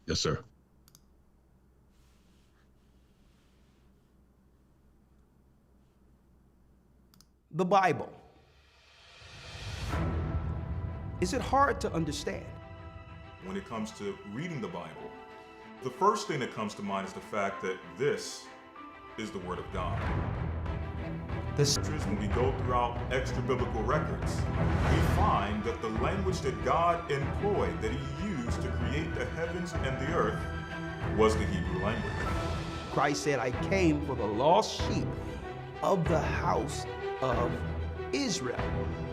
Yes, sir. The Bible. Is it hard to understand? When it comes to reading the Bible, the first thing that comes to mind is the fact that this is the Word of God. When we go throughout extra biblical records, we find that the language that God employed, that He used to create the heavens and the earth, was the Hebrew language. Christ said, I came for the lost sheep of the house of Israel.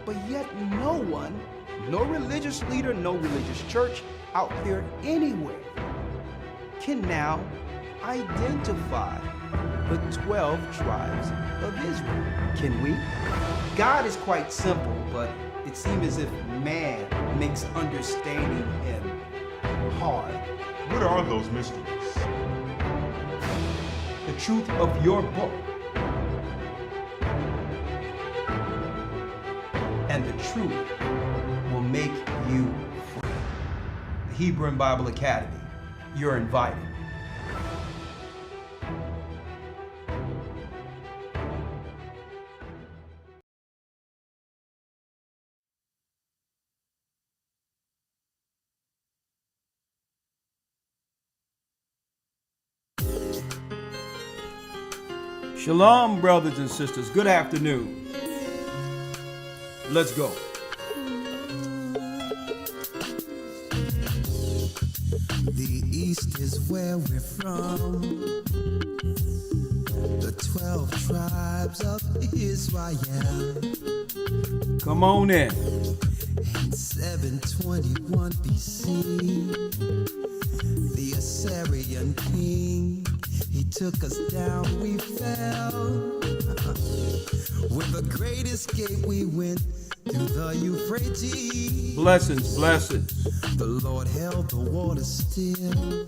But yet no one, no religious leader, no religious church out there anywhere can now identify the 12 tribes of Israel. Can we? God is quite simple, but it seems as if man makes understanding Him hard. What are those mysteries? The truth of your book and the truth will make you free. The Hebrew and Bible Academy, you're invited. Shalom, brothers and sisters. Good afternoon. Let's go. The East is where we're from. The 12 tribes of Israel. Come on in. In 721 BC, the Assyrian king, he took us down, we fell. With the great escape, we went through the Euphrates. Blessings, blessings. The Lord held the water still.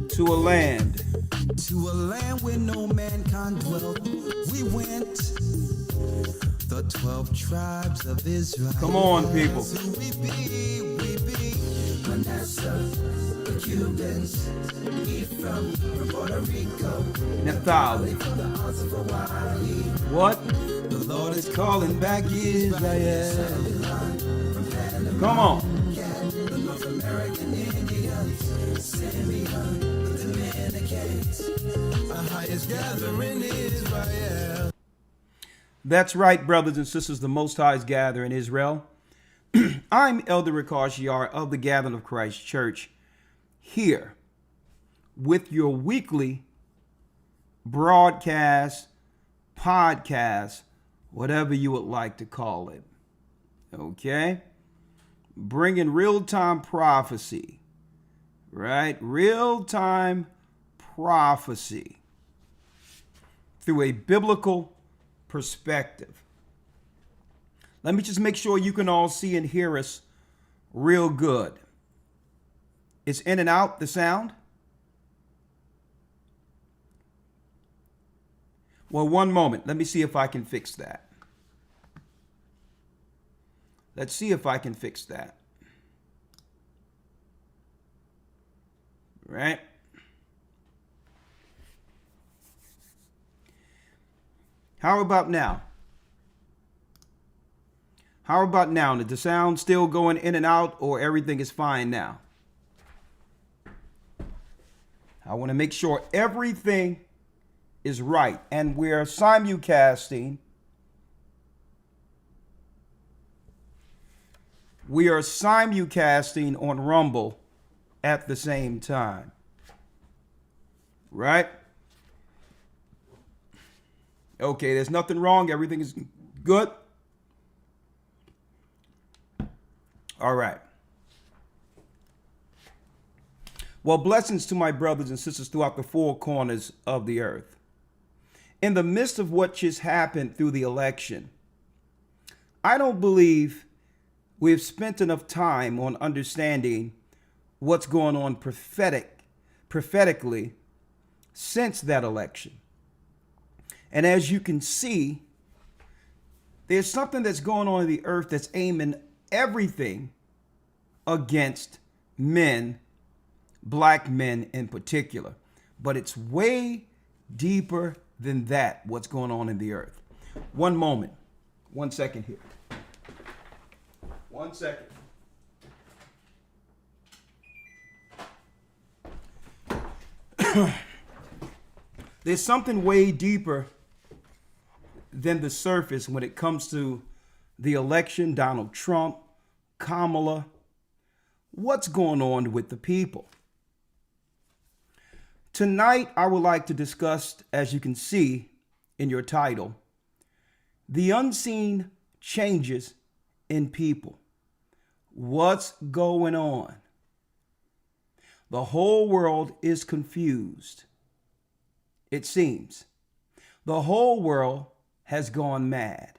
To a land where no mankind dwelt, we went. The 12 tribes of Israel. Come on, people. We be Manasseh, the Cubans, Ephraim, from Puerto Rico, Nephilim. from the hearts of Hawaii. What? The Lord is calling back Israel. Come on. The North American Indians, Simeon, the Dominicans, our highest gathering Israel. That's right, brothers and sisters. The Most High is gathering Israel. I'm Elder Rawchaa of the Gathering of Christ Church, here with your weekly broadcast, podcast, whatever you would like to call it. Okay? Bringing real-time prophecy, right? Real-time prophecy through a biblical perspective. Let me just make sure you can all see and hear us real good. It's in and out, the sound. Well, one moment. Let me see if I can fix that. Let's see if I can fix that. Right? How about now? How about now? Is the sound still going in and out, or everything is fine now? I want to make sure everything is right. And we're simulcasting. We are simulcasting on Rumble at the same time. Right? Okay, there's nothing wrong. Everything is good. All right. Well, blessings to my brothers and sisters throughout the four corners of the earth. In the midst of what just happened through the election, I don't believe we've spent enough time on understanding what's going on prophetically since that election. And as you can see, there's something that's going on in the earth that's aiming everything against men black men in particular. But it's way deeper than that, what's going on in the earth. One moment. 1 second here. 1 second. There's something way deeper than the surface when it comes to the election, Donald Trump, Kamala. What's going on with the people? Tonight, I would like to discuss, as you can see in your title, the unseen changes in people. What's going on? The whole world is confused. It seems. The whole world has gone mad.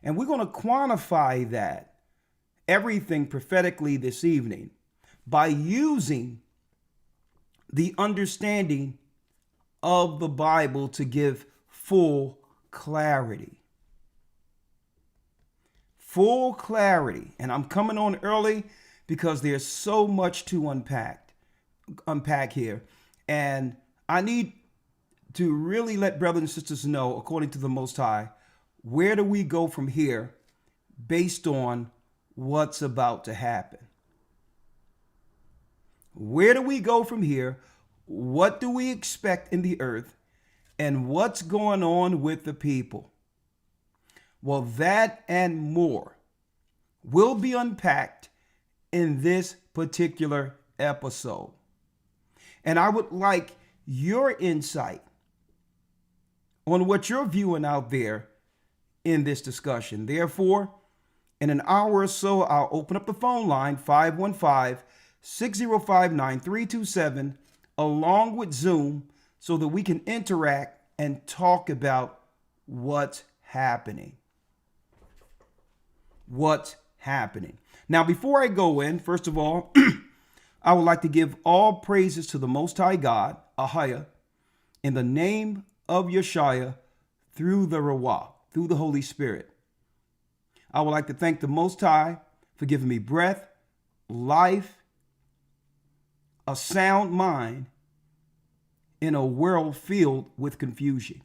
And we're going to quantify that, everything prophetically this evening, by using the understanding of the Bible to give full clarity. Full clarity. And I'm coming on early because there's so much to unpack here. And I need to really let brothers and sisters know, according to the Most High, where do we go from here based on what's about to happen? Where do we go from here? What do we expect in the earth? And what's going on with the people? Well, that and more will be unpacked in this particular episode. And I would like your insight on what you're viewing out there in this discussion. Therefore, in an hour or so, I'll open up the phone line, 515-605-9327, along with Zoom, so that we can interact and talk about what's happening. What's happening. Now, before I go in, first of all, I would like to give all praises to the Most High God, Ahaya, in the name of Yeshua, through the Rawchaa, through the Holy Spirit. I would like to thank the Most High for giving me breath, life, a sound mind in a world filled with confusion.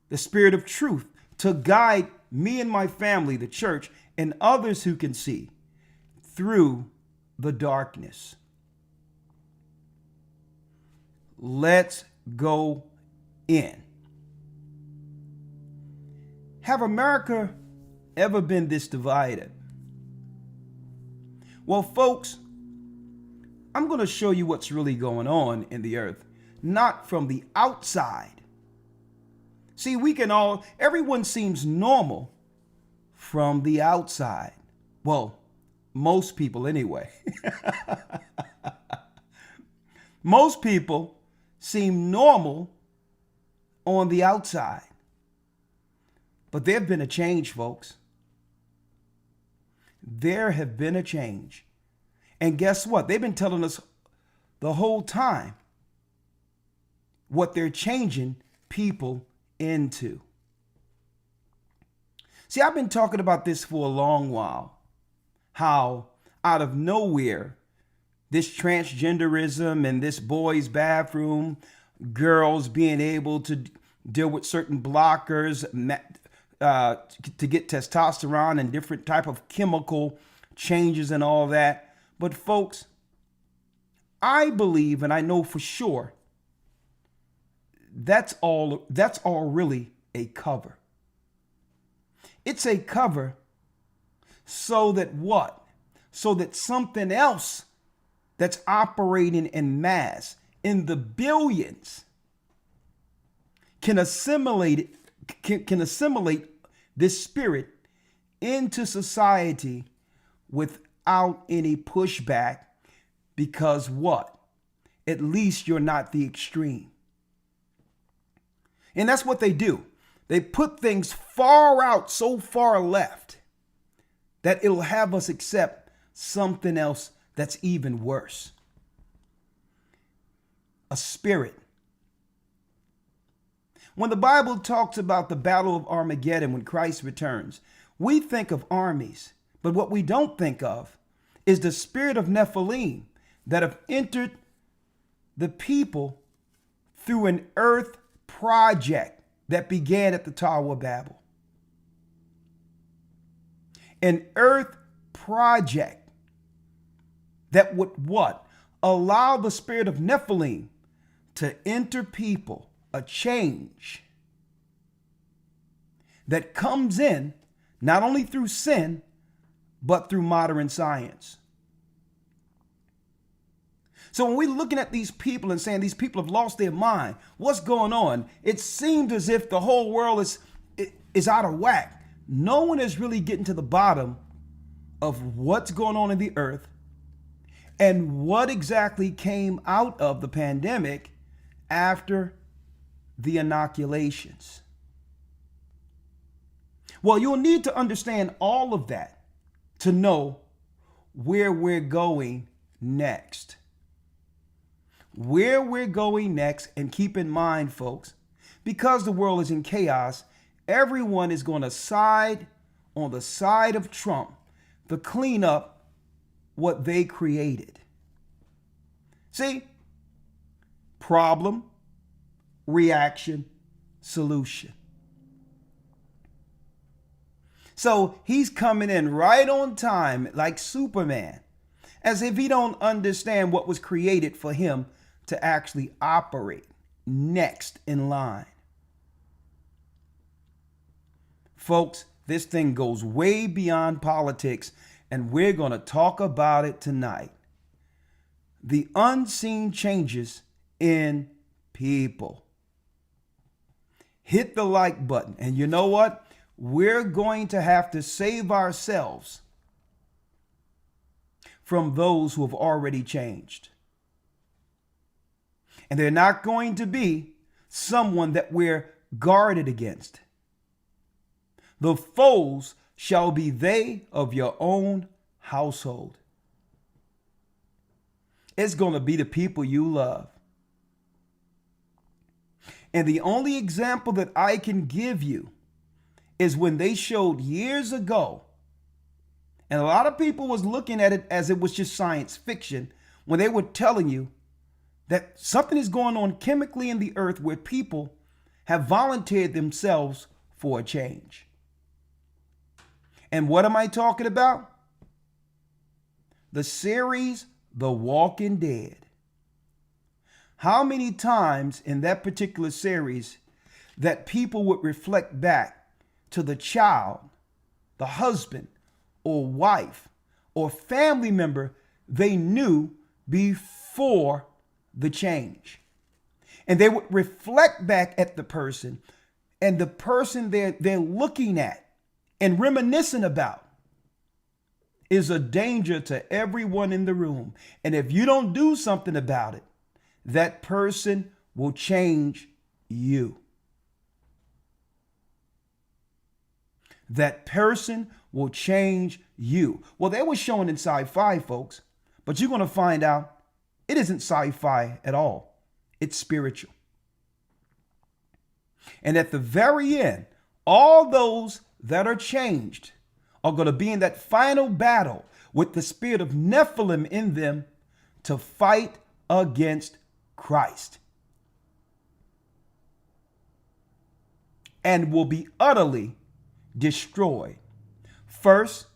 The Spirit of truth to guide me and my family, the church, and others who can see through the darkness. Let's go in. Have America ever been this divided? Well, folks, I'm going to show you what's really going on in the earth, not from the outside. See, everyone seems normal from the outside. Well, most people anyway. Most people seem normal on the outside. But there have been a change, folks. There have been a change. And guess what? They've been telling us the whole time what they're changing people into. See, I've been talking about this for a long while. How out of nowhere, this transgenderism and this boys' bathroom, girls being able to deal with certain blockers to get testosterone and different type of chemical changes and all that. But folks, I believe, and I know for sure, that's all really a cover. It's a cover so that what? So that something else that's operating in mass in the billions can assimilate this spirit into society without any pushback, because what? At least you're not the extreme. And that's what they do. They put things far out, so far left, that it'll have us accept something else that's even worse. A spirit. When the Bible talks about the battle of Armageddon when Christ returns, we think of armies, but what we don't think of is the spirit of Nephilim that have entered the people through an earth project that began at the Tower of Babel. An earth project that would what? Allow the spirit of Nephilim to enter people, a change that comes in not only through sin, but through modern science. So when we're looking at these people and saying these people have lost their mind, what's going on? It seems as if the whole world is out of whack. No one is really getting to the bottom of what's going on in the earth and what exactly came out of the pandemic after the inoculations. Well, you'll need to understand all of that to know where we're going next. Where we're going next, and keep in mind, folks, because the world is in chaos, everyone is going to side on the side of Trump to clean up what they created. See? Problem, reaction, solution. So he's coming in right on time like Superman, as if he don't understand what was created for him to actually operate next in line. Folks, this thing goes way beyond politics, and we're going to talk about it tonight. The unseen changes in people. Hit the like button. And you know what? We're going to have to save ourselves from those who have already changed. And they're not going to be someone that we're guarded against. The foes shall be they of your own household. It's going to be the people you love. And the only example that I can give you is when they showed years ago, and a lot of people was looking at it as it was just science fiction, when they were telling you that something is going on chemically in the earth where people have volunteered themselves for a change. And what am I talking about? The series, The Walking Dead. How many times in that particular series that people would reflect back to the child, the husband or wife or family member they knew before the change. And they would reflect back at the person, and the person they're looking at and reminiscing about is a danger to everyone in the room. And if you don't do something about it, that person will change you. That person will change you. Well, they were showing in sci-fi, folks, but you're going to find out it isn't sci-fi at all. It's spiritual. And at the very end, all those that are changed are going to be in that final battle with the spirit of Nephilim in them to fight against Christ. And will be utterly destroyed. First,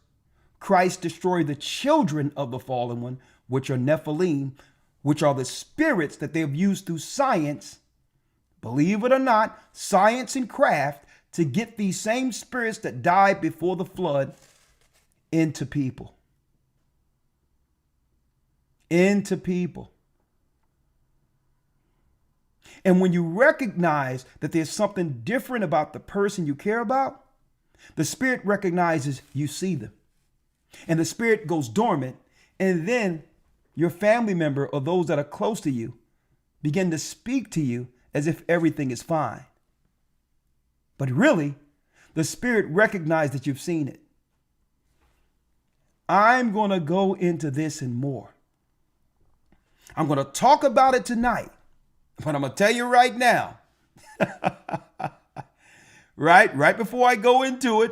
Christ destroyed the children of the fallen one, which are Nephilim, which are the spirits that they've used through science, believe it or not, science and craft, to get these same spirits that died before the flood into people. Into people. And when you recognize that there's something different about the person you care about, the spirit recognizes you see them. And the spirit goes dormant, and then your family member or those that are close to you begin to speak to you as if everything is fine. But really, the spirit recognizes that you've seen it. I'm going to go into this and more. I'm going to talk about it tonight, but I'm going to tell you right now, right before I go into it,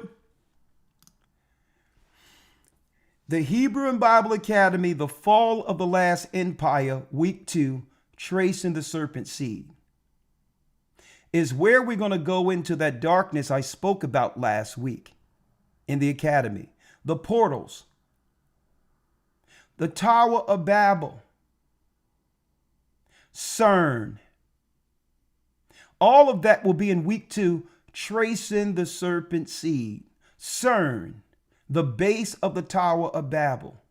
The Hebrew and Bible Academy, The Fall of the Last Empire, Week 2, Tracing the Serpent Seed, is where we're going to go into that darkness I spoke about last week in the Academy. The portals, the Tower of Babel, CERN. All of that will be in Week 2, Tracing the Serpent Seed. CERN, the base of the Tower of Babel.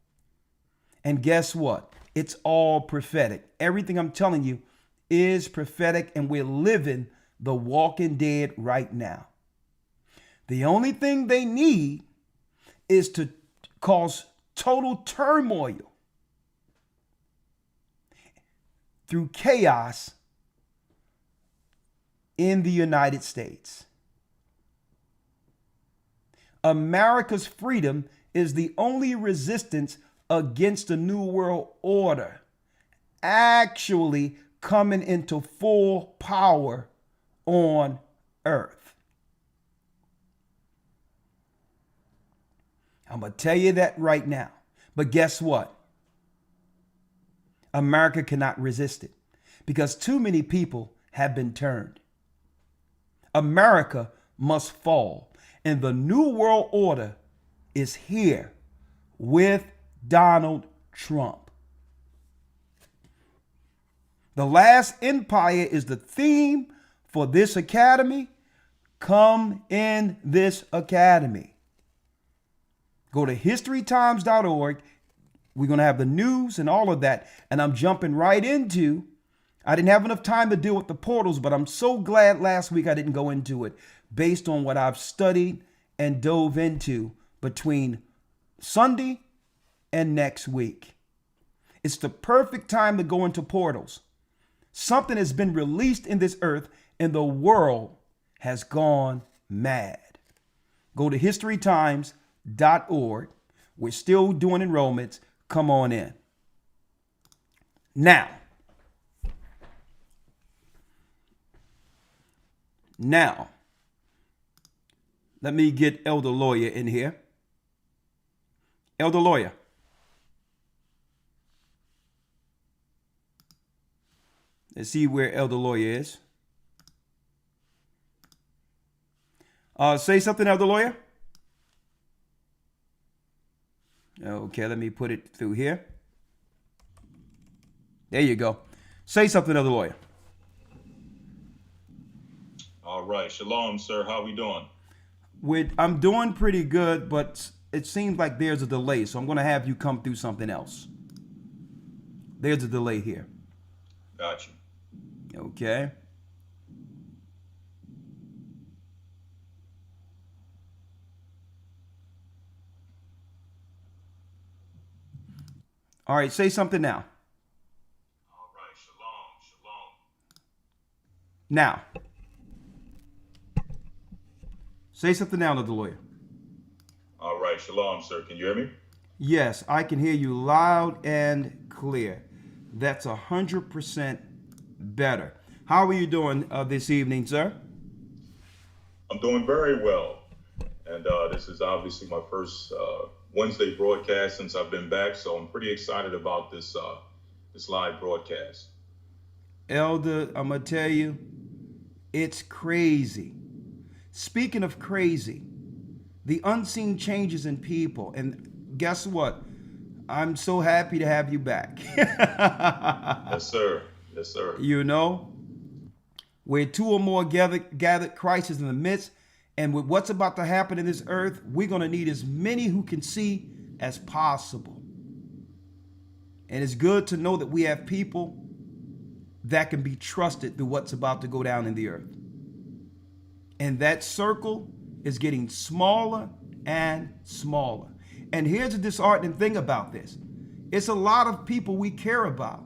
And guess what? It's all prophetic. Everything I'm telling you is prophetic, and we're living the walking dead right now. The only thing they need is to cause total turmoil through chaos in the United States. America's freedom is the only resistance against the New World Order actually coming into full power on earth. I'm going to tell you that right now. But guess what? America cannot resist it because too many people have been turned. America must fall, and the New World Order is here with Donald Trump. The Last Empire is the theme for this academy. Come in this academy. Go to historytimes.org. We're going to have the news and all of that. And I'm jumping right into, I didn't have enough time to deal with the portals, but I'm so glad last week I didn't go into it based on what I've studied and dove into between Sunday and next week. It's the perfect time to go into portals. Something has been released in this earth and the world has gone mad. Go to historytimes.org. We're still doing enrollments. Come on in. Now, let me get Elder Lawya in here. Elder Lawya. Let's see where Elder Lawya is. Say something, Elder Lawya. Okay, let me put it through here. There you go. Say something, Elder Lawya. All right. Shalom, sir. How we doing? I'm doing pretty good, but it seems like there's a delay, so I'm going to have you come through something else. There's a delay here. Got you. Okay. All right, say something now. All right. Shalom. Shalom. Now. Say something now, Elder Lawya. All right. Shalom, sir. Can you hear me? Yes, I can hear you loud and clear. That's 100% better. How are you doing this evening, sir? I'm doing very well. And this is obviously my first Wednesday broadcast since I've been back. So I'm pretty excited about this live broadcast. Elder, I'm going to tell you, it's crazy. Speaking of crazy, the unseen changes in people. And guess what? I'm so happy to have you back. Yes, sir. Yes, sir. You know, where two or more gathered, Christ is in the midst. And with what's about to happen in this earth, we're going to need as many who can see as possible. And it's good to know that we have people that can be trusted through what's about to go down in the earth. And that circle is getting smaller and smaller. And here's the disheartening thing about this. It's a lot of people we care about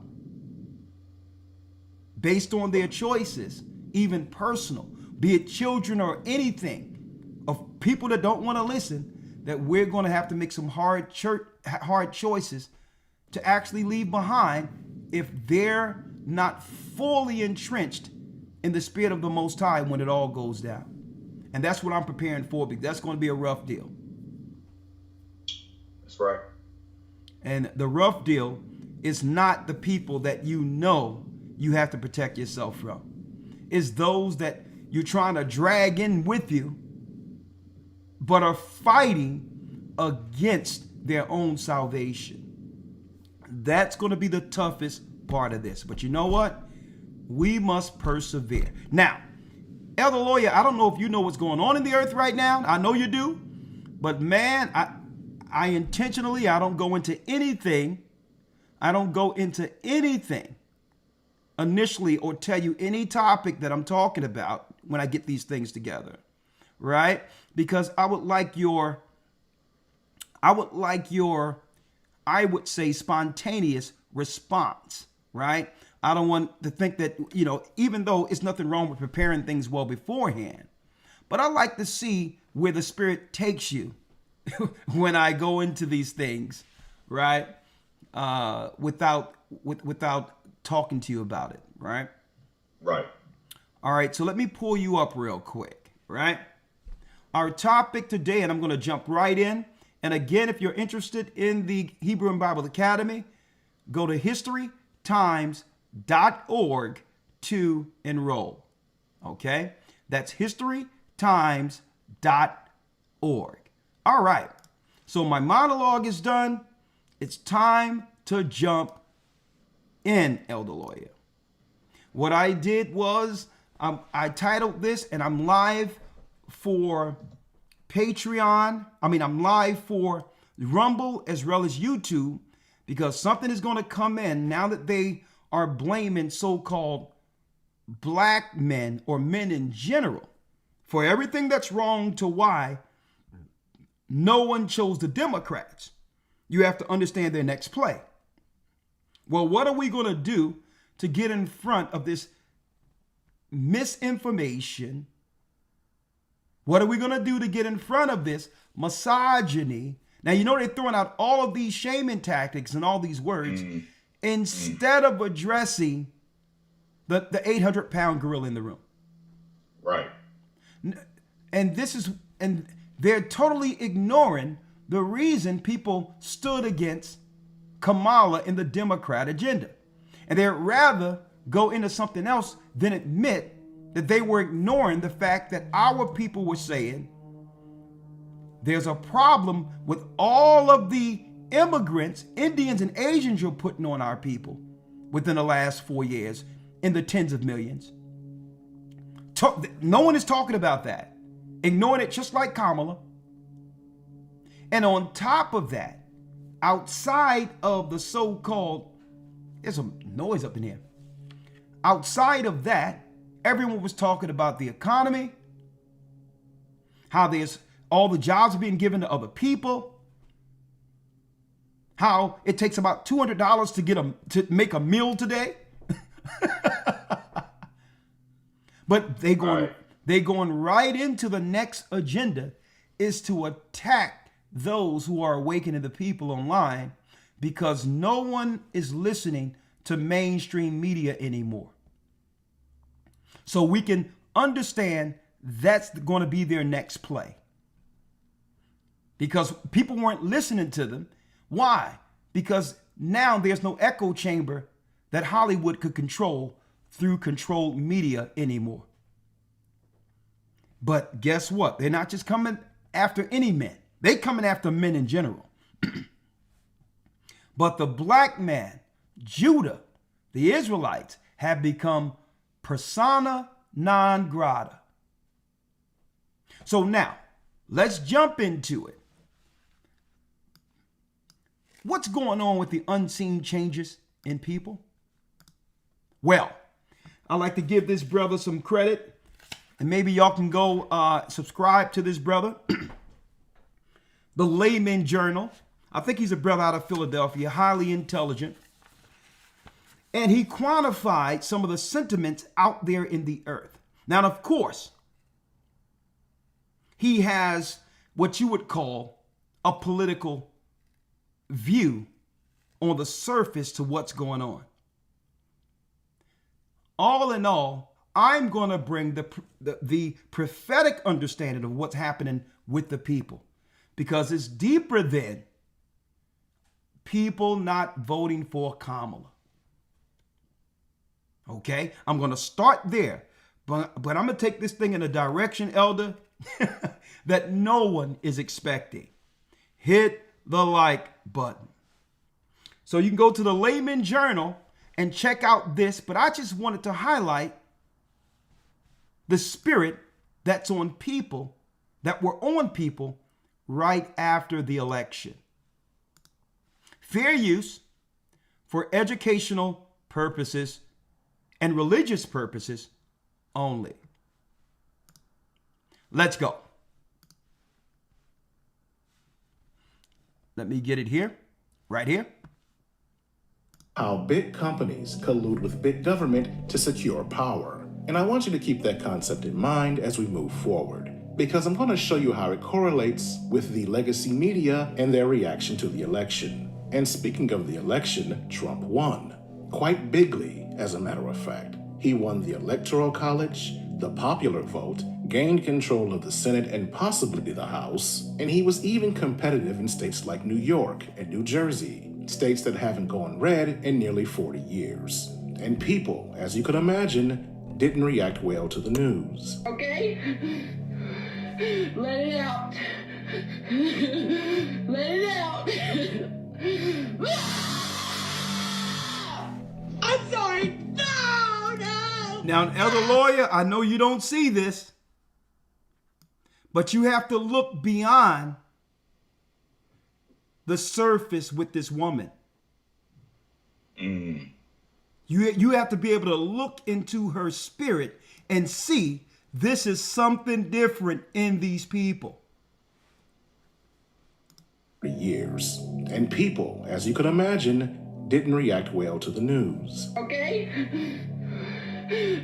based on their choices, even personal, be it children or anything, of people that don't want to listen, that we're going to have to make some hard choices to actually leave behind if they're not fully entrenched in the spirit of the Most High when it all goes down. And that's what I'm preparing for, because that's going to be a rough deal. That's right. And the rough deal is not the people that you know you have to protect yourself from. It's those that you're trying to drag in with you, but are fighting against their own salvation. That's going to be the toughest part of this. But you know what? We must persevere. Now, Elder Lawya, I don't know if you know what's going on in the earth right now. I know you do. But man, I intentionally, I don't go into anything. I don't go into anything initially or tell you any topic that I'm talking about when I get these things together, right? Because I would say spontaneous response, right? I don't want to think that, even though it's nothing wrong with preparing things well beforehand, but I like to see where the Spirit takes you when I go into these things, right? Without talking to you about it, right? Right. All right, so let me pull you up real quick, right? Our topic today, and I'm going to jump right in. And again, if you're interested in the Hebrew and Bible Academy, go to historytimes.org to enroll. Okay? That's historytimes.org. All right. So my monologue is done. It's time to jump in, Elder Lawya. What I did was I titled this, and I'm live for Patreon. I'm live for Rumble as well as YouTube, because something is going to come in now that they are blaming so-called black men or men in general for everything that's wrong to why no one chose the Democrats. You have to understand their next play. Well, what are we going to do to get in front of this misinformation? What are we going to do to get in front of this misogyny? Now, they're throwing out all of these shaming tactics and all these words instead of addressing the 800-pound gorilla in the room. Right. And they're totally ignoring the reason people stood against Kamala in the Democrat agenda. And they'd rather go into something else than admit that they were ignoring the fact that our people were saying there's a problem with all of the immigrants, Indians and Asians you're putting on our people within the last 4 years in the tens of millions. No one is talking about that. Ignoring it just like Kamala. And on top of that, outside of the so-called, there's some noise up in here. Outside of that, everyone was talking about the economy, how there's all the jobs are being given to other people, how it takes about $200 to make a meal today. But they going right into the next agenda is to attack those who are awakening the people online, because no one is listening to mainstream media anymore. So we can understand that's going to be their next play, because people weren't listening to them. Why? Because now there's no echo chamber that Hollywood could control through controlled media anymore. But guess what? They're not just coming after any men. They coming after men in general. But the black man, Judah, the Israelites, have become persona non grata. So now, let's jump into it. What's going on with the unseen changes in people? Well, I like to give this brother some credit, and maybe y'all can go subscribe to this brother. The Layman Journal. I think he's a brother out of Philadelphia, highly intelligent. And he quantified some of the sentiments out there in the earth. Now, of course, he has what you would call a political view on the surface to what's going on. All in all, I'm going to bring the prophetic understanding of what's happening with the people, because it's deeper than people not voting for Kamala. Okay, I'm going to start there, but I'm going to take this thing in a direction, Elder, that no one is expecting. Hit the like button. So you can go to the Layman Journal and check out this, but I just wanted to highlight the spirit that's on people, that were on people right after the election. Fair use for educational purposes and religious purposes only. Let's go. Let me get it here, right here. How big companies collude with big government to secure power. And I want you to keep that concept in mind as we move forward, because I'm going to show you how it correlates with the legacy media and their reaction to the election. And speaking of the election, Trump won. Quite bigly, as a matter of fact. He won the Electoral College, the popular vote, gained control of the Senate and possibly the House, and he was even competitive in states like New York and New Jersey, states that haven't gone red in nearly 40 years. And people, as you could imagine, didn't react well to the news. Okay? Let it out. Let it out. I'm sorry. No, no. Now, Elder Lawya, I know you don't see this, but you have to look beyond the surface with this woman. You have to be able to look into her spirit and see this is something different in these people. For years. And people, as you could imagine, didn't react well to the news. Okay?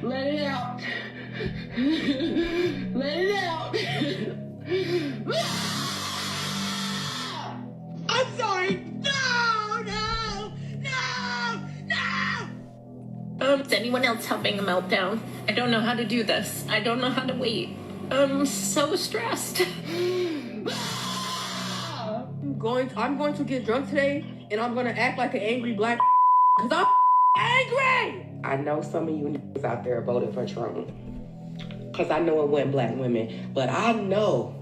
Let it out. Let it out. I'm sorry. No, no, no, no. Is anyone else having a meltdown? I don't know how to do this. I don't know how to wait. I'm so stressed. I'm going to get drunk today, and I'm going to act like an angry black because I'm angry. I know some of you niggas out there voted for Trump because I know it wasn't black women, but I know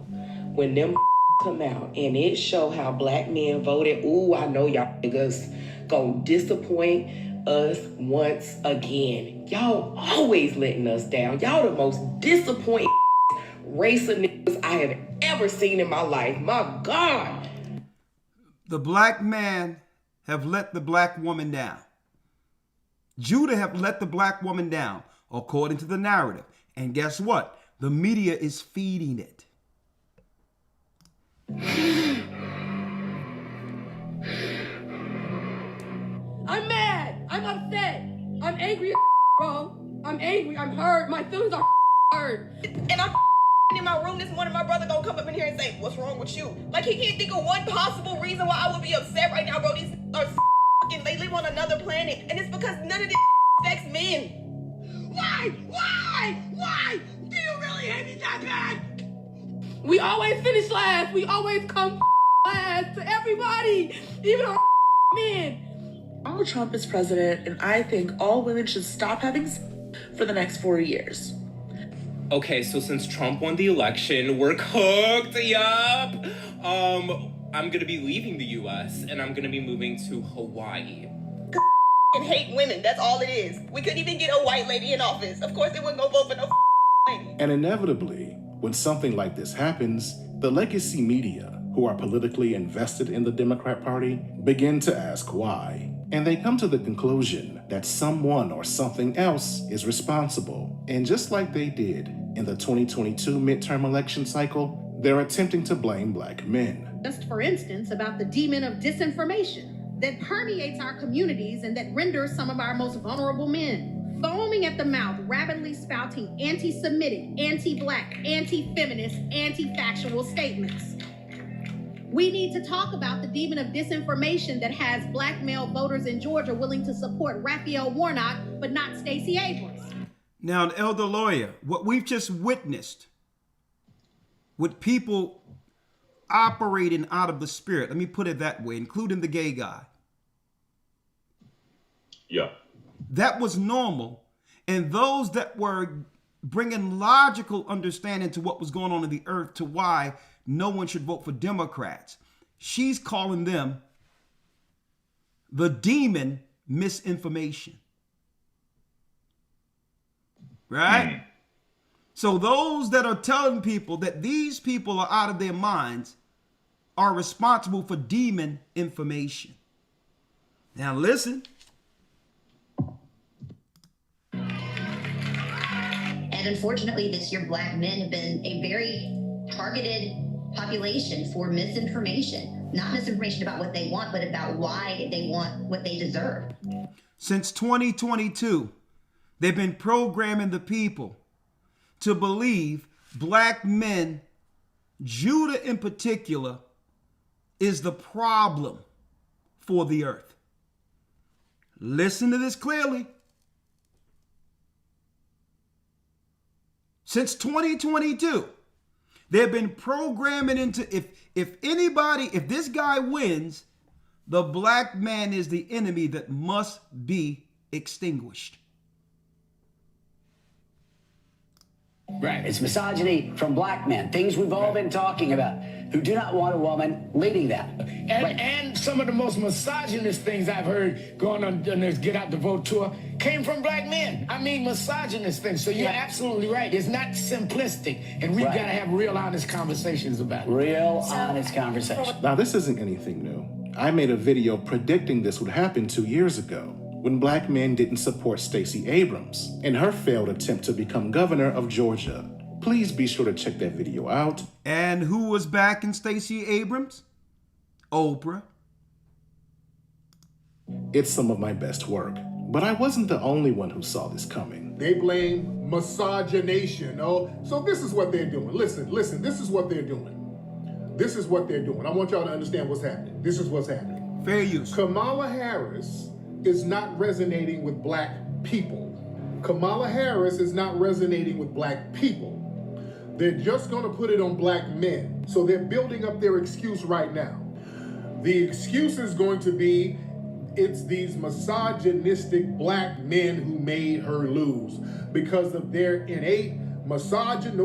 when them come out and it show how black men voted, ooh, I know y'all niggas gonna disappoint us once again. Y'all always letting us down. Y'all the most disappointing race of niggas I have ever seen in my life. My God. The black man have let the black woman down. Judah have let the black woman down, according to the narrative. And guess what? The media is feeding it. I'm mad. I'm upset. I'm angry, bro. I'm angry. I'm hurt. My feelings are hurt. And I'm in my room this morning, my brother gonna come up in here and say, what's wrong with you? Like, he can't think of one possible reason why I would be upset right now, bro. These are fucking, they live on another planet. And it's because none of this affects men. Why? Why? Why? Do you really hate me that bad? We always finish last. We always come last to everybody, even our men. Donald Trump is president, and I think all women should stop having sex for the next 4 years. Okay, so since Trump won the election, we're cooked, yup. I'm gonna be leaving the US and I'm gonna be moving to Hawaii. And hate women, that's all it is. We couldn't even get a white lady in office. Of course they wouldn't go vote for no lady. And inevitably, when something like this happens, the legacy media, who are politically invested in the Democrat Party, begin to ask why. And they come to the conclusion that someone or something else is responsible. And just like they did in the 2022 midterm election cycle, they're attempting to blame black men. Just for instance, about the demon of disinformation that permeates our communities and that renders some of our most vulnerable men foaming at the mouth, rapidly spouting anti-Semitic, anti-black, anti-feminist, anti-factual statements. We need to talk about the demon of disinformation that has black male voters in Georgia willing to support Raphael Warnock, but not Stacey Abrams. Now, Elder Lawya, what we've just witnessed with people operating out of the spirit, let me put it that way, including the gay guy, Yeah. That was normal. And those that were bringing logical understanding to what was going on in the earth, to why no one should vote for Democrats, she's calling them the demon misinformation. Right? So those that are telling people that these people are out of their minds are responsible for demon information. Now listen. And unfortunately, this year, Black men have been a very targeted population for misinformation. Not misinformation about what they want, but about why they want what they deserve. Since 2022, they've been programming the people to believe Black men, Judah in particular, is the problem for the earth. Listen to this clearly. Since 2022, they've been programming into, if this guy wins, the Black man is the enemy that must be extinguished. Right. It's misogyny from Black men. Things we've all been talking about, who do not want a woman leading them. And some of the most misogynist things I've heard going on this Get Out the Vote tour came from Black men. I mean, misogynist things. So you're absolutely right. It's not simplistic. And we've got to have real honest conversations about it. Real honest conversations. Now, this isn't anything new. I made a video predicting this would happen 2 years ago, when Black men didn't support Stacey Abrams in her failed attempt to become governor of Georgia. Please be sure to check that video out. And who was backing Stacey Abrams? Oprah. It's some of my best work, but I wasn't the only one who saw this coming. They blame misogynation. Oh, so this is what they're doing. Listen, this is what they're doing. This is what they're doing. I want y'all to understand what's happening. This is what's happening. Fair use. Kamala Harris is not resonating with Black people. Kamala Harris is not resonating with Black people. They're just going to put it on Black men. So they're building up their excuse right now. The excuse is going to be, it's these misogynistic Black men who made her lose because of their innate misogyny.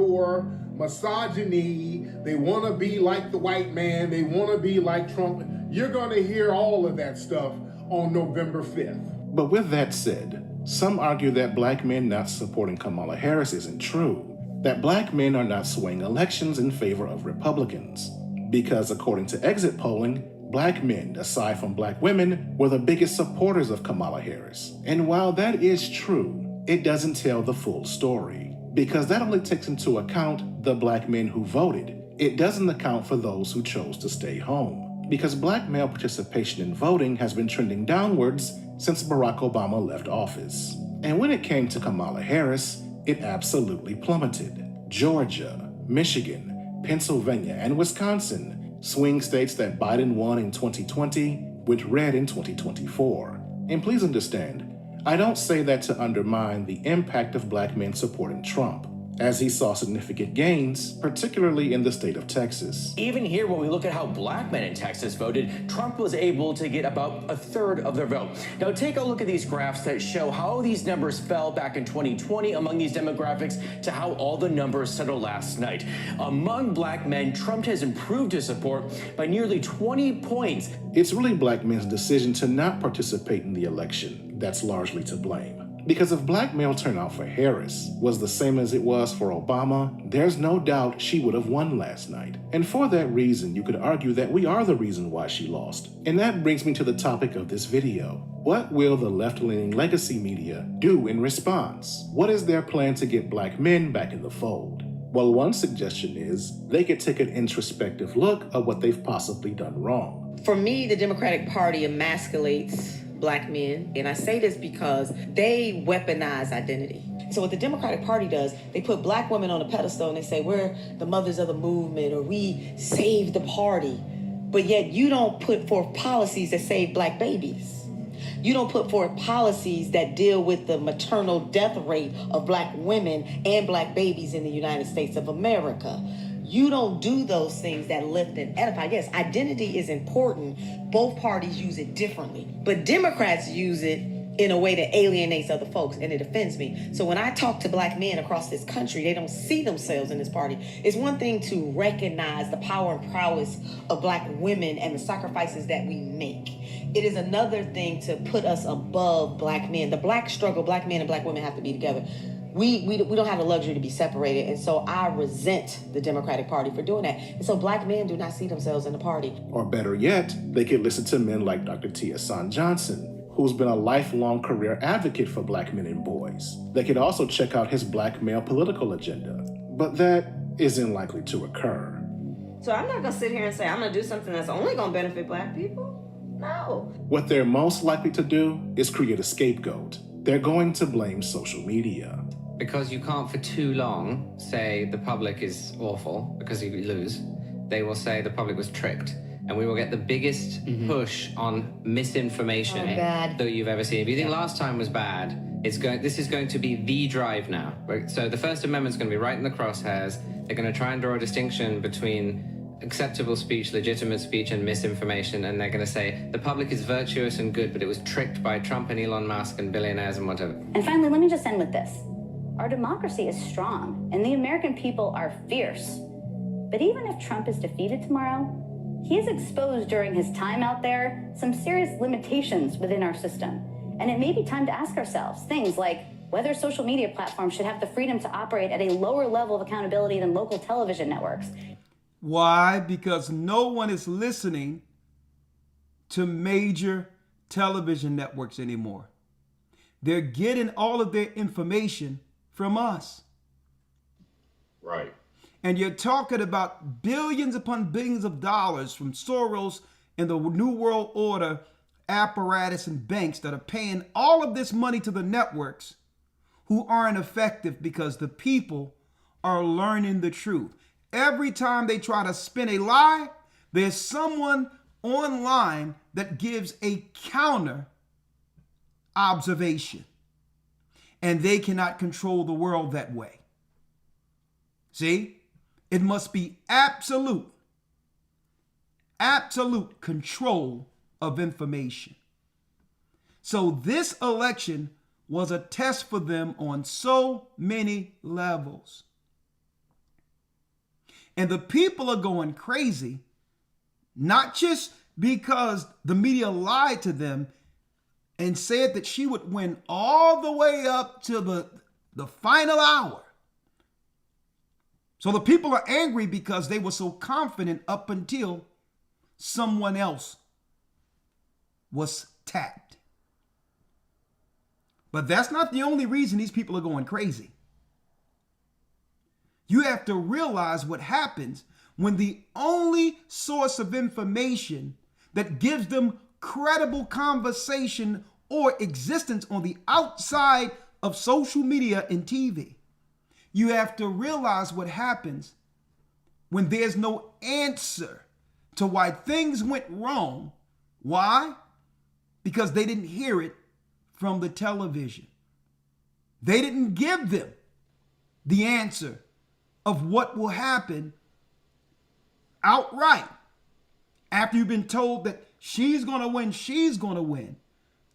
They want to be like the white man. They want to be like Trump. You're going to hear all of that stuff on November 5th. But with that said, some argue that Black men not supporting Kamala Harris isn't true, that Black men are not swaying elections in favor of Republicans. Because according to exit polling, Black men, aside from Black women, were the biggest supporters of Kamala Harris. And while that is true, it doesn't tell the full story, because that only takes into account the Black men who voted. It doesn't account for those who chose to stay home, because Black male participation in voting has been trending downwards since Barack Obama left office. And when it came to Kamala Harris, it absolutely plummeted. Georgia, Michigan, Pennsylvania, and Wisconsin, swing states that Biden won in 2020, went red in 2024. And please understand, I don't say that to undermine the impact of Black men supporting Trump, as he saw significant gains, particularly in the state of Texas. Even here, when we look at how Black men in Texas voted, Trump was able to get about a third of their vote. Now take a look at these graphs that show how these numbers fell back in 2020 among these demographics to how all the numbers settled last night. Among Black men, Trump has improved his support by nearly 20 points. It's really Black men's decision to not participate in the election that's largely to blame. Because if Black male turnout for Harris was the same as it was for Obama, there's no doubt she would have won last night. And for that reason, you could argue that we are the reason why she lost. And that brings me to the topic of this video. What will the left-leaning legacy media do in response? What is their plan to get Black men back in the fold? Well, one suggestion is they could take an introspective look at what they've possibly done wrong. For me, the Democratic Party emasculates Black men, and I say this because they weaponize identity. So what the Democratic Party does, they put Black women on a pedestal and they say, we're the mothers of the movement, or we saved the party. But yet you don't put forth policies that save Black babies. You don't put forth policies that deal with the maternal death rate of Black women and Black babies in the United States of America. You don't do those things that lift and edify. Yes, identity is important. Both parties use it differently. But Democrats use it in a way that alienates other folks, and it offends me. So when I talk to black men across this country, they don't see themselves in this party. It's one thing to recognize the power and prowess of black women and the sacrifices that we make. It is another thing to put us above black men. The black struggle, black men and black women have to be together. We don't have the luxury to be separated, and so I resent the Democratic Party for doing that. And so black men do not see themselves in the party. Or better yet, they could listen to men like Dr. Tia San Johnson, who's been a lifelong career advocate for black men and boys. They could also check out his black male political agenda, but that isn't likely to occur. So I'm not gonna sit here and say I'm gonna do something that's only gonna benefit black people. No. What they're most likely to do is create a scapegoat. They're going to blame social media. Because you can't for too long say the public is awful because you lose. They will say the public was tricked. And we will get the biggest push on misinformation that you've ever seen. If you think last time was bad, this is going to be the drive now. Right? So the First Amendment's going to be right in the crosshairs. They're going to try and draw a distinction between acceptable speech, legitimate speech, and misinformation. And they're going to say the public is virtuous and good, but it was tricked by Trump and Elon Musk and billionaires and whatever. And finally, let me just end with this. Our democracy is strong, and the American people are fierce. But even if Trump is defeated tomorrow, he has exposed during his time out there some serious limitations within our system. And it may be time to ask ourselves things like whether social media platforms should have the freedom to operate at a lower level of accountability than local television networks. Why? Because no one is listening to major television networks anymore. They're getting all of their information from us. Right. And you're talking about billions upon billions of dollars from Soros and the New World Order apparatus and banks that are paying all of this money to the networks who aren't effective because the people are learning the truth. Every time they try to spin a lie, there's someone online that gives a counter observation. And they cannot control the world that way. See? It must be absolute control of information. So this election was a test for them on so many levels. And the people are going crazy, not just because the media lied to them and said that she would win all the way up to the final hour. So the people are angry because they were so confident up until someone else was tapped. But that's not the only reason these people are going crazy. You have to realize what happens when the only source of information that gives them credible conversation or existence on the outside of social media and TV. You have to realize what happens when there's no answer to why things went wrong. Why? Because they didn't hear it from the television. They didn't give them the answer of what will happen outright after you've been told that she's going to win, she's going to win.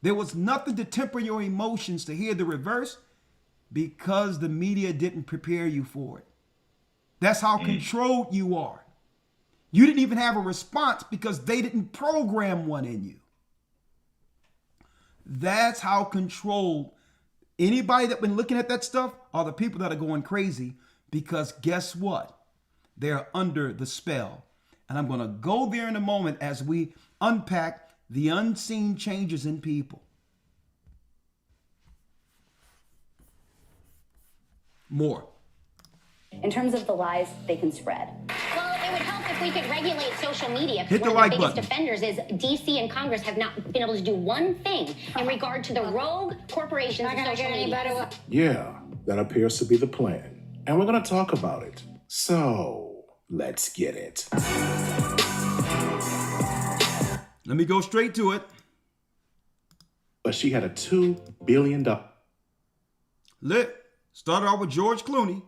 There was nothing to temper your emotions to hear the reverse because the media didn't prepare you for it. That's how controlled you are. You didn't even have a response because they didn't program one in you. That's how controlled. Anybody that's been looking at that stuff are the people that are going crazy because guess what? They're under the spell. And I'm going to go there in a moment as we unpack the unseen changes in people. More. In terms of the lies they can spread. Well, it would help if we could regulate social media. Hit the One like of the biggest button. offenders is DC and Congress have not been able to do one thing in regard to the rogue corporations of social media. Yeah, that appears to be the plan. And we're going to talk about it. So, let's get it. Let me go straight to it. But she had a $2 billion. Lit. Started off with George Clooney.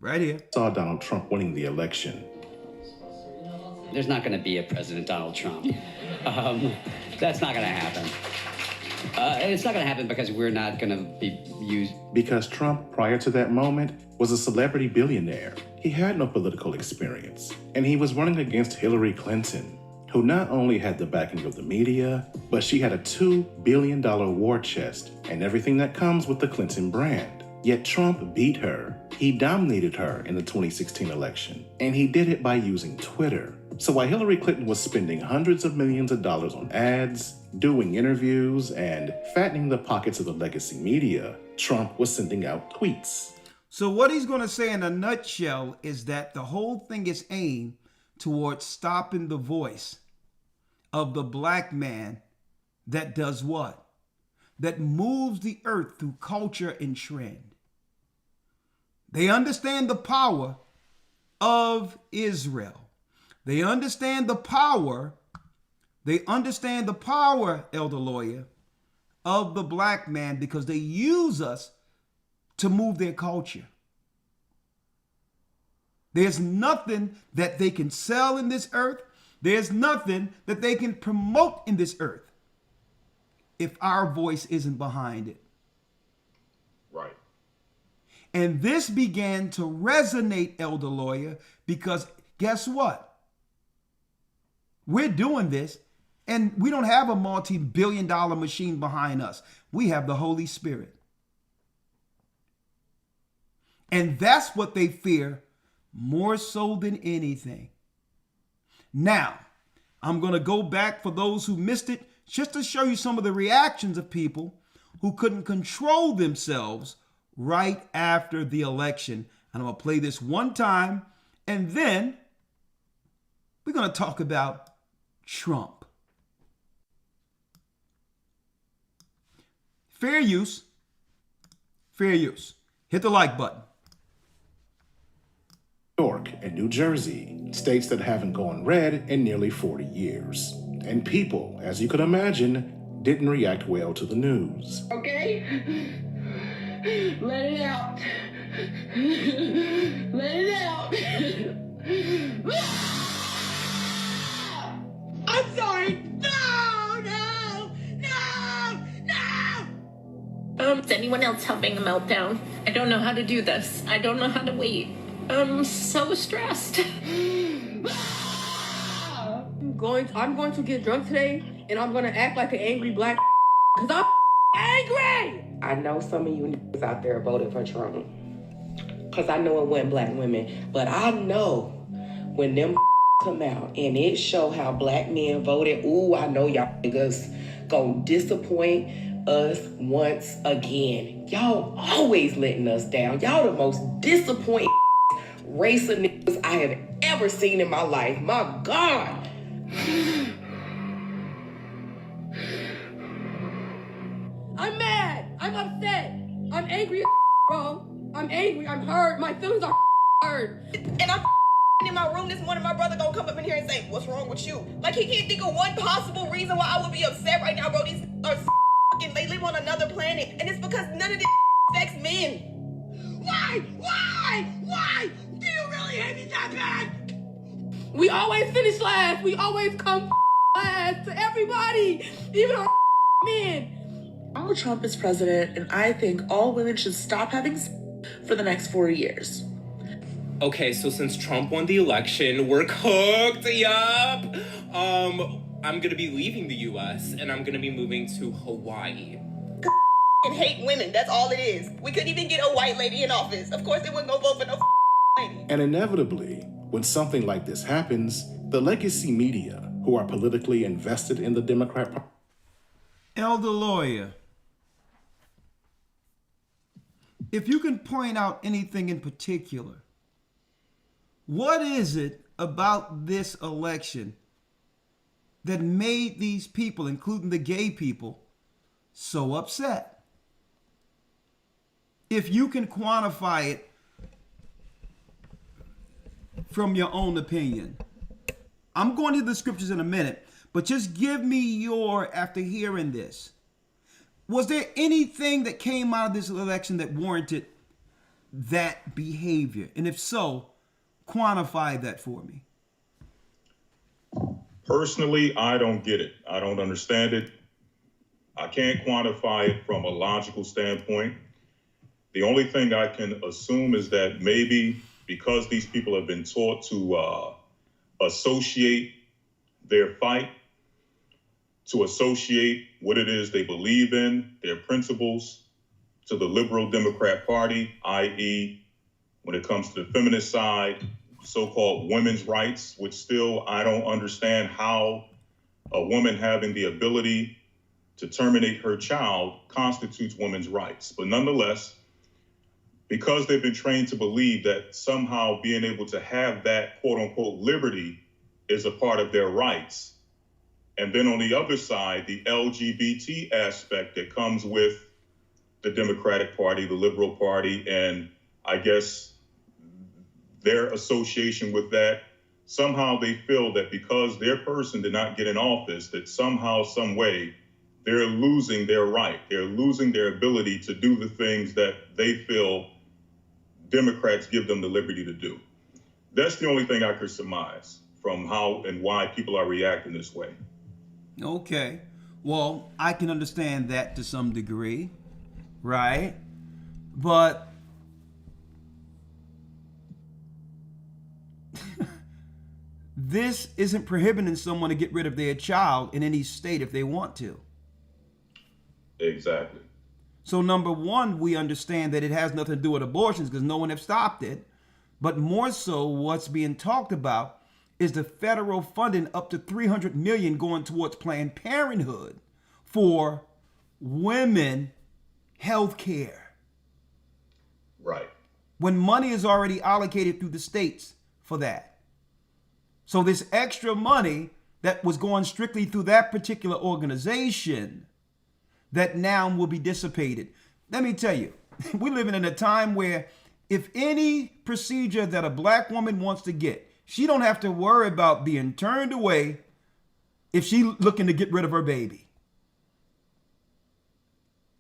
Right here. Saw Donald Trump winning the election. there's not going to be a President Donald Trump. That's not going to happen. It's not going to happen because we're not going to be used. Because Trump, prior to that moment, was a celebrity billionaire. He had no political experience, and he was running against Hillary Clinton, who not only had the backing of the media, but she had a $2 billion war chest and everything that comes with the Clinton brand. Yet Trump beat her. He dominated her in the 2016 election, and he did it by using Twitter. So while Hillary Clinton was spending hundreds of millions of dollars on ads, doing interviews, and fattening the pockets of the legacy media, Trump was sending out tweets. So what he's going to say in a nutshell is that the whole thing is aimed towards stopping the voice of the black man that does what? That moves the earth through culture and trend. They understand the power of Israel. They understand the power, Elder Lawya, of the black man because they use us to move their culture. There's nothing that they can sell in this earth. There's nothing that they can promote in this earth if our voice isn't behind it. Right. And this began to resonate, Elder Lawya, because guess what? We're doing this, and we don't have a multi-billion-dollar machine behind us. We have the Holy Spirit. And that's what they fear more so than anything. Now, I'm going to go back for those who missed it, just to show you some of the reactions of people who couldn't control themselves right after the election. And I'm going to play this one time, and then we're going to talk about Trump. Fair use. Fair use. Hit the like button. New York and New Jersey, states that haven't gone red in nearly 40 years. And people, as you could imagine, didn't react well to the news. Okay? Let it out. Let it out. I'm sorry. No. Is anyone else having a meltdown? I don't know how to do this. I don't know how to wait. I'm so stressed. I'm going to get drunk today, and I'm going to act like an angry black because I'm angry. I know some of you niggas out there voted for Trump because I know it wasn't black women, but I know when them come out and it show how black men voted, ooh, I know y'all niggas gonna disappoint us once again. Y'all always letting us down. Y'all the most disappointing race of niggas I have ever seen in my life. My God. I'm mad. I'm upset. I'm angry, bro. I'm angry. I'm hurt. My feelings are hurt. And I'm in my room this morning, my brother gonna come up in here and say, what's wrong with you? Like, he can't think of one possible reason why I would be upset right now, bro. These are they live on another planet. And it's because none of this affects men. Why? Do you really hate me that bad? We always finish last. We always come last to everybody, even our men. Donald Trump is president, and I think all women should stop having sex for the next 4 years. Okay, so since Trump won the election, we're cooked, yup. I'm gonna be leaving the US and I'm gonna be moving to Hawaii. And hate women, that's all it is. We couldn't even get a white lady in office. Of course they wouldn't go vote for no lady. And inevitably, when something like this happens, the legacy media, who are politically invested in the Democrat Party. Elder Lawya, if you can point out anything in particular, what is it about this election that made these people, including the gay people, so upset? If you can quantify it from your own opinion. I'm going to the scriptures in a minute, but just give me your, after hearing this, was there anything that came out of this election that warranted that behavior? And if so, quantify that for me. Personally, I don't get it. I don't understand it. I can't quantify it from a logical standpoint. The only thing I can assume is that maybe because these people have been taught to associate their fight, to associate what it is they believe in, their principles, to the liberal Democrat Party, i.e., when it comes to the feminist side, so-called women's rights, which still I don't understand how a woman having the ability to terminate her child constitutes women's rights. But nonetheless, because they've been trained to believe that somehow being able to have that quote unquote liberty is a part of their rights. And then on the other side, the LGBT aspect that comes with the Democratic Party, the Liberal Party, and I guess their association with that, somehow they feel that because their person did not get in office, that somehow, some way, they're losing their right. They're losing their ability to do the things that they feel Democrats give them the liberty to do. That's the only thing I could surmise from how and why people are reacting this way. Okay. Well, I can understand that to some degree, right? But this isn't prohibiting someone to get rid of their child in any state if they want to. Exactly. So number one, we understand that it has nothing to do with abortions because no one has stopped it. But more so, what's being talked about is the federal funding up to $300 million going towards Planned Parenthood for women health care. Right. When money is already allocated through the states for that. So this extra money that was going strictly through that particular organization that now will be dissipated. Let me tell you, we're living in a time where if any procedure that a black woman wants to get, she don't have to worry about being turned away if she's looking to get rid of her baby.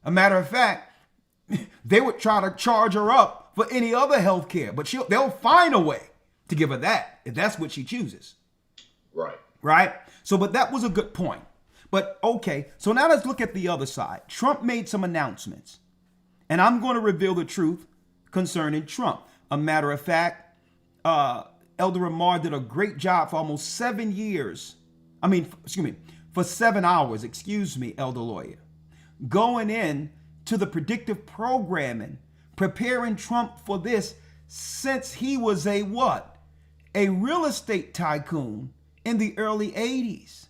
A matter of fact, they would try to charge her up for any other health care, but they'll find a way to give her that if that's what she chooses. Right. Right? So, but that was a good point. But okay, so now let's look at the other side. Trump made some announcements, and I'm going to reveal the truth concerning Trump. A matter of fact, Elder Rawchaa did a great job for almost 7 years. For 7 hours, Elder Lawya, going in to the predictive programming, preparing Trump for this since he was a what? A real estate tycoon in the early 80s.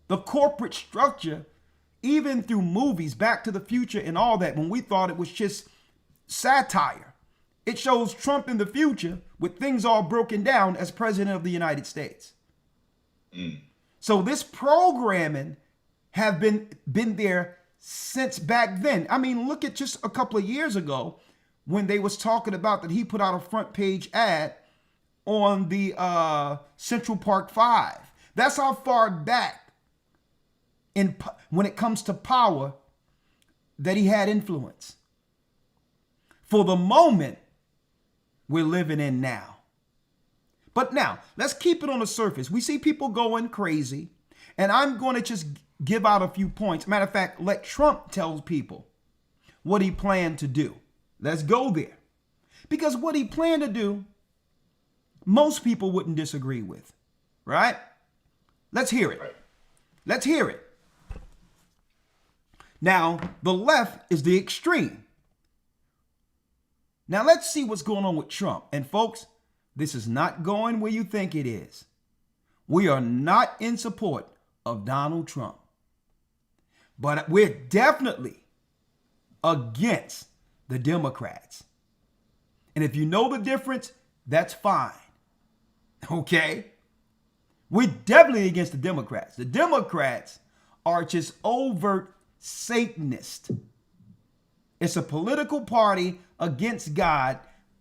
The corporate structure, even through movies, Back to the Future and all that, when we thought it was just satire, it shows Trump in the future with things all broken down as president of the United States. So this programming have been there since back then. I mean, look at just a couple of years ago when they was talking about that he put out a front page ad on the Central Park 5. That's how far back when it comes to power that he had influence. For the moment we're living in now. But now, let's keep it on the surface. We see people going crazy, and I'm going to just give out a few points. Matter of fact, let Trump tell people what he planned to do. Let's go there. Because what he planned to do, most people wouldn't disagree with, right? Let's hear it. Let's hear it. Now, the left is the extreme. Now, let's see what's going on with Trump. And folks, this is not going where you think it is. We are not in support of Donald Trump. But we're definitely against the Democrats. And if you know the difference, that's fine. Okay? We're definitely against the Democrats. The Democrats are just overt Satanist. It's a political party against God,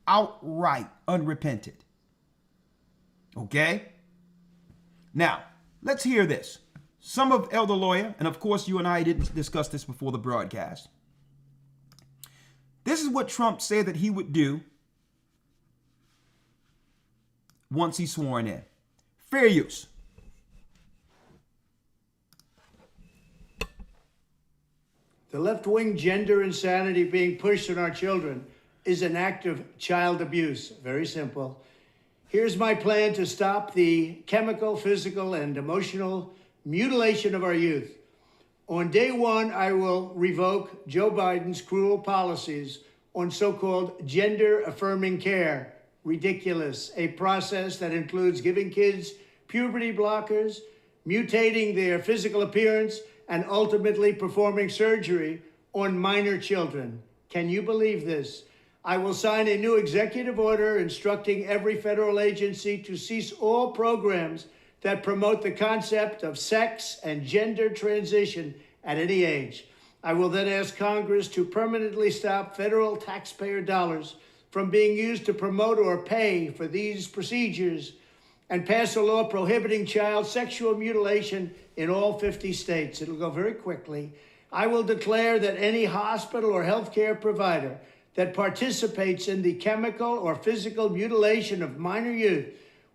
outright unrepented. Okay? Now, let's hear this. Some of Elder Lawya, and of course you and I didn't discuss this before the broadcast. This is what Trump said that he would do once he's sworn in. Fair use. The left-wing gender insanity being pushed on our children is an act of child abuse. Very simple. Here's my plan to stop the chemical, physical, and emotional mutilation of our youth. On day one, I will revoke Joe Biden's cruel policies on so-called gender-affirming care. Ridiculous. A process that includes giving kids puberty blockers, mutating their physical appearance, and ultimately performing surgery on minor children. Can you believe this? I will sign a new executive order instructing every federal agency to cease all programs that promote the concept of sex and gender transition at any age. I will then ask Congress to permanently stop federal taxpayer dollars from being used to promote or pay for these procedures and pass a law prohibiting child sexual mutilation in all 50 states. It'll go very quickly. I will declare that any hospital or healthcare provider that participates in the chemical or physical mutilation of minor youth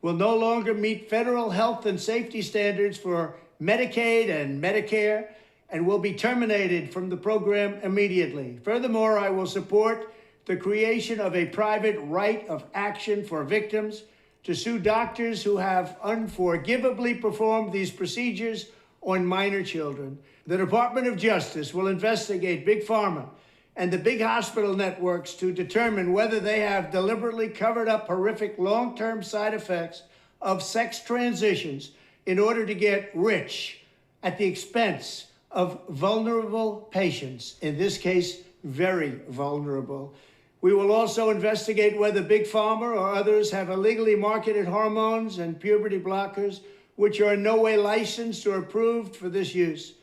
will no longer meet federal health and safety standards for Medicaid and Medicare and will be terminated from the program immediately. Furthermore, I will support the creation of a private right of action for victims to sue doctors who have unforgivably performed these procedures on minor children. The Department of Justice will investigate Big Pharma and the big hospital networks to determine whether they have deliberately covered up horrific long-term side effects of sex transitions in order to get rich at the expense of vulnerable patients, in this case, very vulnerable. We will also investigate whether Big Pharma or others have illegally marketed hormones and puberty blockers, which are in no way licensed or approved for this use.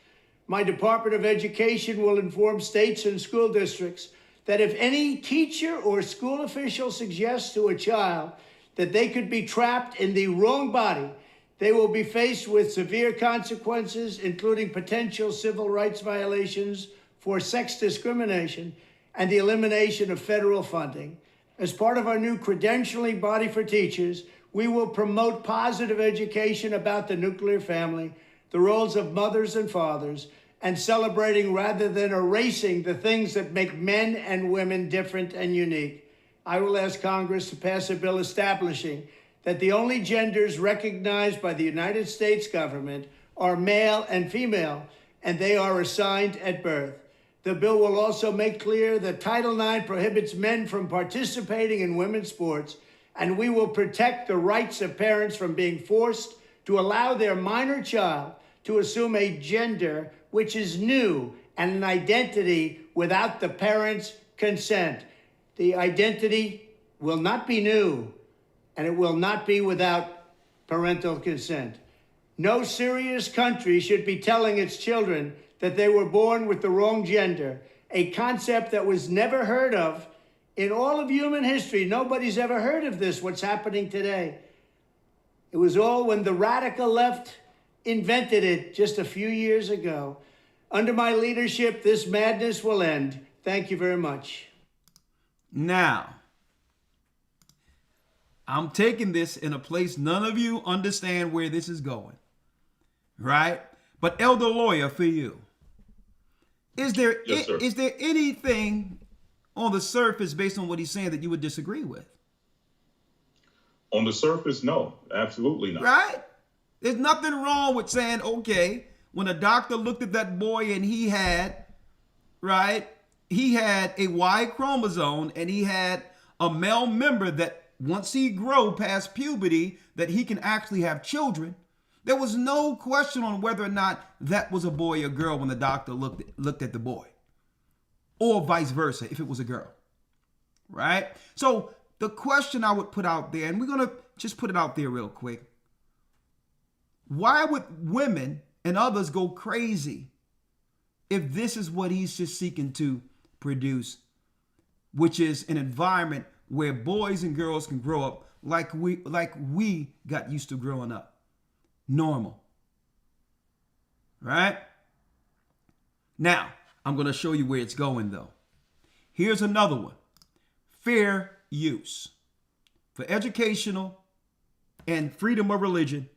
My Department of Education will inform states and school districts that if any teacher or school official suggests to a child that they could be trapped in the wrong body, they will be faced with severe consequences, including potential civil rights violations for sex discrimination and the elimination of federal funding. As part of our new credentialing body for teachers, we will promote positive education about the nuclear family, the roles of mothers and fathers, and celebrating rather than erasing the things that make men and women different and unique. I will ask Congress to pass a bill establishing that the only genders recognized by the United States government are male and female, and they are assigned at birth. The bill will also make clear that Title IX prohibits men from participating in women's sports, and we will protect the rights of parents from being forced to allow their minor child to assume a gender which is new and an identity without the parents' consent. The identity will not be new, and it will not be without parental consent. No serious country should be telling its children that they were born with the wrong gender, a concept that was never heard of in all of human history. Nobody's ever heard of this, what's happening today. It was all when the radical left invented it just a few years ago. Under my leadership, this madness will end. Thank you very much. Now, I'm taking this in a place none of you understand where this is going, right? But Elder Lawya, for you, is there is there anything on the surface based on what he's saying that you would disagree with? On the surface, no, absolutely not. Right? There's nothing wrong with saying, okay, when a doctor looked at that boy and he had, right, he had a Y chromosome and he had a male member that once he grow past puberty, that he can actually have children. There was no question on whether or not that was a boy or girl when the doctor looked at the boy, or vice versa if it was a girl, right? So the question I would put out there, and we're going to just put it out there real quick. Why would women and others go crazy if this is what he's just seeking to produce, which is an environment where boys and girls can grow up like we got used to growing up? Normal. Right? Now, I'm going to show you where it's going, though. Here's another one. Fair use for educational and freedom of religion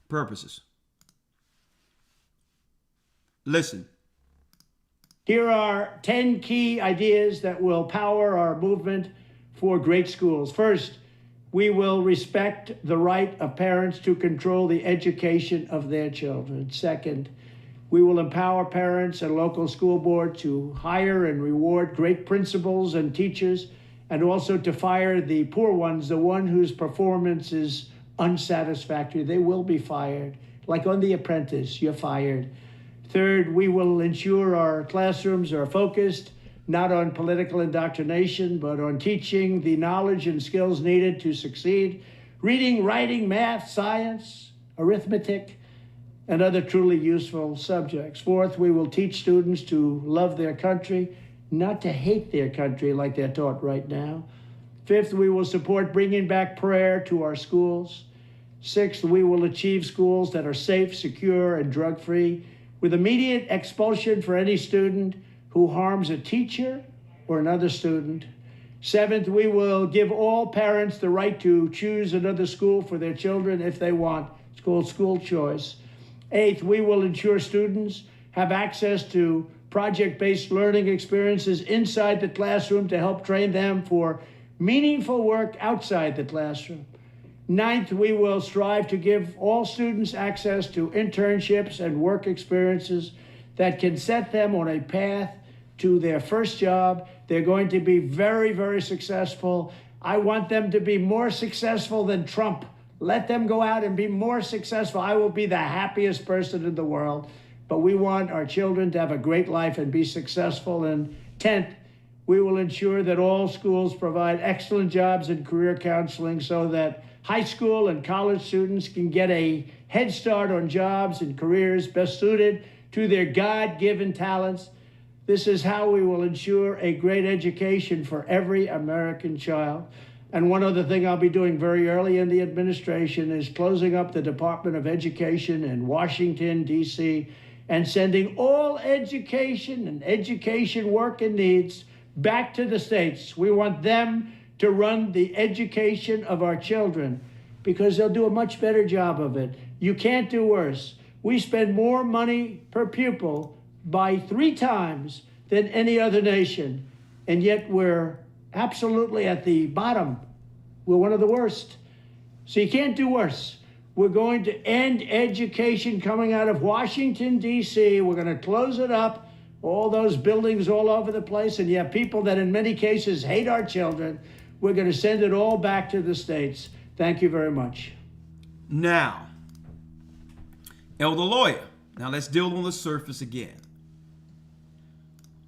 purposes. Listen, Here are 10 key ideas that will power our movement for great schools. First, we will respect the right of parents to control the education of their children. Second, we will empower parents and local school board to hire and reward great principals and teachers, and also to fire the poor ones, the one whose performance is unsatisfactory. They will be fired. Like on The Apprentice, you're fired. Third, we will ensure our classrooms are focused not on political indoctrination, but on teaching the knowledge and skills needed to succeed. Reading, writing, math, science, arithmetic, and other truly useful subjects. Fourth, we will teach students to love their country, not to hate their country like they're taught right now. Fifth, we will support bringing back prayer to our schools. Sixth, we will achieve schools that are safe, secure, and drug-free, with immediate expulsion for any student who harms a teacher or another student. Seventh, we will give all parents the right to choose another school for their children if they want. It's called school choice. Eighth, we will ensure students have access to project-based learning experiences inside the classroom to help train them for meaningful work outside the classroom. Ninth, we will strive to give all students access to internships and work experiences that can set them on a path to their first job. They're going to be very, very successful. I want them to be more successful than Trump. Let them go out and be more successful. I will be the happiest person in the world. But we want our children to have a great life and be successful. And 10th, we will ensure that all schools provide excellent jobs and career counseling so that high school and college students can get a head start on jobs and careers best suited to their God-given talents. This is how we will ensure a great education for every American child. And one other thing I'll be doing very early in the administration is closing up the Department of Education in Washington, D.C., and sending all education and education work and needs back to the states. We want them to run the education of our children because they'll do a much better job of it. You can't do worse. We spend more money per pupil by 3 times than any other nation, and yet we're absolutely at the bottom. We're one of the worst. So you can't do worse. We're going to end education coming out of Washington, D.C. We're going to close it up, all those buildings all over the place, and you have people that in many cases hate our children. We're going to send it all back to the states. Thank you very much. Now, Elder Lawya. Now let's deal on the surface again.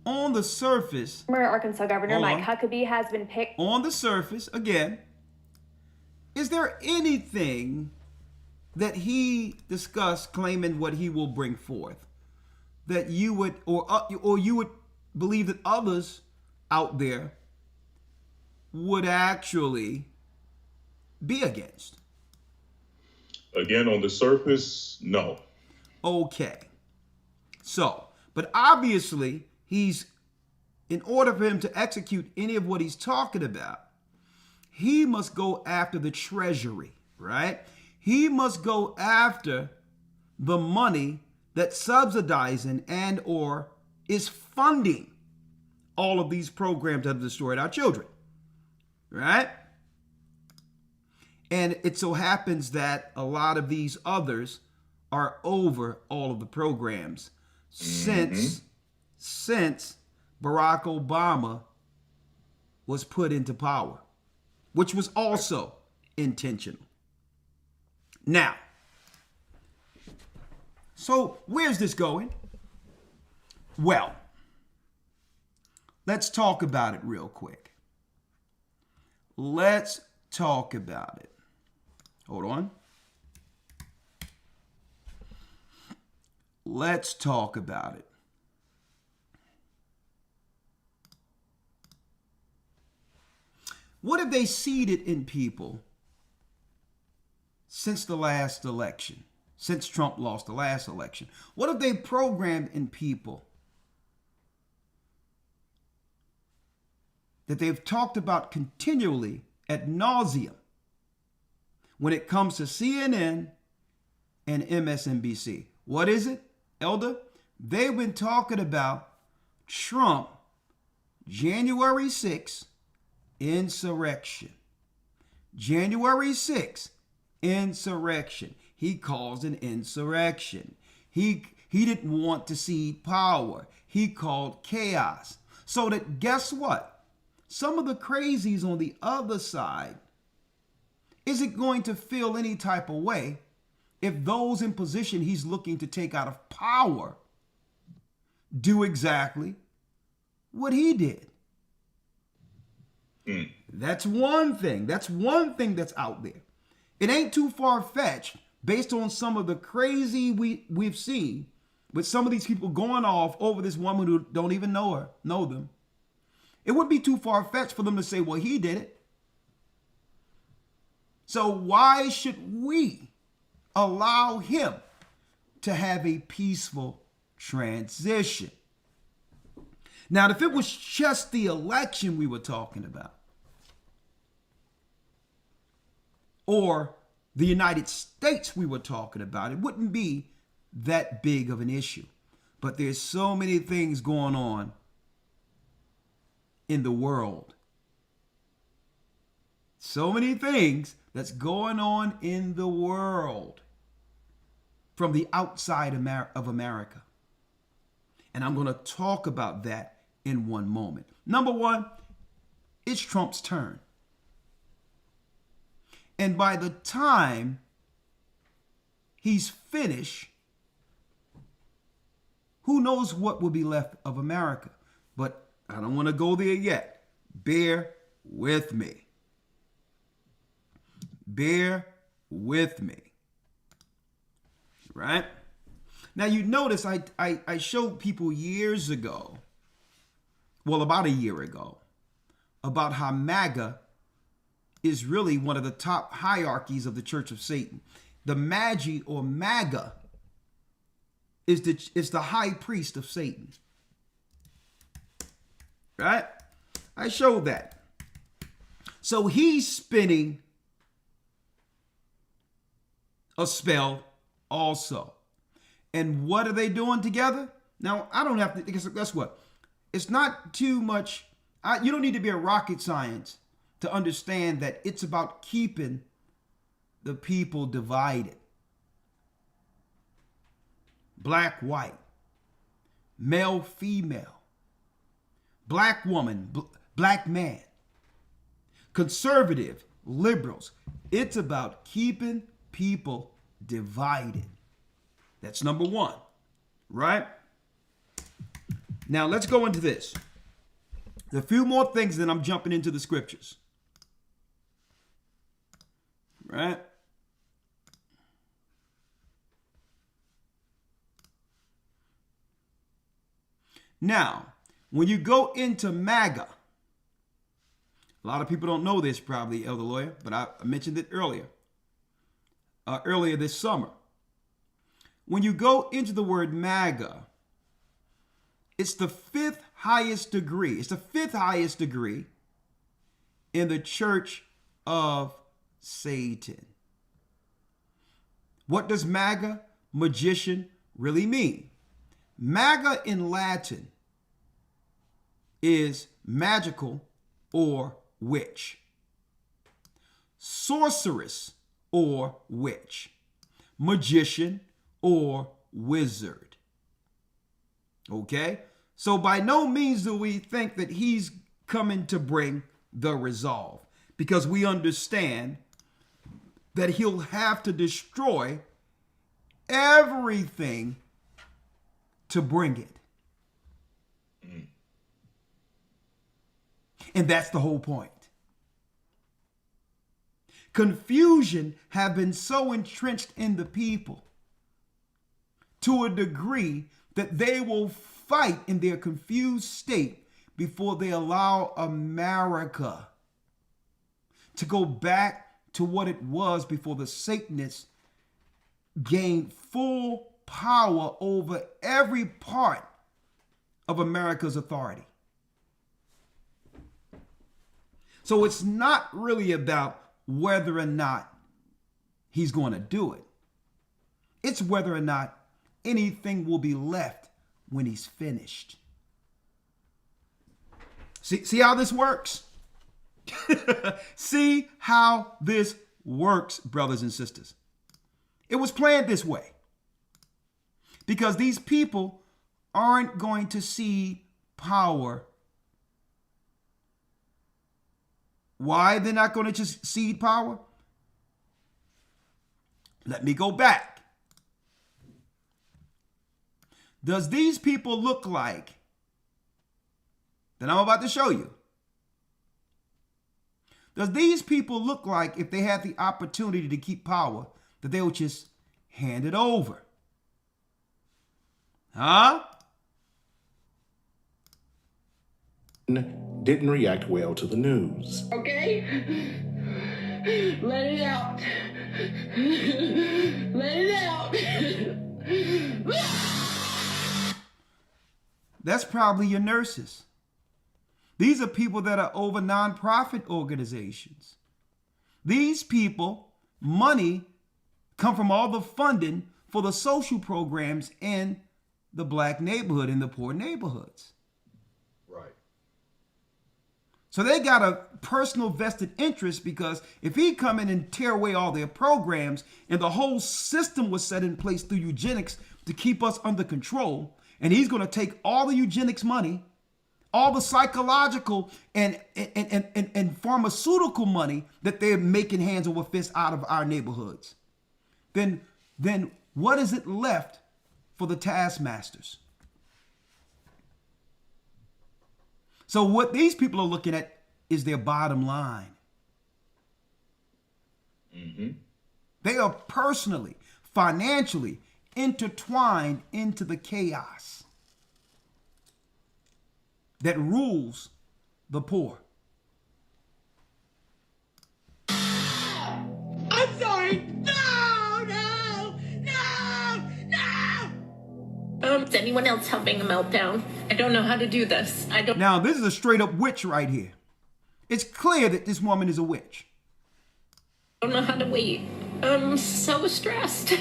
On the surface, former Arkansas Governor Mike Huckabee has been picked. On the surface, again, is there anything that he discussed claiming what he will bring forth that you would, or you would believe that others out there would actually be against? Again, on the surface, no. Okay. So, but obviously, in order for him to execute any of what he's talking about, he must go after the treasury, right? He must go after the money that's subsidizing and or is funding all of these programs that have destroyed our children, right? And it so happens that a lot of these others are over all of the programs since Barack Obama was put into power, which was also intentional. Now, so where's this going? Well, let's talk about it real quick. Let's talk about it. Hold on. Let's talk about it. What have they seeded in people since the last election, since Trump lost the last election? What have they programmed in people that they've talked about continually ad nauseum when it comes to CNN and MSNBC? What is it, Elder? They've been talking about Trump, January 6th, insurrection. January 6th, insurrection. He caused an insurrection. He didn't want to cede power. He called chaos. So that, guess what? Some of the crazies on the other side isn't going to feel any type of way if those in position he's looking to take out of power do exactly what he did. That's one thing. That's one thing that's out there. It ain't too far-fetched based on some of the crazy we've seen with some of these people going off over this woman who don't even know them. It wouldn't be too far-fetched for them to say, well, he did it. So why should we allow him to have a peaceful transition? Now, if it was just the election we were talking about, or the United States we were talking about, it wouldn't be that big of an issue. But there's so many things going on in the world. So many things that's going on in the world from the outside of America. And I'm going to talk about that in one moment. Number one, it's Trump's turn. And by the time he's finished, who knows what will be left of America? But I don't want to go there yet. Bear with me. Bear with me. Right? Now, you notice I showed people years ago, well, about a year ago, about how MAGA is really one of the top hierarchies of the Church of Satan. The Magi or MAGA is the high priest of Satan. Right? I showed that. So he's spinning a spell also. And what are they doing together? Now, I don't have to, guess what? It's not too much. You don't need to be a rocket science to understand that it's about keeping the people divided. Black, white, male, female, black woman, black man, conservative, liberals. It's about keeping people divided. That's number one, right? Now let's go into this. There's a few more things, then I'm jumping into the scriptures. Right? Now, when you go into MAGA, a lot of people don't know this probably, Elder Lawyer, but I mentioned it earlier this summer. When you go into the word MAGA, it's the fifth highest degree. It's the fifth highest degree in the Church of Satan. What does MAGA, magician, really mean? MAGA in Latin is magical or witch. Sorceress or witch. Magician or wizard. Okay? So by no means do we think that he's coming to bring the resolve, because we understand that he'll have to destroy everything to bring it. And that's the whole point. Confusion have been so entrenched in the people to a degree that they will fight in their confused state before they allow America to go back to what it was before the Satanists gained full power over every part of America's authority. So it's not really about whether or not he's going to do it. It's whether or not anything will be left when he's finished. See how this works? See how this works, brothers and sisters. It was planned this way because these people aren't going to see power. Why they're not going to just cede power? Let me go back. Does these people look like that I'm about to show you? Does these people look like if they had the opportunity to keep power, that they would just hand it over? Huh? Didn't react well to the news. Okay? Let it out. Let it out. That's probably your nurses. These are people that are over nonprofit organizations. These people, money come from all the funding for the social programs in the black neighborhood, in the poor neighborhoods. Right. So they got a personal vested interest, because if he come in and tear away all their programs and the whole system was set in place through eugenics to keep us under control, and he's going to take all the eugenics money, all the psychological and pharmaceutical money that they're making hands over fist out of our neighborhoods, then what is it left for the taskmasters? So what these people are looking at is their bottom line. Mm-hmm. They are personally, financially intertwined into the chaos that rules the poor. I'm sorry. No, no, no, no. Is anyone else having a meltdown? I don't know how to do this. Now, this is a straight up witch right here. It's clear that this woman is a witch. I don't know how to wait. I'm so stressed.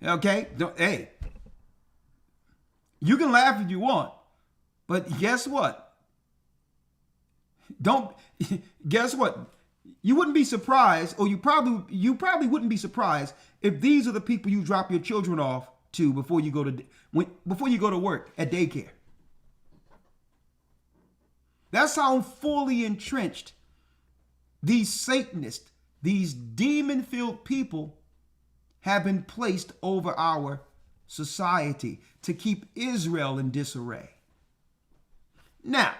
Okay? Hey, you can laugh if you want, but guess what? Guess what? You wouldn't be surprised, or you probably wouldn't be surprised if these are the people you drop your children off to before you go to work at daycare. That's how fully entrenched these Satanists, these demon-filled people have been placed over our society to keep Israel in disarray. Now,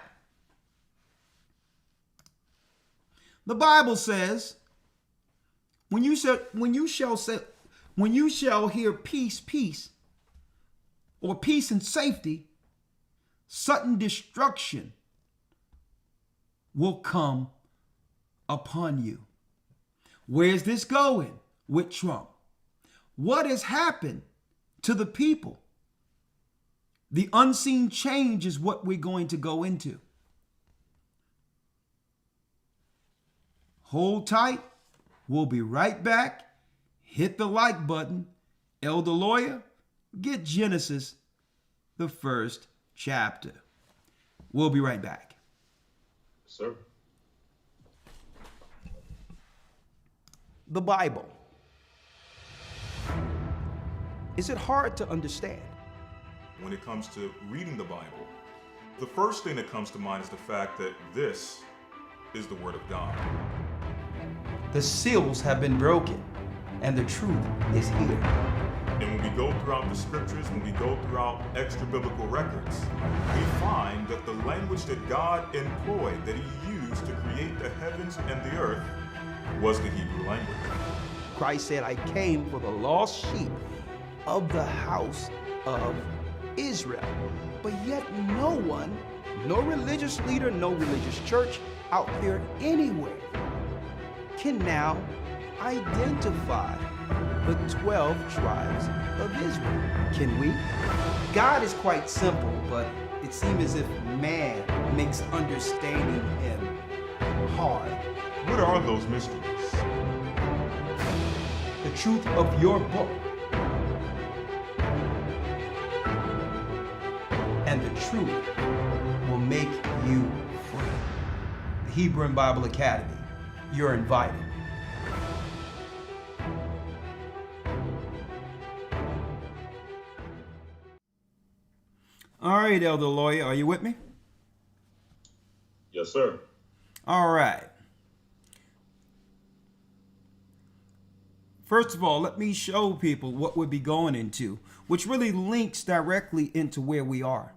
the Bible says, when you shall hear peace, peace, or peace and safety, sudden destruction will come upon you. Where's this going with Trump? What has happened to the people? The unseen change is what we're going to go into. Hold tight. We'll be right back. Hit the like button. Elder Lawya, get Genesis, the first chapter. We'll be right back. Sir. The Bible. Is it hard to understand? When it comes to reading the Bible, the first thing that comes to mind is the fact that this is the Word of God. The seals have been broken, and the truth is here. And when we go throughout the scriptures, when we go throughout extra biblical records, we find that the language that God employed, that He used to create the heavens and the earth, was the Hebrew language. Christ said, I came for the lost sheep of the house of Israel. But yet no one, no religious leader, no religious church out there anywhere can now identify the 12 tribes of Israel. Can we? God is quite simple, but it seems as if man makes understanding Him hard. What are those mysteries? The truth of your book and the truly will make you free. The Hebrew and Bible Academy, you're invited. All right, Elder Lawya, are you with me? Yes, sir. All right. First of all, let me show people what we'll be going into, which really links directly into where we are.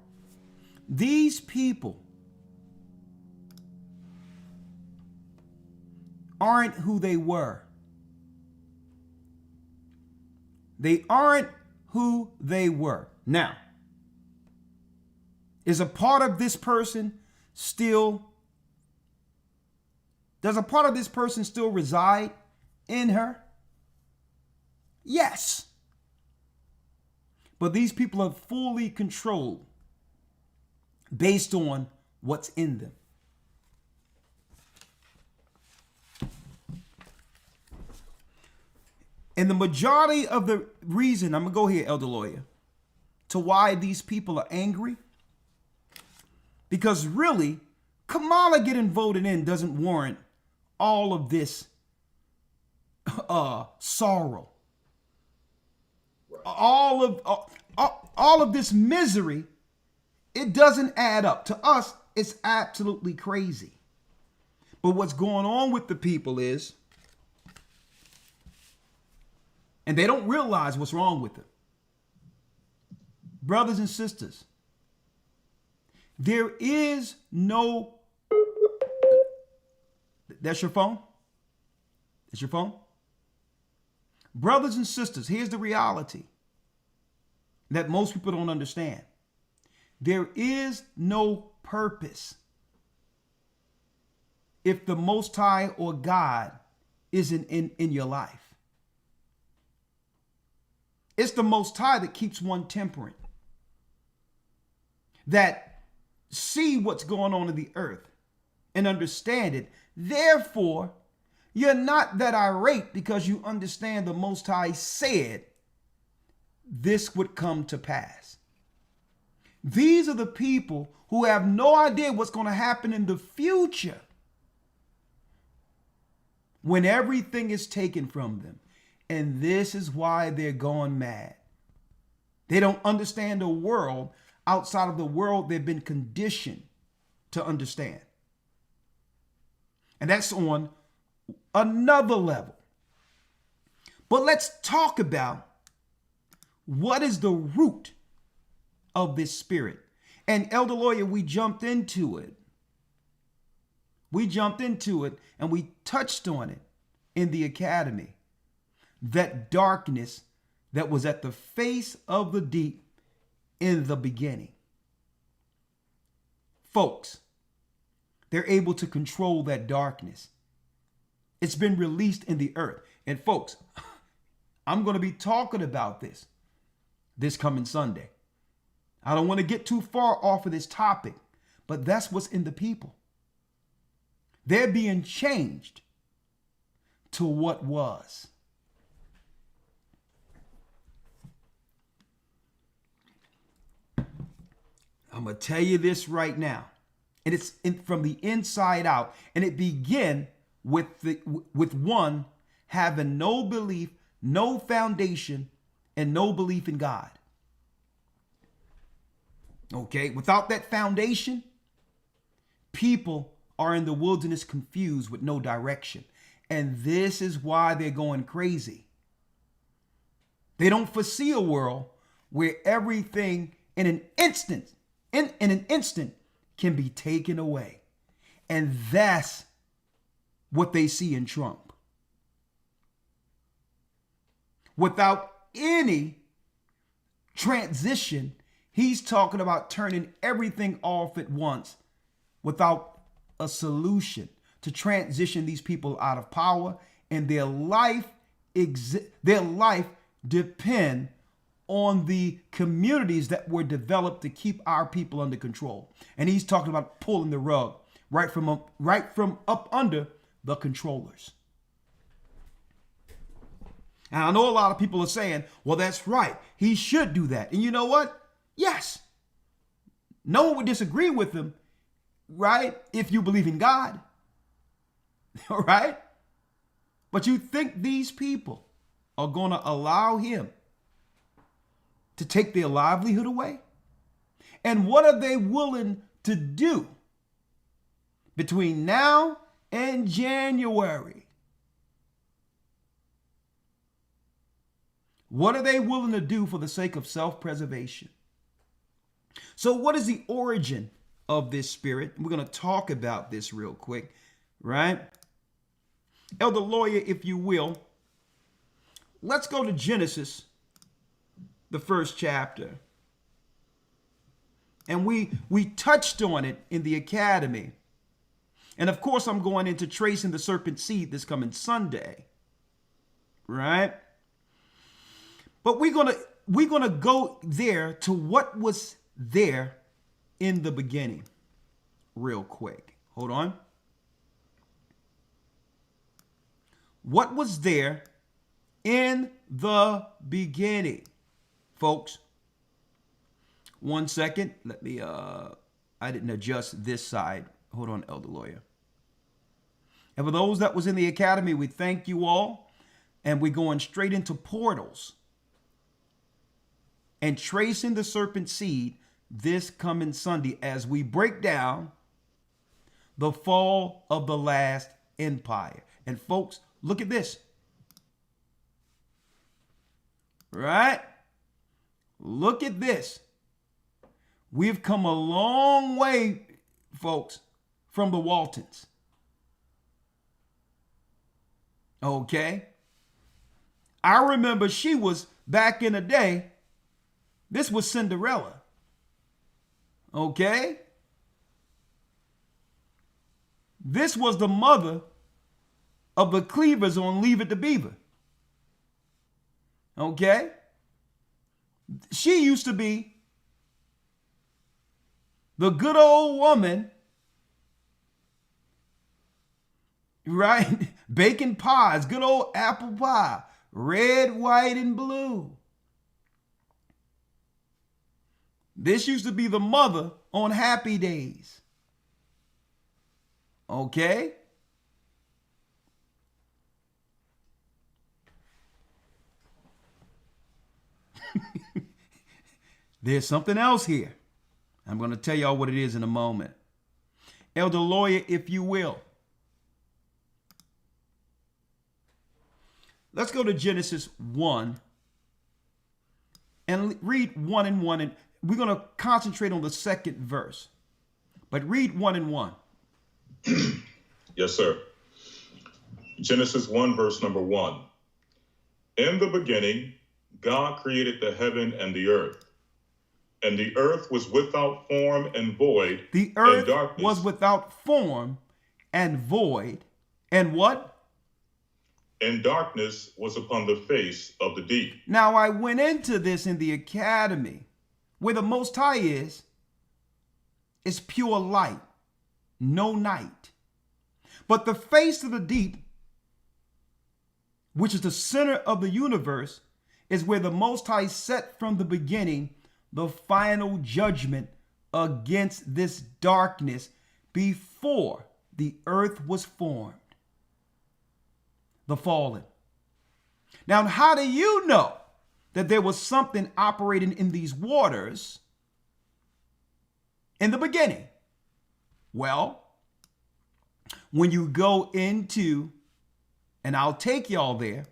These people aren't who they were. They aren't who they were. Now, is a part of this person still, does a part of this person still reside in her? Yes. But these people are fully controlled based on what's in them. And the majority of the reason, I'm going to go here, Elder Lawya, to why these people are angry, because really, Kamala getting voted in doesn't warrant all of this sorrow. All of this misery, it doesn't add up. To us, it's absolutely crazy. But what's going on with the people is, and they don't realize what's wrong with them. Brothers and sisters, there is no... That's your phone? That's your phone? Brothers and sisters, here's the reality that most people don't understand. There is no purpose if the Most High or God isn't in your life. It's the Most High that keeps one temperate, that see what's going on in the earth and understand it. Therefore, you're not that irate because you understand the Most High said this would come to pass. These are the people who have no idea what's going to happen in the future when everything is taken from them. And this is why they're going mad. They don't understand the world outside of the world they've been conditioned to understand. And that's on another level. But let's talk about what is the root of this spirit. And Elder Lawya, we jumped into it. We jumped into it and we touched on it in the academy. That darkness that was at the face of the deep in the beginning. Folks, they're able to control that darkness. It's been released in the earth. And folks, I'm going to be talking about this coming Sunday. I don't want to get too far off of this topic, but that's what's in the people. They're being changed to what was. I'm going to tell you this right now. And it's from the inside out. And it began with one having no belief, no foundation, and no belief in God. Okay, without that foundation, people are in the wilderness confused with no direction. And this is why they're going crazy. They don't foresee a world where everything in an instant can be taken away. And that's what they see in Trump. Without any transition, he's talking about turning everything off at once without a solution to transition these people out of power, and their life depend on the communities that were developed to keep our people under control. And he's talking about pulling the rug right from up under the controllers. And I know a lot of people are saying, well, that's right, he should do that. And you know what? Yes. No one would disagree with him, right? If you believe in God, all right? But you think these people are going to allow him to take their livelihood away? And what are they willing to do between now and January? What are they willing to do for the sake of self-preservation? So what is the origin of this spirit? We're going to talk about this real quick, right? Elder Lawya, if you will, let's go to Genesis, the first chapter. And we touched on it in the academy. And of course, I'm going into tracing the serpent seed this coming Sunday, right? But we're gonna go there to what was there in the beginning real quick. Hold on. What was there in the beginning, folks? 1 second. Let me, I didn't adjust this side. Hold on, Elder Lawya. And for those that was in the academy, we thank you all. And we're going straight into portals and tracing the serpent seed this coming Sunday as we break down the fall of the last empire. And folks, look at this. Right? Look at this. We've come a long way, folks, from the Waltons. Okay? I remember she was, back in the day, this was Cinderella. Okay? This was the mother of the Cleavers on Leave It to Beaver. Okay? She used to be the good old woman, right? Baking pies, good old apple pie, red, white, and blue. This used to be the mother on Happy Days. Okay? There's something else here. I'm going to tell y'all what it is in a moment. Elder Lawya, if you will. Let's go to Genesis 1 and read 1 and 1. And we're going to concentrate on the second verse. But read 1 and 1. Yes, sir. Genesis 1, verse number 1. In the beginning, God created the heaven and the earth. And the earth was without form and void. The earth was without form and void. And what? And darkness was upon the face of the deep. Now, I went into this in the academy. Where the Most High is pure light, no night. But the face of the deep, which is the center of the universe, is where the Most High set from the beginning the final judgment against this darkness before the earth was formed. The fallen. Now, how do you know that there was something operating in these waters in the beginning? Well, when you go into, and I'll take y'all there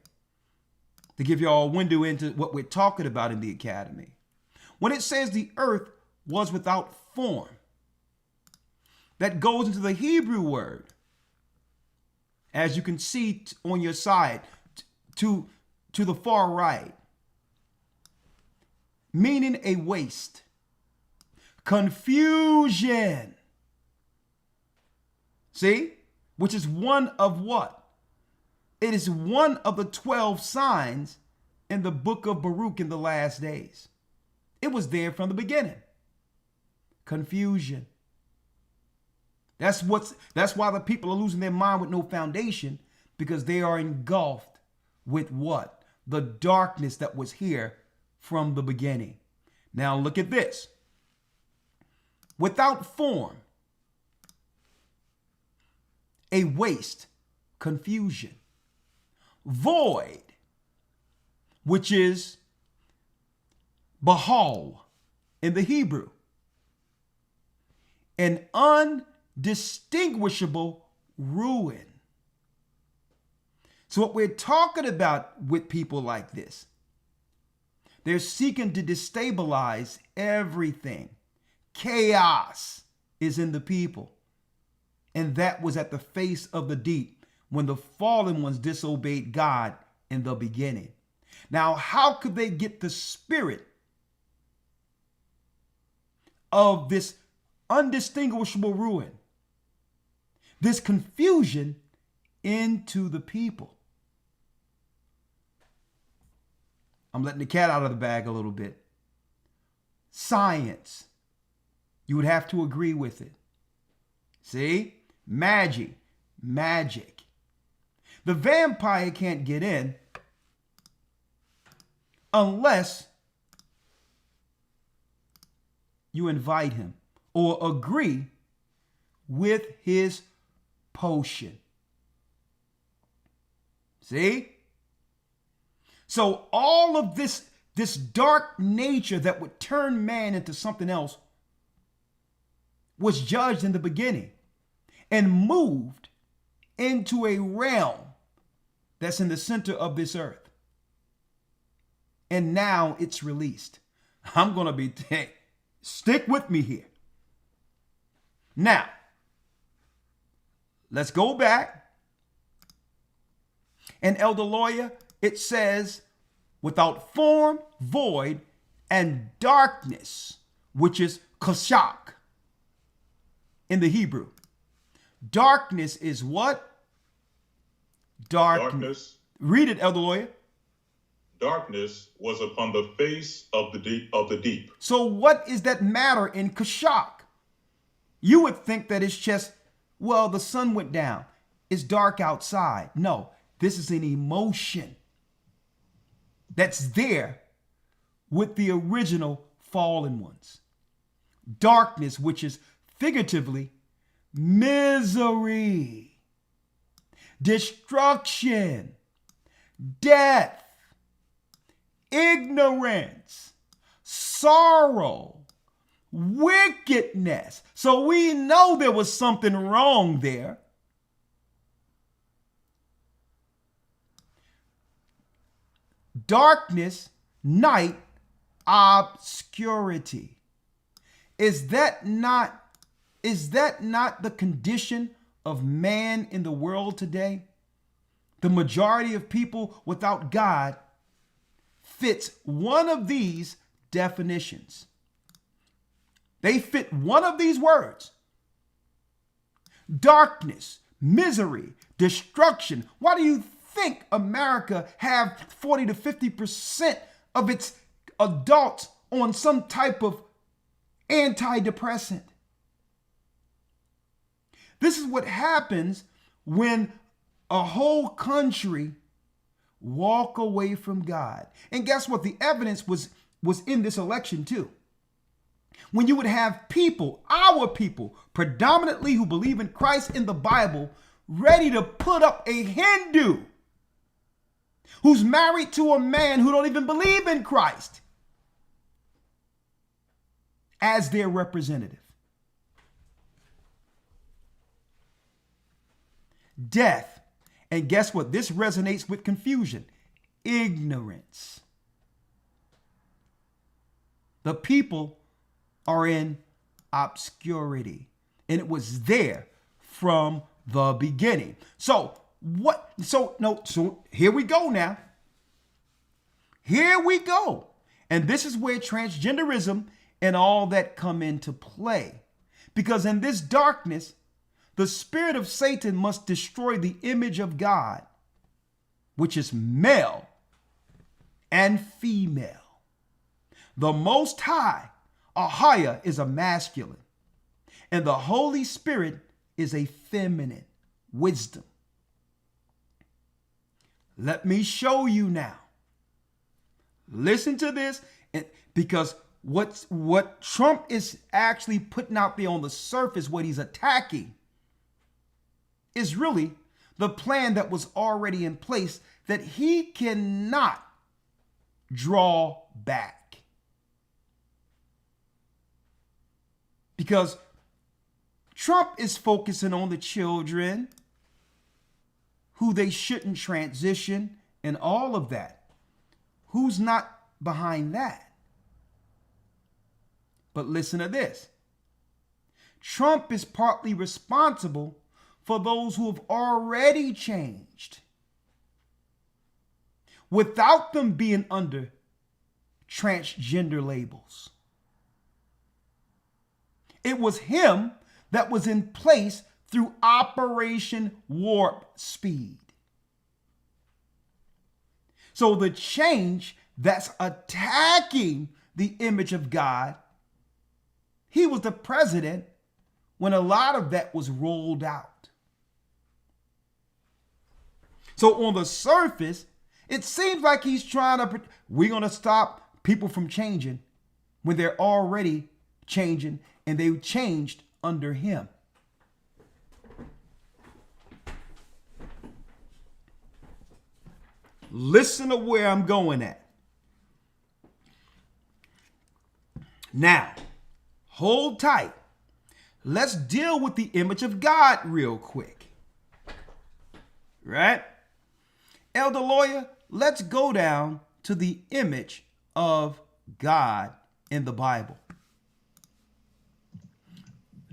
to give y'all a window into what we're talking about in the academy. When it says the earth was without form, that goes into the Hebrew word, as you can see on your side, to the far right, meaning a waste, confusion. See? Which is one of what? It is one of the 12 signs in the book of Baruch in the last days. It was there from the beginning. Confusion. That's why the people are losing their mind with no foundation, because they are engulfed with what? The darkness that was here from the beginning. Now look at this. without form, a waste, confusion, void, which is bahal in the Hebrew, an undistinguishable ruin. So what we're talking about with people like this, they're seeking to destabilize everything. Chaos is in the people. And that was at the face of the deep when the fallen ones disobeyed God in the beginning. Now, how could they get the spirit of this undistinguishable ruin, this confusion into the people? I'm letting the cat out of the bag a little bit. Science. You would have to agree with it. See? Magic. The vampire can't get in unless you invite him or agree with his potion. See? So all of this dark nature that would turn man into something else was judged in the beginning and moved into a realm that's in the center of this earth. And now it's released. I'm going to be, stick with me here. Now, let's go back. And Elder Lawya, it says, without form, void, and darkness, which is kashak in the Hebrew. Darkness is what? Darkness. Read it, Elder Lawya. Darkness was upon the face of the deep. So what is that matter in kashak? You would think that it's just, well, the sun went down. It's dark outside. No, this is an emotion that's there with the original fallen ones. Darkness, which is figuratively misery, destruction, death, ignorance, sorrow, wickedness. So we know there was something wrong there. Darkness, night, obscurity. Is that not the condition of man in the world today? The majority of people without God fits one of these definitions. They fit one of these words. Darkness, misery, destruction. Why do you think America have 40 to 50% of its adults on some type of antidepressant? This is what happens when a whole country walk away from God. And guess what? The evidence was in this election too. When you would have people, our people, predominantly who believe in Christ in the Bible, ready to put up a Hindu who's married to a man who don't even believe in Christ as their representative. Death. And guess what? This resonates with confusion. Ignorance. The people are in obscurity. And it was there from the beginning. So here we go now. Here we go. And this is where transgenderism and all that come into play. Because in this darkness, the spirit of Satan must destroy the image of God, which is male and female. The Most High, Ahaya, is a masculine, and the Holy Spirit is a feminine, wisdom. Let me show you now. Listen to this, because what Trump is actually putting out there on the surface, what he's attacking, is really the plan that was already in place that he cannot draw back. Because Trump is focusing on the children, who they shouldn't transition, and all of that. Who's not behind that? But listen to this. Trump is partly responsible for those who have already changed without them being under transgender labels. It was him that was in place through Operation Warp Speed. So the change that's attacking the image of God, he was the president when a lot of that was rolled out. So on the surface, it seems like he's trying to, we're going to stop people from changing when they're already changing, and they changed under him. Listen to where I'm going at. Now, hold tight. Let's deal with the image of God real quick. Right? Elder Lawya, let's go down to the image of God in the Bible.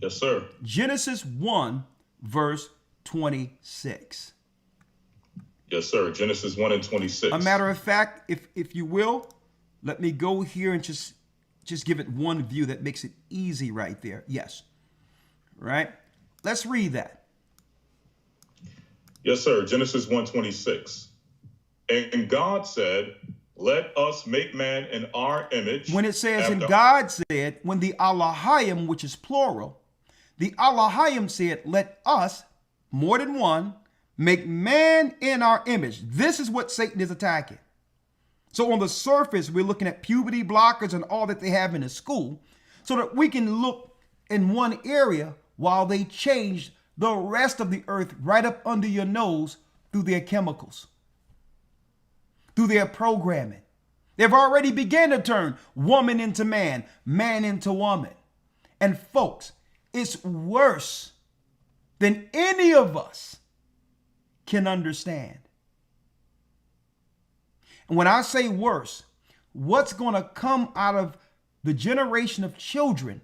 Yes, sir. Genesis 1, verse 26. Yes, sir. Genesis 1 and 26. A matter of fact, if you will, let me go here and just give it one view that makes it easy right there. Yes. Right? Let's read that. Yes, sir. Genesis 1:26. And God said, let us make man in our image. When it says, and God said, when the Allahayim, which is plural, the Allahayim said, let us, more than one, make man in our image. This is what Satan is attacking. So on the surface, we're looking at puberty blockers and all that they have in the school so that we can look in one area while they change the rest of the earth right up under your nose through their chemicals, through their programming. They've already begun to turn woman into man, man into woman. And folks, it's worse than any of us can understand. And when I say worse, what's going to come out of the generation of children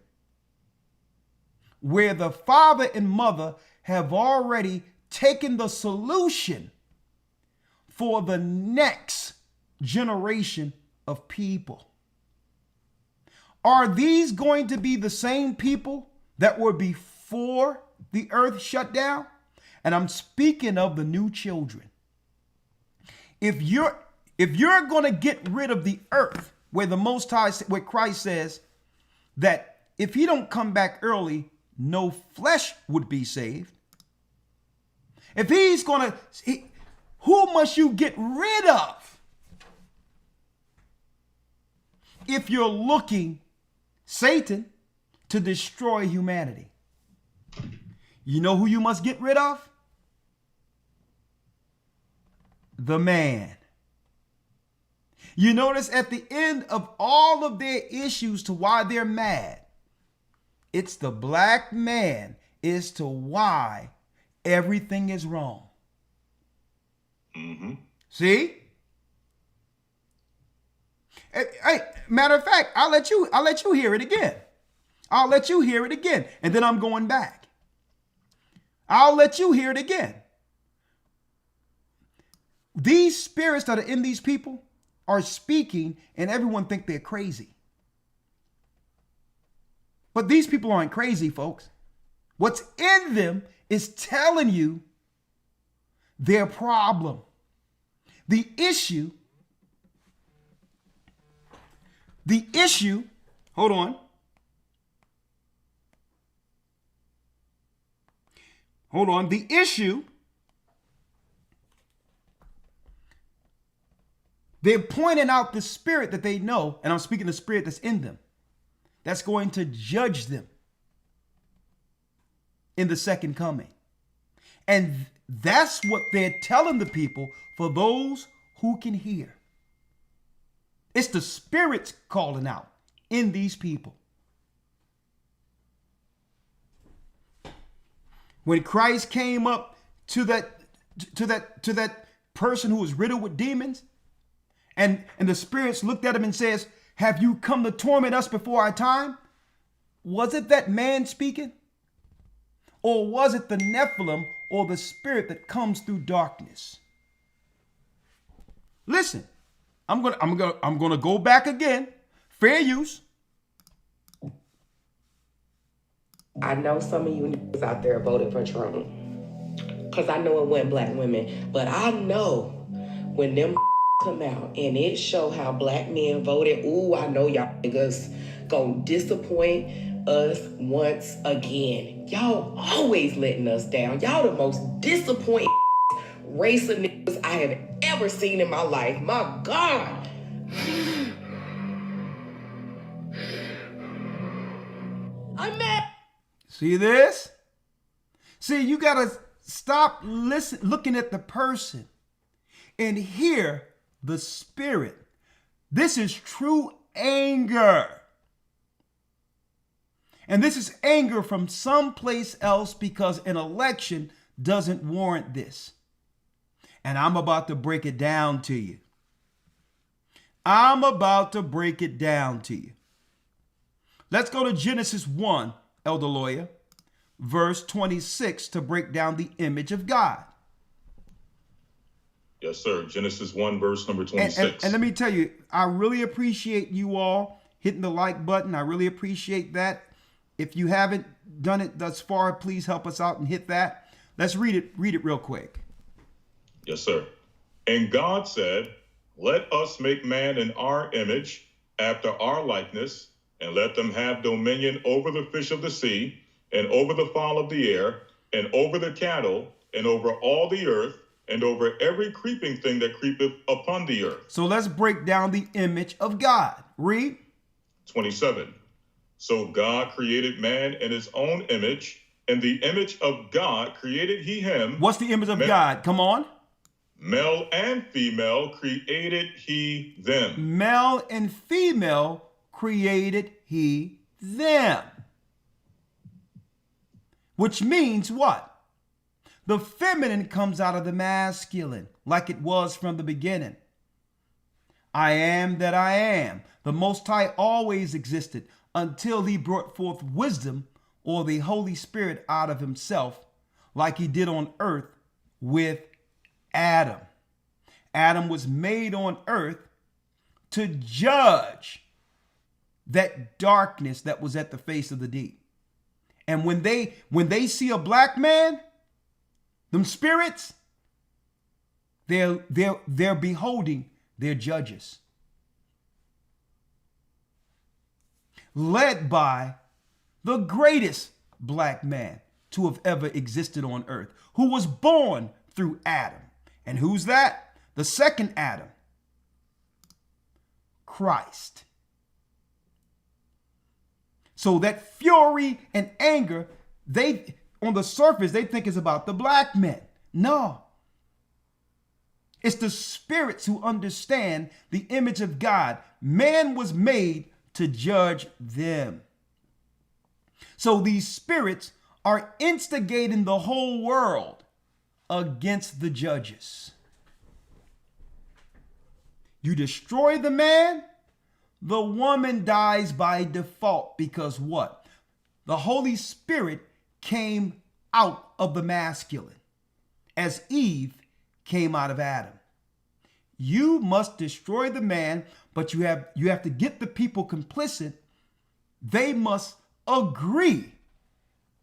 where the father and mother have already taken the solution for the next generation of people? Are these going to be the same people that were before the earth shut down? And I'm speaking of the new children. If you're going to get rid of the earth, where the Most High, where Christ says that if he don't come back early, no flesh would be saved. If he's going to, who must you get rid of? If you're looking, Satan, to destroy humanity. You know who you must get rid of? The man. You notice at the end of all of their issues to why they're mad, it's the black man as to why everything is wrong. Mm-hmm. See? Hey, matter of fact, I'll let you hear it again. I'll let you hear it again. And then I'm going back. I'll let you hear it again. These spirits that are in these people are speaking and everyone think they're crazy. But these people aren't crazy, folks. What's in them is telling you their problem. The issue, hold on. The issue, they're pointing out the spirit that they know, and I'm speaking the spirit that's in them. that's going to judge them in the second coming. And that's what they're telling the people for those who can hear. It's the spirits calling out in these people. When Christ came up to that person who was riddled with demons, and the spirits looked at him and says, "Have you come to torment us before our time?" Was it that man speaking? Or was it the Nephilim or the spirit that comes through darkness? Listen, I'm gonna go back again. Fair use. I know some of you niggas out there voted for Trump. Because I know it wasn't black women. But I know when them come out and it show how black men voted, ooh, I know y'all niggas gonna disappoint us once again. Y'all always letting us down. Y'all the most disappointing race of niggas I have ever seen in my life. My God. I'm mad. See this? See, you gotta stop looking at the person and hear the spirit. This is true anger. And this is anger from someplace else because an election doesn't warrant this. And I'm about to break it down to you. I'm about to break it down to you. Let's go to Genesis 1, Elder Lawya, verse 26 to break down the image of God. Yes, sir. Genesis 1, verse number 26. And let me tell you, I really appreciate you all hitting the like button. I really appreciate that. If you haven't done it thus far, please help us out and hit that. Let's read it real quick. Yes, sir. And God said, "Let us make man in our image, after our likeness, and let them have dominion over the fish of the sea, and over the fowl of the air, and over the cattle, and over all the earth, and over every creeping thing that creepeth upon the earth." So let's break down the image of God. Read. 27. So God created man in his own image. In the image of God created he him. What's the image of God? Come on. Male and female created he them. Male and female created he them. Which means what? The feminine comes out of the masculine, like it was from the beginning. I am that I am. The Most High always existed until he brought forth wisdom or the Holy Spirit out of himself, like he did on earth with Adam. Adam was made on earth to judge that darkness that was at the face of the deep. And when they see a black man, them spirits, they're beholding their judges. Led by the greatest black man to have ever existed on earth, who was born through Adam. And who's that? The second Adam, Christ. So that fury and anger, on the surface, they think is about the black men. No. It's the spirits who understand the image of God. Man was made to judge them. So these spirits are instigating the whole world against the judges. You destroy the man, the woman dies by default because what? The Holy Spirit came out of the masculine as Eve came out of Adam. You must destroy the man, but you have to get the people complicit. They must agree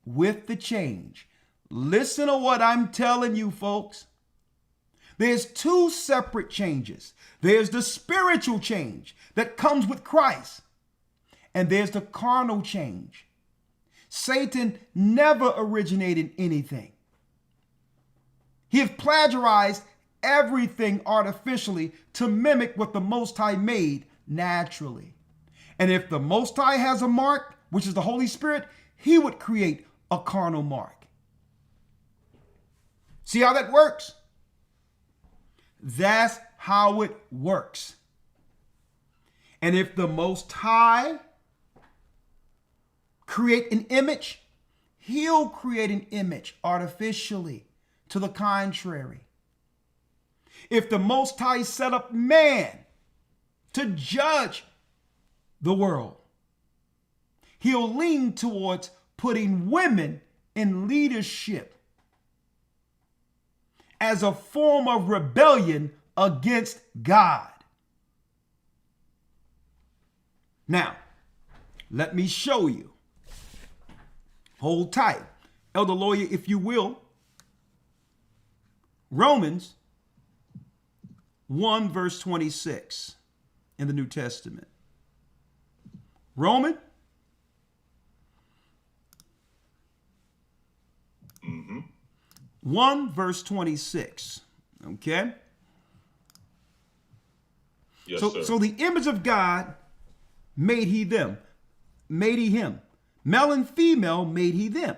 with the change. Listen to what I'm telling you, folks. There's two separate changes. There's the spiritual change that comes with Christ, and there's the carnal change. Satan never originated anything. He has plagiarized everything artificially to mimic what the Most High made naturally. And if the Most High has a mark, which is the Holy Spirit, he would create a carnal mark. See how that works? That's how it works. And if the Most High create an image, he'll create an image artificially to the contrary. If the Most High set up man to judge the world, he'll lean towards putting women in leadership as a form of rebellion against God. Now, let me show you. Hold tight. Elder Lawya, if you will. Romans 1 verse 26 in the New Testament. Roman 1 verse 26. Okay? Yes, so, sir. so the image of God made he them. Made he him. Male and female made he them.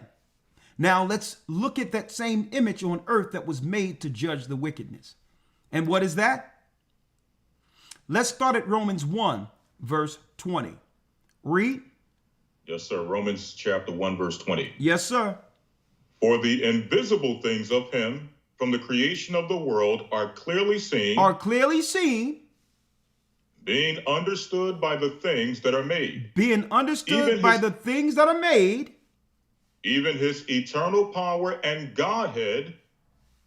Now let's look at that same image on earth that was made to judge the wickedness. And what is that? Let's start at Romans 1 verse 20. Read. Yes, sir. Romans chapter 1, verse 20. Yes, sir. For the invisible things of him from the creation of the world are clearly seen. Are clearly seen. Being understood by the things that are made. Being understood by the things that are made. Even his eternal power and Godhead,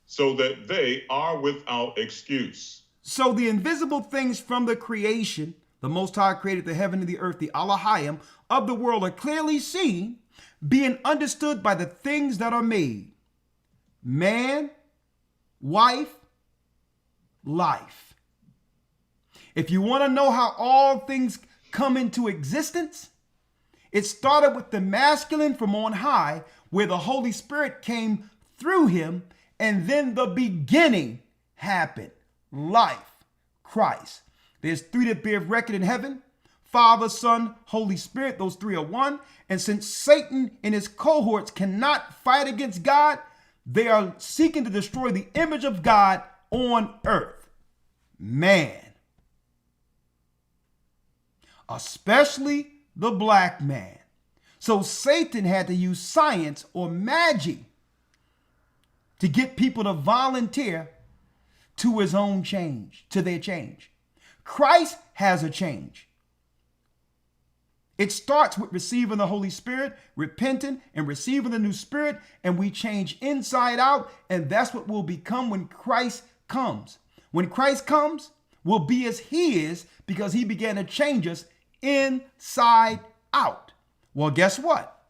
so that they are without excuse. So the invisible things from the creation, the Most High created the heaven and the earth, the Elohim of the world, are clearly seen, being understood by the things that are made. Man, wife, life. If you want to know how all things come into existence, it started with the masculine from on high, where the Holy Spirit came through him, and then the beginning happened. Life, Christ. There's three that bear record in heaven: Father, Son, Holy Spirit. Those three are one. And since Satan and his cohorts cannot fight against God, they are seeking to destroy the image of God on earth. Man. Especially the black man. So Satan had to use science or magic to get people to volunteer to his own change, to their change. Christ has a change. It starts with receiving the Holy Spirit, repenting and receiving the new spirit, and we change inside out, and that's what we'll become when Christ comes. When Christ comes, we'll be as he is because he began to change us inside out. Well, guess what?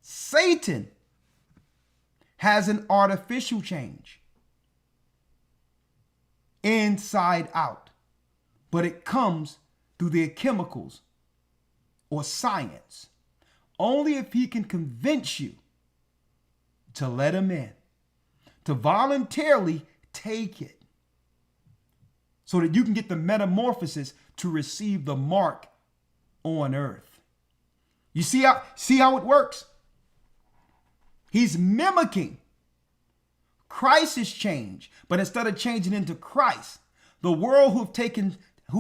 Satan has an artificial change inside out, but it comes through their chemicals or science. Only if he can convince you to let him in, to voluntarily take it, so that you can get the metamorphosis to receive the mark on earth. You see how it works? He's mimicking Christ's change, but instead of changing into Christ, the world who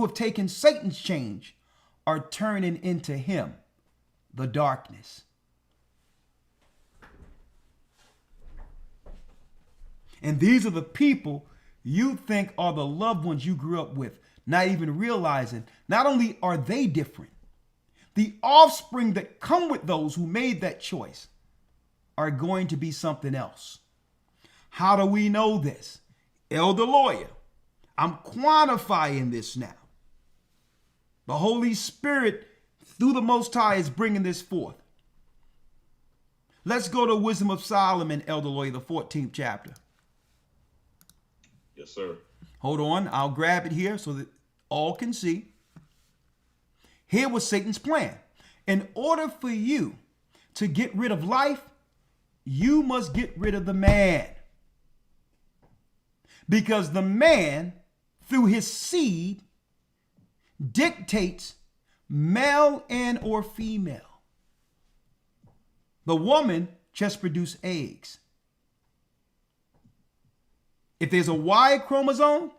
have taken Satan's change are turning into him, the darkness. And these are the people you think are the loved ones you grew up with, not even realizing not only are they different, the offspring that come with those who made that choice are going to be something else. How do we know this? Elder Lawya, I'm quantifying this now. The Holy Spirit, through the Most High, is bringing this forth. Let's go to Wisdom of Solomon, Elder Lawya, the 14th chapter. Yes, sir. Hold on, I'll grab it here so that all can see. Here was Satan's plan. In order for you to get rid of life, you must get rid of the man. Because the man, through his seed, dictates male and or female. The woman just produces eggs. If there's a Y chromosome,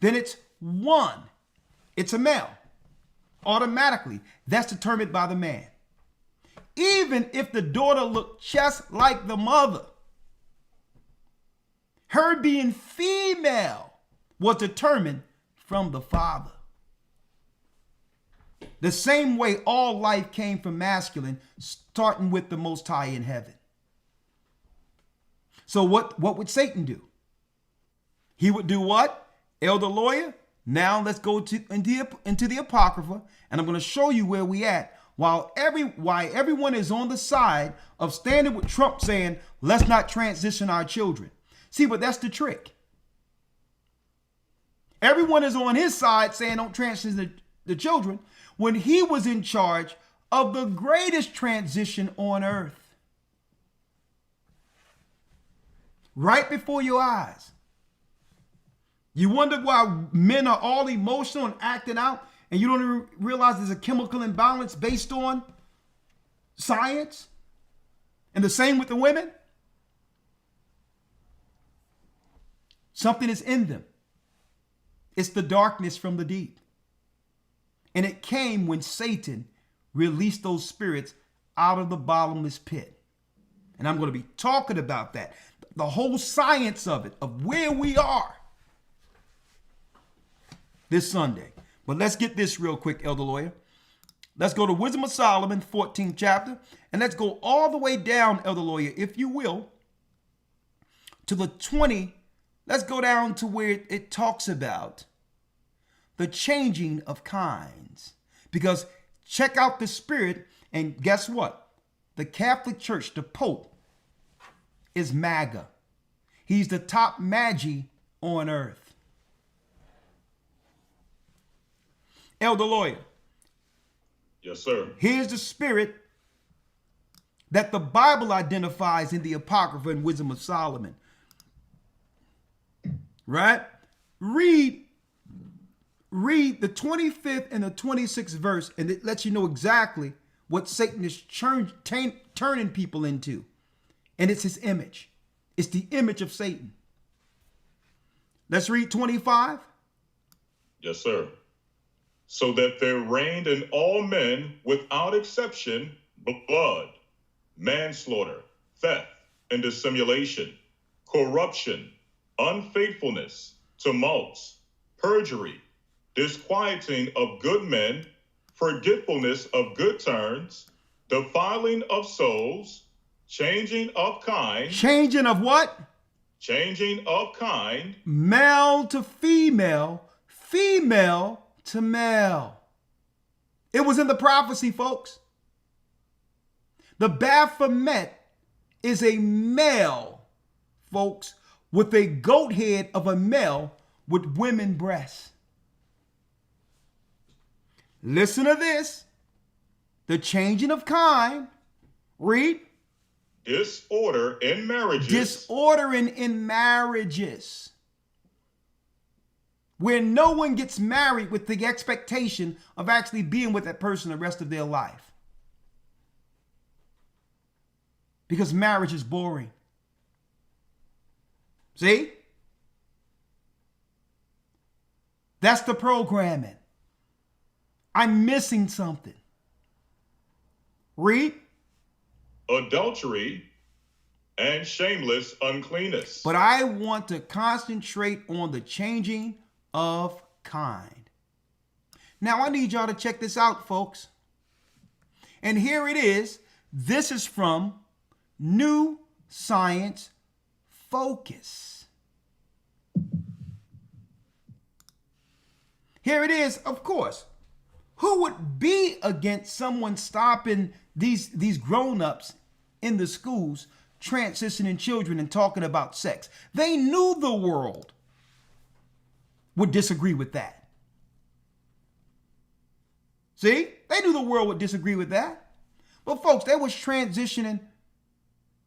then it's 1. It's a male. Automatically, that's determined by the man. Even if the daughter looked just like the mother, her being female was determined from the father. The same way all life came from masculine, starting with the Most High in heaven. So what would Satan do? He would do what? Elder Lawya, now let's go into the Apocrypha, and I'm going to show you where we at. Why everyone is on the side of standing with Trump saying, let's not transition our children. See, but that's the trick. Everyone is on his side saying don't transition the children when he was in charge of the greatest transition on earth. Right before your eyes. You wonder why men are all emotional and acting out, and you don't even realize there's a chemical imbalance based on science? And the same with the women? Something is in them. It's the darkness from the deep. And it came when Satan released those spirits out of the bottomless pit. And I'm going to be talking about that. The whole science of it, of where we are this Sunday. But let's get this real quick, Elder Lawya. Let's go to Wisdom of Solomon, 14th chapter. And let's go all the way down, Elder Lawya, if you will, to the 20. Let's go down to where it talks about the changing of kinds. Because check out the spirit, and guess what? The Catholic Church, the Pope, is MAGA. He's the top magi on earth. Elder Lawya. Yes, sir. Here's the spirit that the Bible identifies in the Apocrypha and Wisdom of Solomon. Right? Read the 25th and the 26th verse, and it lets you know exactly what Satan is turning people into. And it's his image. It's the image of Satan. Let's read 25. Yes, sir. So that there reigned in all men without exception blood, manslaughter, theft, and dissimulation, corruption, unfaithfulness, tumults, perjury, disquieting of good men, forgetfulness of good turns, defiling of souls, changing of kind. Changing of what? Changing of kind. Male to female, female to male. It was in the prophecy, folks. The Baphomet is a male, folks, with a goat head of a male with women breasts. Listen to this. The changing of kind. Read. Disorder in marriages. Disordering in marriages. Where no one gets married with the expectation of actually being with that person the rest of their life. Because marriage is boring. See? That's the programming. I'm missing something. Read. Adultery and shameless uncleanness. But I want to concentrate on the changing of kind. Now I need y'all to check this out, folks. And here it is. This is from New Science Focus. Here it is, of course. Who would be against someone stopping these grown-ups in the schools transitioning children and talking about sex? They knew the world would disagree with that. See? They knew the world would disagree with that. But folks, they was transitioning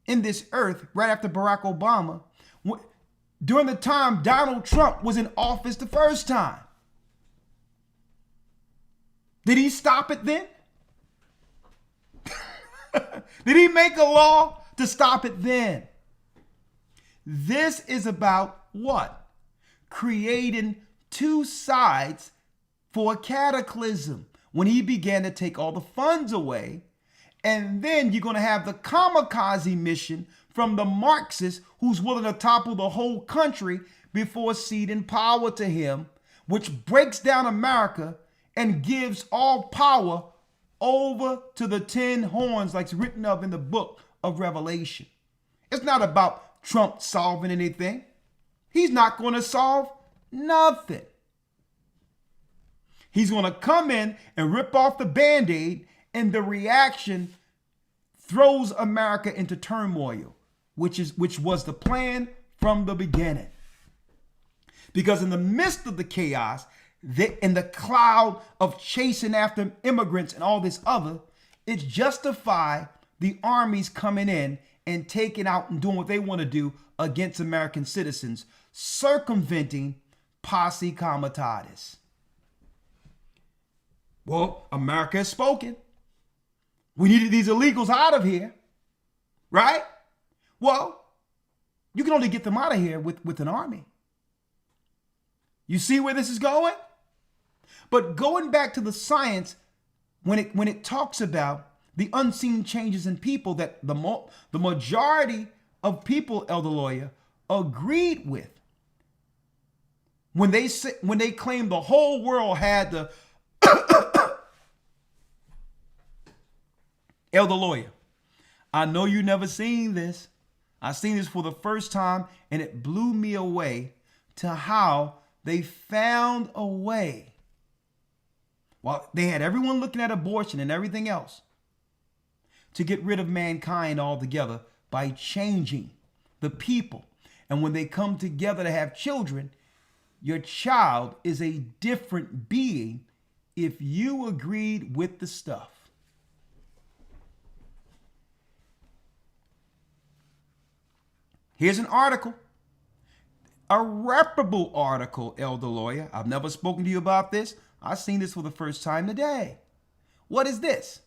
in this earth right after Barack Obama, during the time Donald Trump was in office the first time. Did he stop it then? Did he make a law to stop it then? This is about what? Creating two sides for a cataclysm. When he began to take all the funds away, and then you're going to have the kamikaze mission from the Marxists who's willing to topple the whole country before ceding power to him, which breaks down America and gives all power over to the 10 horns like it's written of in the book of Revelation. It's not about Trump solving anything. He's not going to solve nothing. He's going to come in and rip off the Band-Aid, and the reaction throws America into turmoil, which was the plan from the beginning. Because in the midst of the chaos, in the cloud of chasing after immigrants and all this other, it's justified the armies coming in and taking out and doing what they want to do against American citizens, circumventing posse comitatus. Well, America has spoken. We needed these illegals out of here, right? Well, you can only get them out of here with an army. You see where this is going? But going back to the science, when it talks about the unseen changes in people that the majority of people, Elder Lawya, agreed with, when they claimed the whole world had the Elder Lawya, I know you never seen this. I seen this for the first time, and it blew me away to how they found a way. Well, they had everyone looking at abortion and everything else to get rid of mankind altogether by changing the people. And when they come together to have children, your child is a different being if you agreed with the stuff. Here's an article, a reputable article, Elder Lawya. I've never spoken to you about this. I've seen this for the first time today. What is this?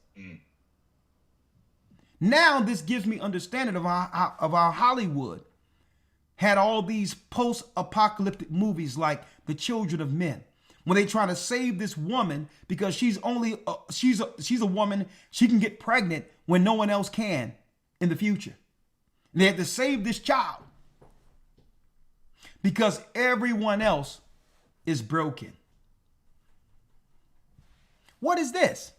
Now this gives me understanding of how Hollywood had all these post-apocalyptic movies like The Children of Men, when they try to save this woman because she's a woman, she can get pregnant when no one else can in the future. And they have to save this child because everyone else is broken. What is this?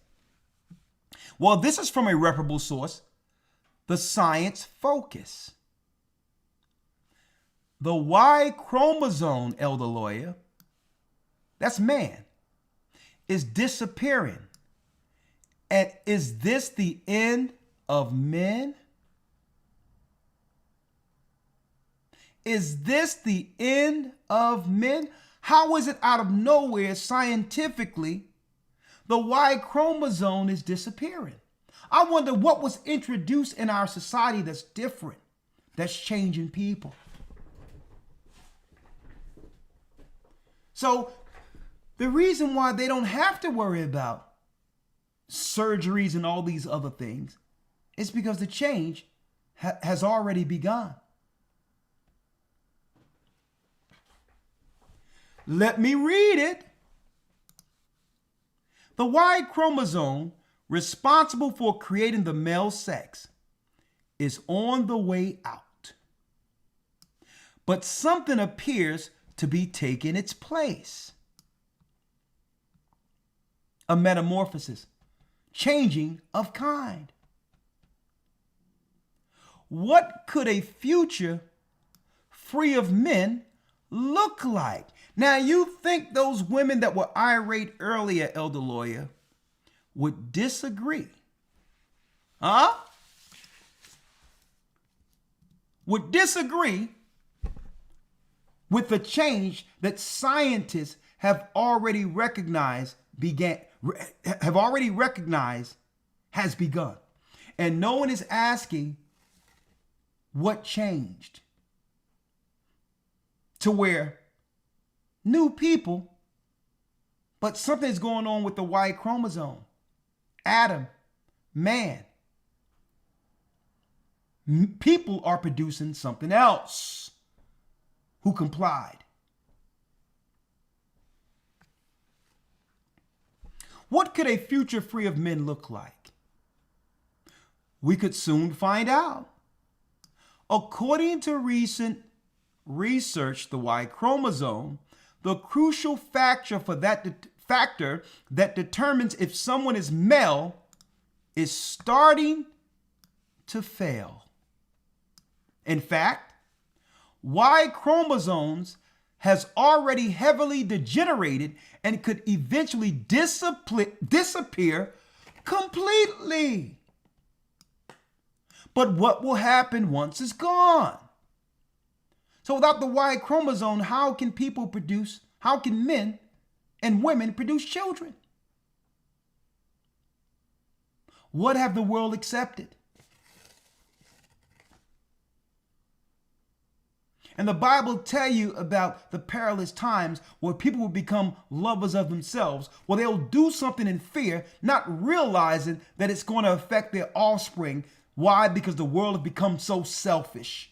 Well, this is from a reputable source, the Science Focus. The Y chromosome, Elder Lawya, that's man, is disappearing. And is this the end of men? Is this the end of men? How is it out of nowhere scientifically the Y chromosome is disappearing? I wonder what was introduced in our society that's different, that's changing people. So the reason why they don't have to worry about surgeries and all these other things is because the change has already begun. Let me read it. The Y chromosome, responsible for creating the male sex, is on the way out. But something appears to be taking its place. A metamorphosis, changing of kind. What could a future free of men look like? Now, you think those women that were irate earlier, Elder Lawya, would disagree? Huh? Would disagree with the change that scientists have already recognized has begun. And no one is asking what changed to where new people But something's going on with the Y chromosome. Adam, man. People are producing something else who complied. What could a future free of men look like? We could soon find out. According to recent research, the Y chromosome, the crucial factor that determines if someone is male, is starting to fail. In fact, Y chromosomes has already heavily degenerated and could eventually disappear completely. But what will happen once it's gone? So without the Y chromosome, how can men and women produce children? What have the world accepted? And the Bible tell you about the perilous times where people will become lovers of themselves, where they'll do something in fear, not realizing that it's going to affect their offspring. Why? Because the world has become so selfish.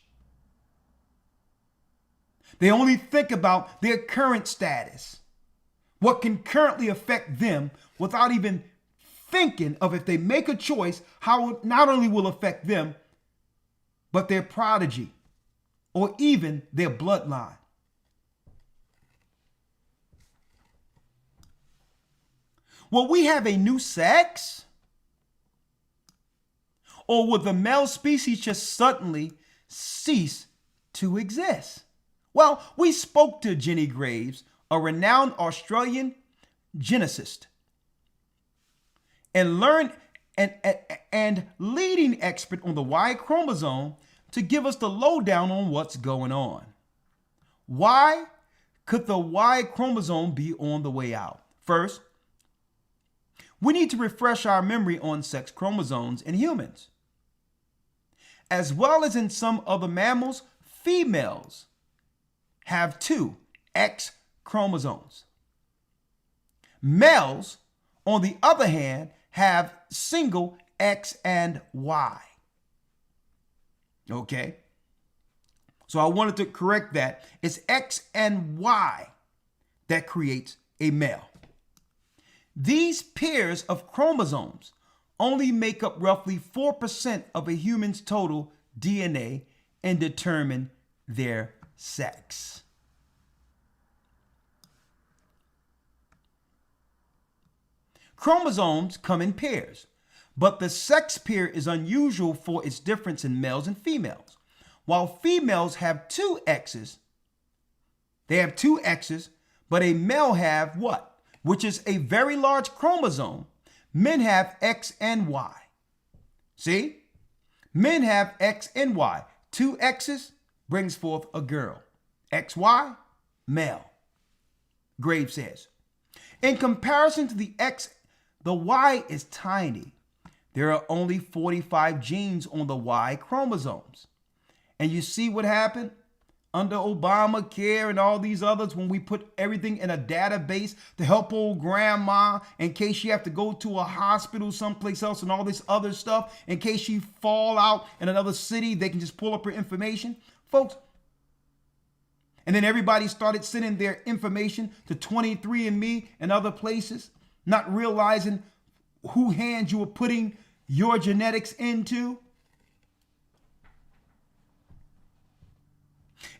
They only think about their current status, what can currently affect them, without even thinking of, if they make a choice, how it not only will affect them, but their prodigy or even their bloodline. Will we have a new sex? Or will the male species just suddenly cease to exist? Well, we spoke to Jenny Graves, a renowned Australian geneticist and leading expert on the Y chromosome, to give us the lowdown on what's going on. Why could the Y chromosome be on the way out? First, we need to refresh our memory on sex chromosomes in humans. As well as in some other mammals, females have 2 X chromosomes. Males, on the other hand, have single X and Y. Okay? So I wanted to correct that. It's X and Y that creates a male. These pairs of chromosomes only make up roughly 4% of a human's total DNA and determine their sex. Chromosomes come in pairs, but the sex pair is unusual for its difference in males and females. While females have 2 X's, but a male have what? Which is a very large chromosome. Men have X and Y. See? Men have X and Y. 2 X's brings forth a girl. XY, male. Graves says. In comparison to the X, the Y is tiny. There are only 45 genes on the Y chromosomes. And you see what happened under Obamacare and all these others, when we put everything in a database to help old grandma in case she have to go to a hospital someplace else and all this other stuff, in case she fall out in another city, they can just pull up her information. Folks, and then everybody started sending their information to 23andMe and other places, not realizing who hands you were putting your genetics into.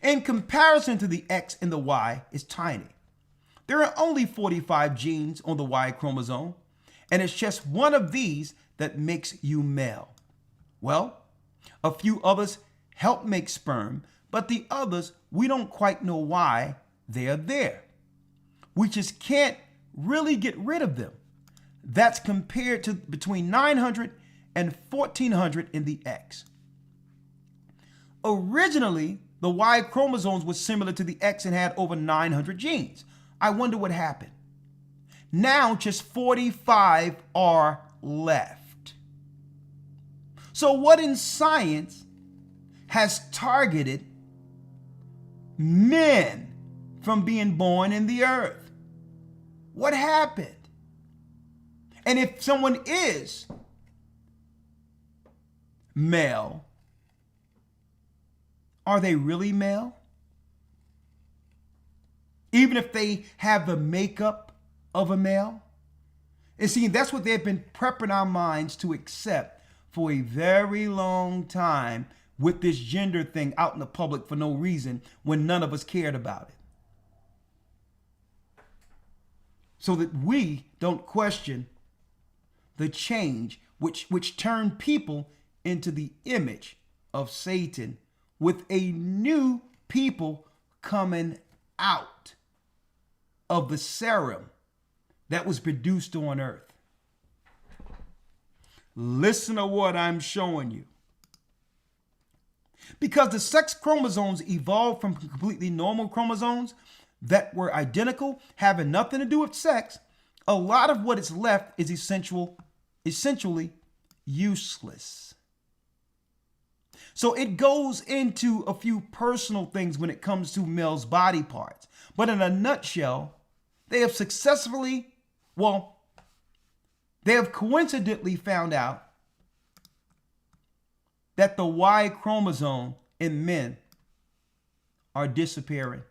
In comparison to the X and the Y is tiny. There are only 45 genes on the Y chromosome, and it's just one of these that makes you male. Well, a few others help make sperm, but the others, we don't quite know why they are there. We just can't really get rid of them. That's compared to between 900 and 1400 in the X. Originally, the Y chromosomes were similar to the X and had over 900 genes. I wonder what happened. Now just 45 are left. So what in science has targeted men from being born in the earth? What happened? And if someone is male, are they really male? Even if they have the makeup of a male? And see, that's what they've been prepping our minds to accept for a very long time with this gender thing out in the public for no reason when none of us cared about it. So that we don't question the change which turned people into the image of Satan, with a new people coming out of the serum that was produced on earth. Listen to what I'm showing you. Because the sex chromosomes evolved from completely normal chromosomes that were identical, having nothing to do with sex, a lot of what is left is essentially useless. So it goes into a few personal things when it comes to males' body parts. But in a nutshell, they have coincidentally found out that the Y chromosome in men are disappearing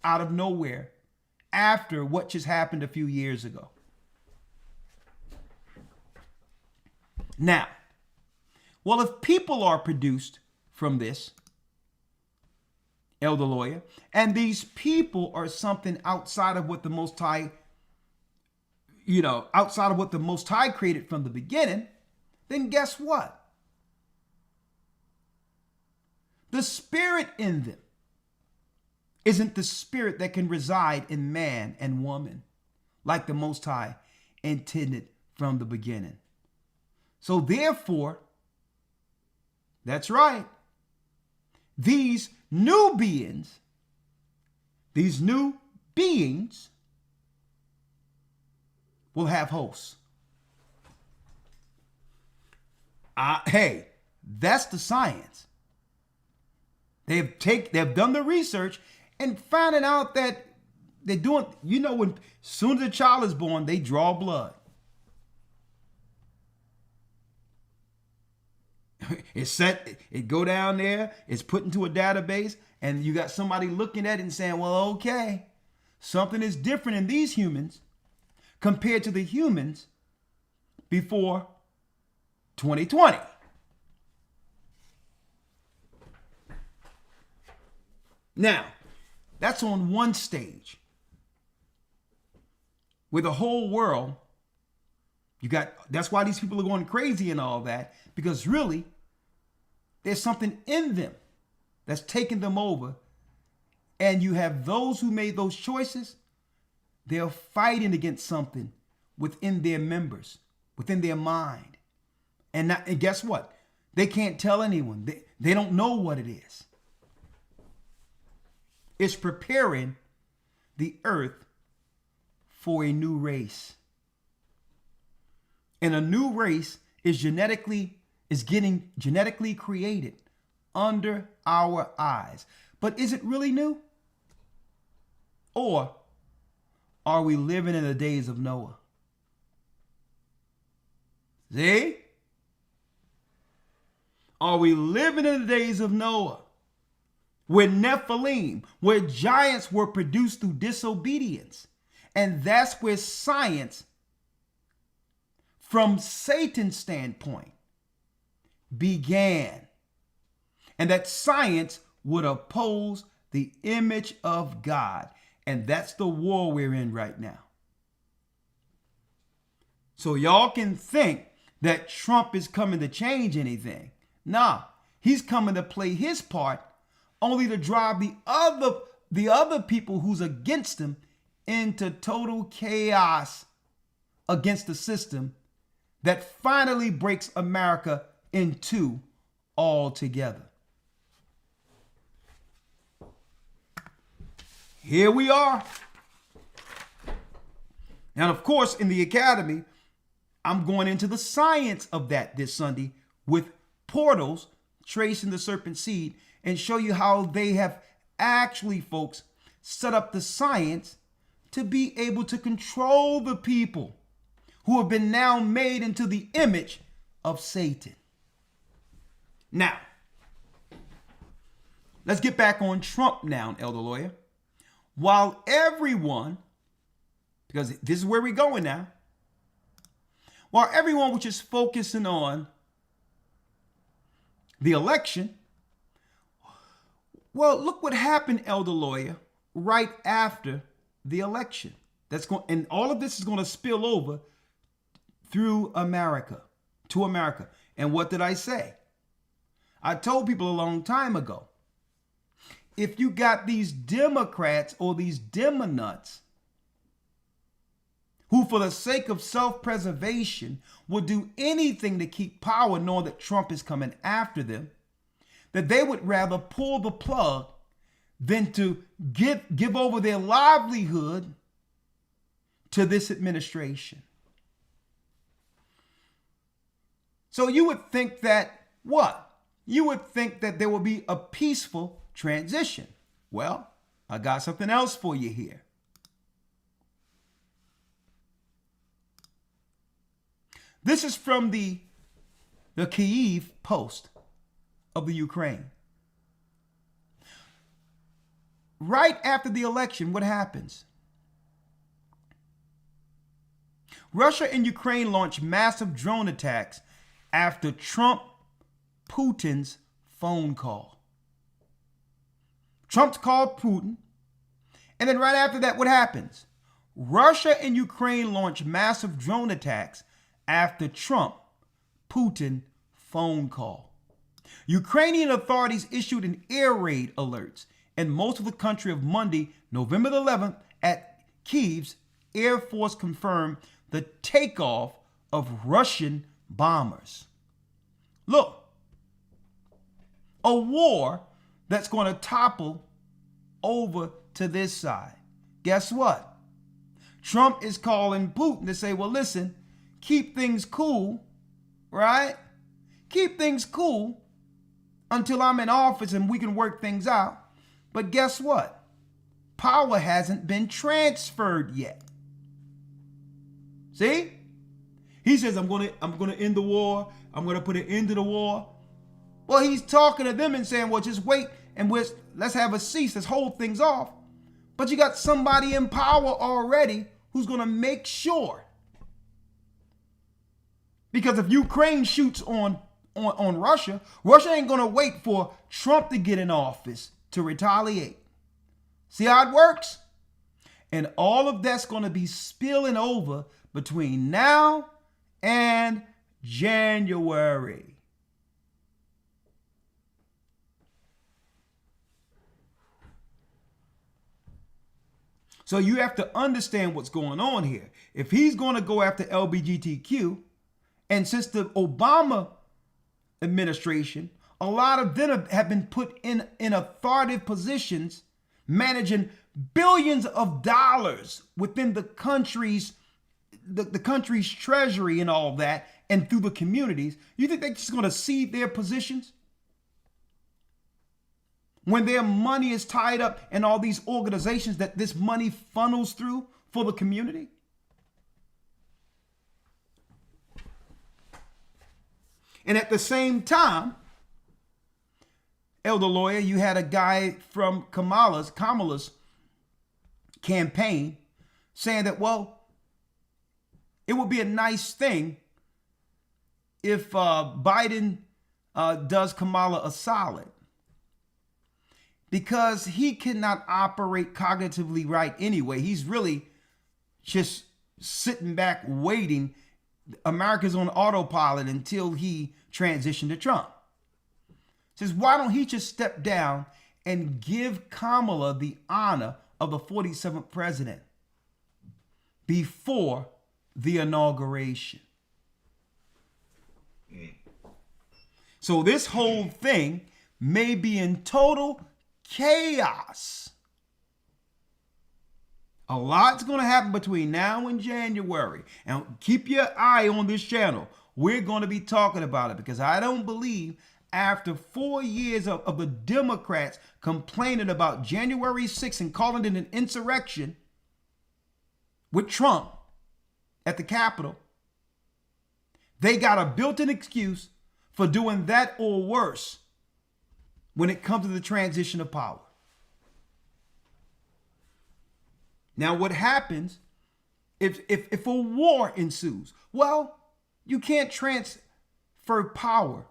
out of nowhere after what just happened a few years ago. Now, well, if people are produced from this, Elder Lawya, and these people are something outside of what the Most High, outside of what the Most High created from the beginning, then guess what? The spirit in them isn't the spirit that can reside in man and woman like the Most High intended from the beginning. So therefore, that's right, these new beings will have hosts. Hey, that's the science. They've done the research and finding out that they're doing, when as soon as a child is born, they draw blood. It's set, it go down there, it's put into a database, and you got somebody looking at it and saying, well, okay, something is different in these humans compared to the humans before 2020. Now, that's on one stage where the whole world, that's why these people are going crazy and all that, because really, there's something in them that's taking them over. And you have those who made those choices, they're fighting against something within their members, within their mind. And guess what? They can't tell anyone. They don't know what it is. It's preparing the earth for a new race. And a new race is getting genetically created under our eyes. But is it really new? Or are we living in the days of Noah? See? Are we living in the days of Noah? Where Nephilim, where giants were produced through disobedience. And that's where science, from Satan's standpoint, began. And that science would oppose the image of God. And that's the war we're in right now. So y'all can think that Trump is coming to change anything. Nah, he's coming to play his part, only to drive the other people who's against him into total chaos against the system that finally breaks America in two altogether. Here we are. And of course, in the academy, I'm going into the science of that this Sunday with portals tracing the serpent seed and show you how they have actually, folks, set up the science to be able to control the people who have been now made into the image of Satan. Now, let's get back on Trump now, Elder Lawyer. While everyone, because this is where we're going now, while everyone was just focusing on the election, well, look what happened, Elder Lawyer, right after the election. And all of this is going to spill over through America, to America. And what did I say? I told people a long time ago, if you got these Democrats or these Demonuts who, for the sake of self-preservation, would do anything to keep power, knowing that Trump is coming after them, that they would rather pull the plug than to give over their livelihood to this administration. So you would think that what? You would think that there will be a peaceful transition. Well, I got something else for you here. This is from the Kyiv Post of the Ukraine. Right after the election, what happens? Russia and Ukraine launched massive drone attacks after Putin's phone call. Trump called Putin, and then right after that, what happens? Russia and Ukraine launched massive drone attacks after Putin phone call. Ukrainian authorities issued an air raid alerts in most of the country of Monday, November the 11th, at Kyiv's Air Force confirmed the takeoff of Russian bombers. Look, a war that's going to topple over to this side. Guess what? Trump is calling Putin to say, well, listen, keep things cool, right? Keep things cool until I'm in office and we can work things out. But guess what? Power hasn't been transferred yet. See? He says, I'm going to end the war. I'm going to put an end to the war. Well, he's talking to them and saying, well, just wait and let's have a cease. Let's hold things off. But you got somebody in power already who's going to make sure. Because if Ukraine shoots on Russia, Russia ain't going to wait for Trump to get in office to retaliate. See how it works? And all of that's going to be spilling over between now and January. So you have to understand what's going on here. If he's going to go after LGBTQ, and since the Obama administration, a lot of them have been put in authoritative positions, managing billions of dollars within the country's treasury and all that, and through the communities. You think they're just going to cede their positions? When their money is tied up in all these organizations that this money funnels through for the community? And at the same time, Elder Lawyer, you had a guy from Kamala's campaign saying that, well, it would be a nice thing if Biden does Kamala a solid, because he cannot operate cognitively right anyway. He's really just sitting back waiting. America's on autopilot until he transitioned to Trump. Says, why don't he just step down and give Kamala the honor of the 47th president before the inauguration? So this whole thing may be in total chaos. A lot's going to happen between now and January. And keep your eye on this channel. We're going to be talking about it, because I don't believe after 4 years of the Democrats complaining about January 6th and calling it an insurrection, with Trump at the Capitol, they got a built-in excuse for doing that or worse when it comes to the transition of power. Now, what happens if a war ensues? Well, you can't transfer power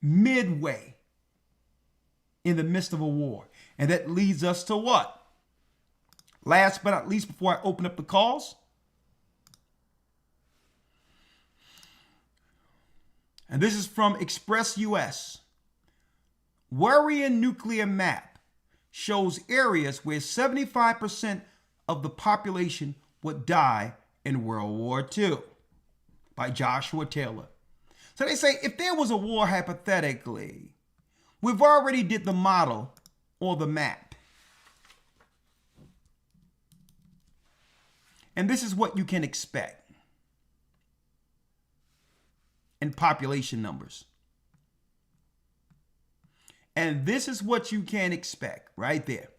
midway in the midst of a war. And that leads us to what? Last but not least, before I open up the calls, and this is from Express US. Worrying nuclear map shows areas where 75% of the population would die in World War II, by Joshua Taylor. So they say if there was a war hypothetically, we've already did the model or the map. And this is what you can expect in population numbers. And this is what you can expect right there.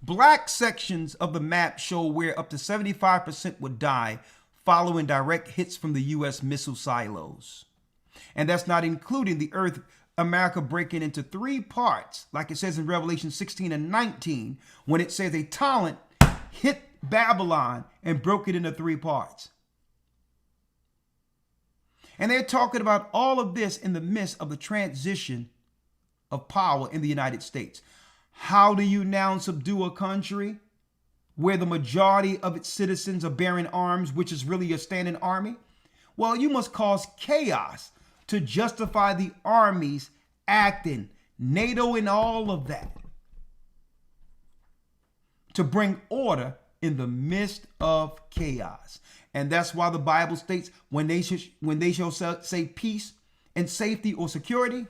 Black sections of the map show where up to 75% would die following direct hits from the U.S. missile silos. And that's not including the Earth, America breaking into 3 parts, like it says in Revelation 16 and 19, when it says a talent hit Babylon and broke it into 3 parts. And they're talking about all of this in the midst of the transition of power in the United States. How do you now subdue a country where the majority of its citizens are bearing arms, which is really a standing army? Well, you must cause chaos to justify the armies acting, NATO and all of that, to bring order in the midst of chaos. And that's why the Bible states when they shall say peace and safety or security,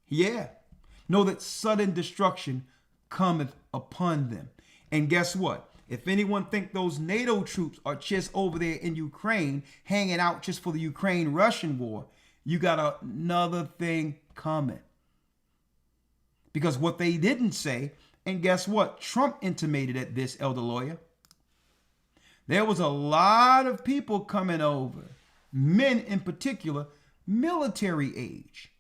know that sudden destruction cometh upon them. And guess what? If anyone think those NATO troops are just over there in Ukraine, hanging out just for the Ukraine-Russian war, you got another thing coming. Because what they didn't say, and guess what? Trump intimated at this, Elder Lawya. There was a lot of people coming over, men in particular, military age.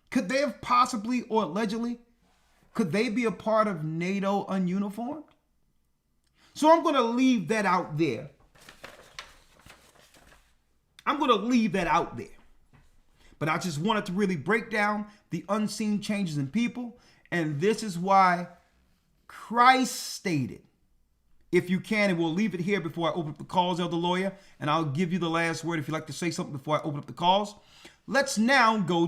Could they have possibly or allegedly, could they be a part of NATO ununiformed? So I'm going to leave that out there. But I just wanted to really break down the unseen changes in people. And this is why Christ stated, if you can, and we'll leave it here before I open up the calls, Elder Lawya, and I'll give you the last word if you'd like to say something before I open up the calls. Let's go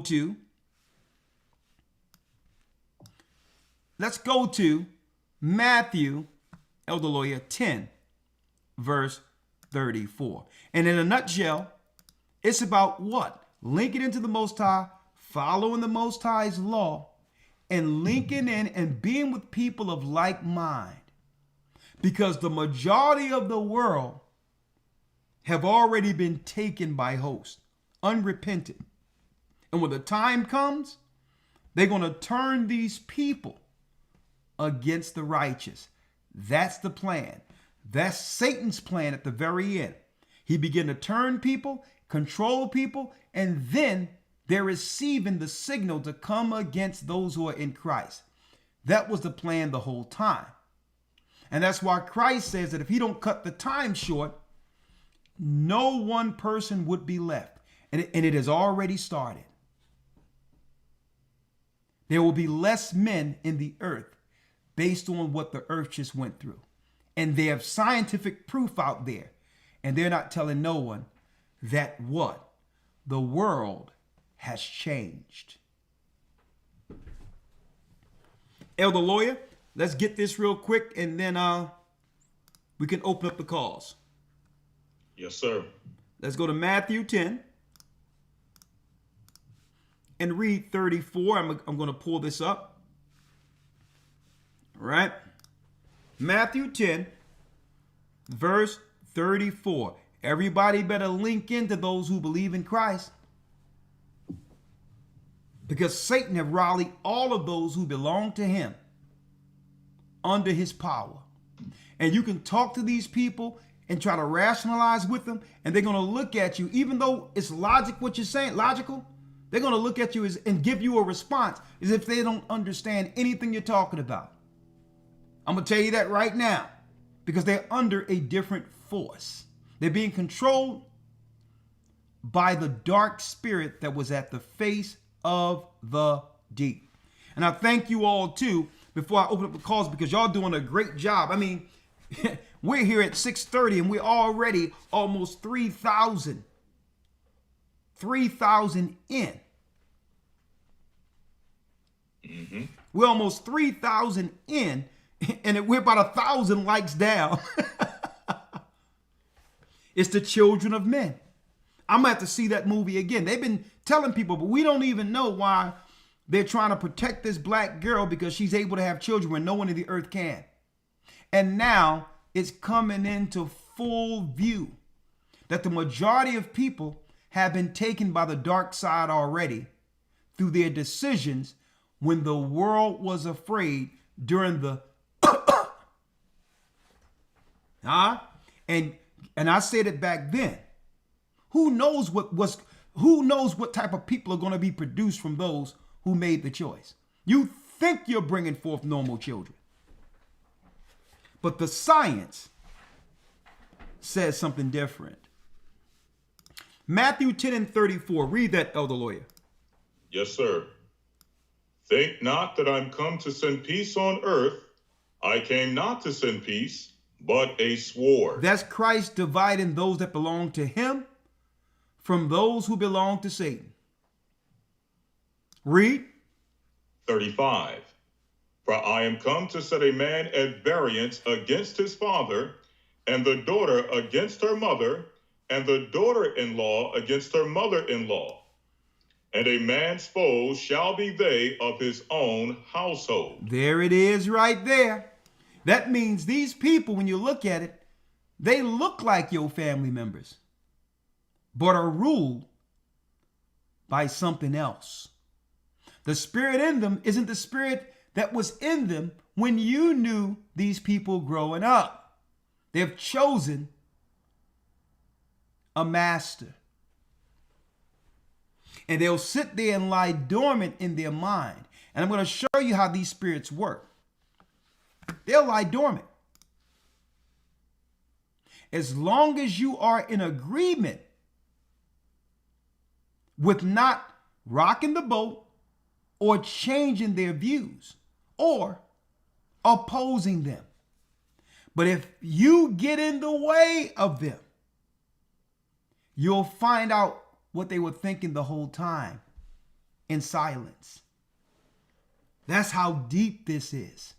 to Matthew, Elder Lawya, 10, verse 34. And in a nutshell, it's about what? Linking into the Most High, following the Most High's law, and linking in and being with people of like mind. Because the majority of the world have already been taken by hosts, unrepentant. And when the time comes, they're going to turn these people against the righteous. That's the plan. That's Satan's plan at the very end. He began to turn people, control people, and then they're receiving the signal to come against those who are in Christ. That was the plan the whole time. And that's why Christ says that if he don't cut the time short, no one person would be left. And it has already started. There will be less men in the earth based on what the earth just went through. And they have scientific proof out there. And they're not telling no one that what? The world has changed. Elder Lawya, let's get this real quick and then we can open up the calls. Yes, sir. Let's go to Matthew 10 and read 34. I'm going to pull this up. All right. Matthew 10, verse 34. Everybody better link into those who believe in Christ. Because Satan have rallied all of those who belong to him under his power. And you can talk to these people and try to rationalize with them, and they're going to look at you, even though it's what you're saying, logical, they're going to look at you and give you a response as if they don't understand anything you're talking about. I'm going to tell you that right now, because they're under a different force. They're being controlled by the dark spirit that was at the face of the deep. And I thank you all too, before I open up the calls, because y'all doing a great job. I mean, we're here at 6:30 and we're already almost 3,000 in. We're almost 3,000 in, and we're about 1,000 likes down. It's the children of men. I'm gonna have to see that movie again. They've been telling people, but we don't even know why they're trying to protect this black girl, because she's able to have children when no one in the earth can. And now it's coming into full view that the majority of people have been taken by the dark side already through their decisions when the world was afraid during the and I said it back then. Who knows what type of people are going to be produced from those who made the choice? You think you're bringing forth normal children, but the science says something different. Matthew 10:34. Read that, Elder Lawya. Yes, sir. Think not that I'm come to send peace on earth. I came not to send peace, but a sword. That's Christ dividing those that belong to him from those who belong to Satan. Read. 35. For I am come to set a man at variance against his father, and the daughter against her mother, and the daughter-in-law against her mother-in-law. And a man's foes shall be they of his own household. There it is right there. That means these people, when you look at it, they look like your family members, but are ruled by something else. The spirit in them isn't the spirit that was in them when you knew these people growing up. They've chosen a master. And they'll sit there and lie dormant in their mind. And I'm going to show you how these spirits work. They'll lie dormant. As long as you are in agreement with not rocking the boat or changing their views or opposing them. But if you get in the way of them, you'll find out what they were thinking the whole time in silence. That's how deep this is.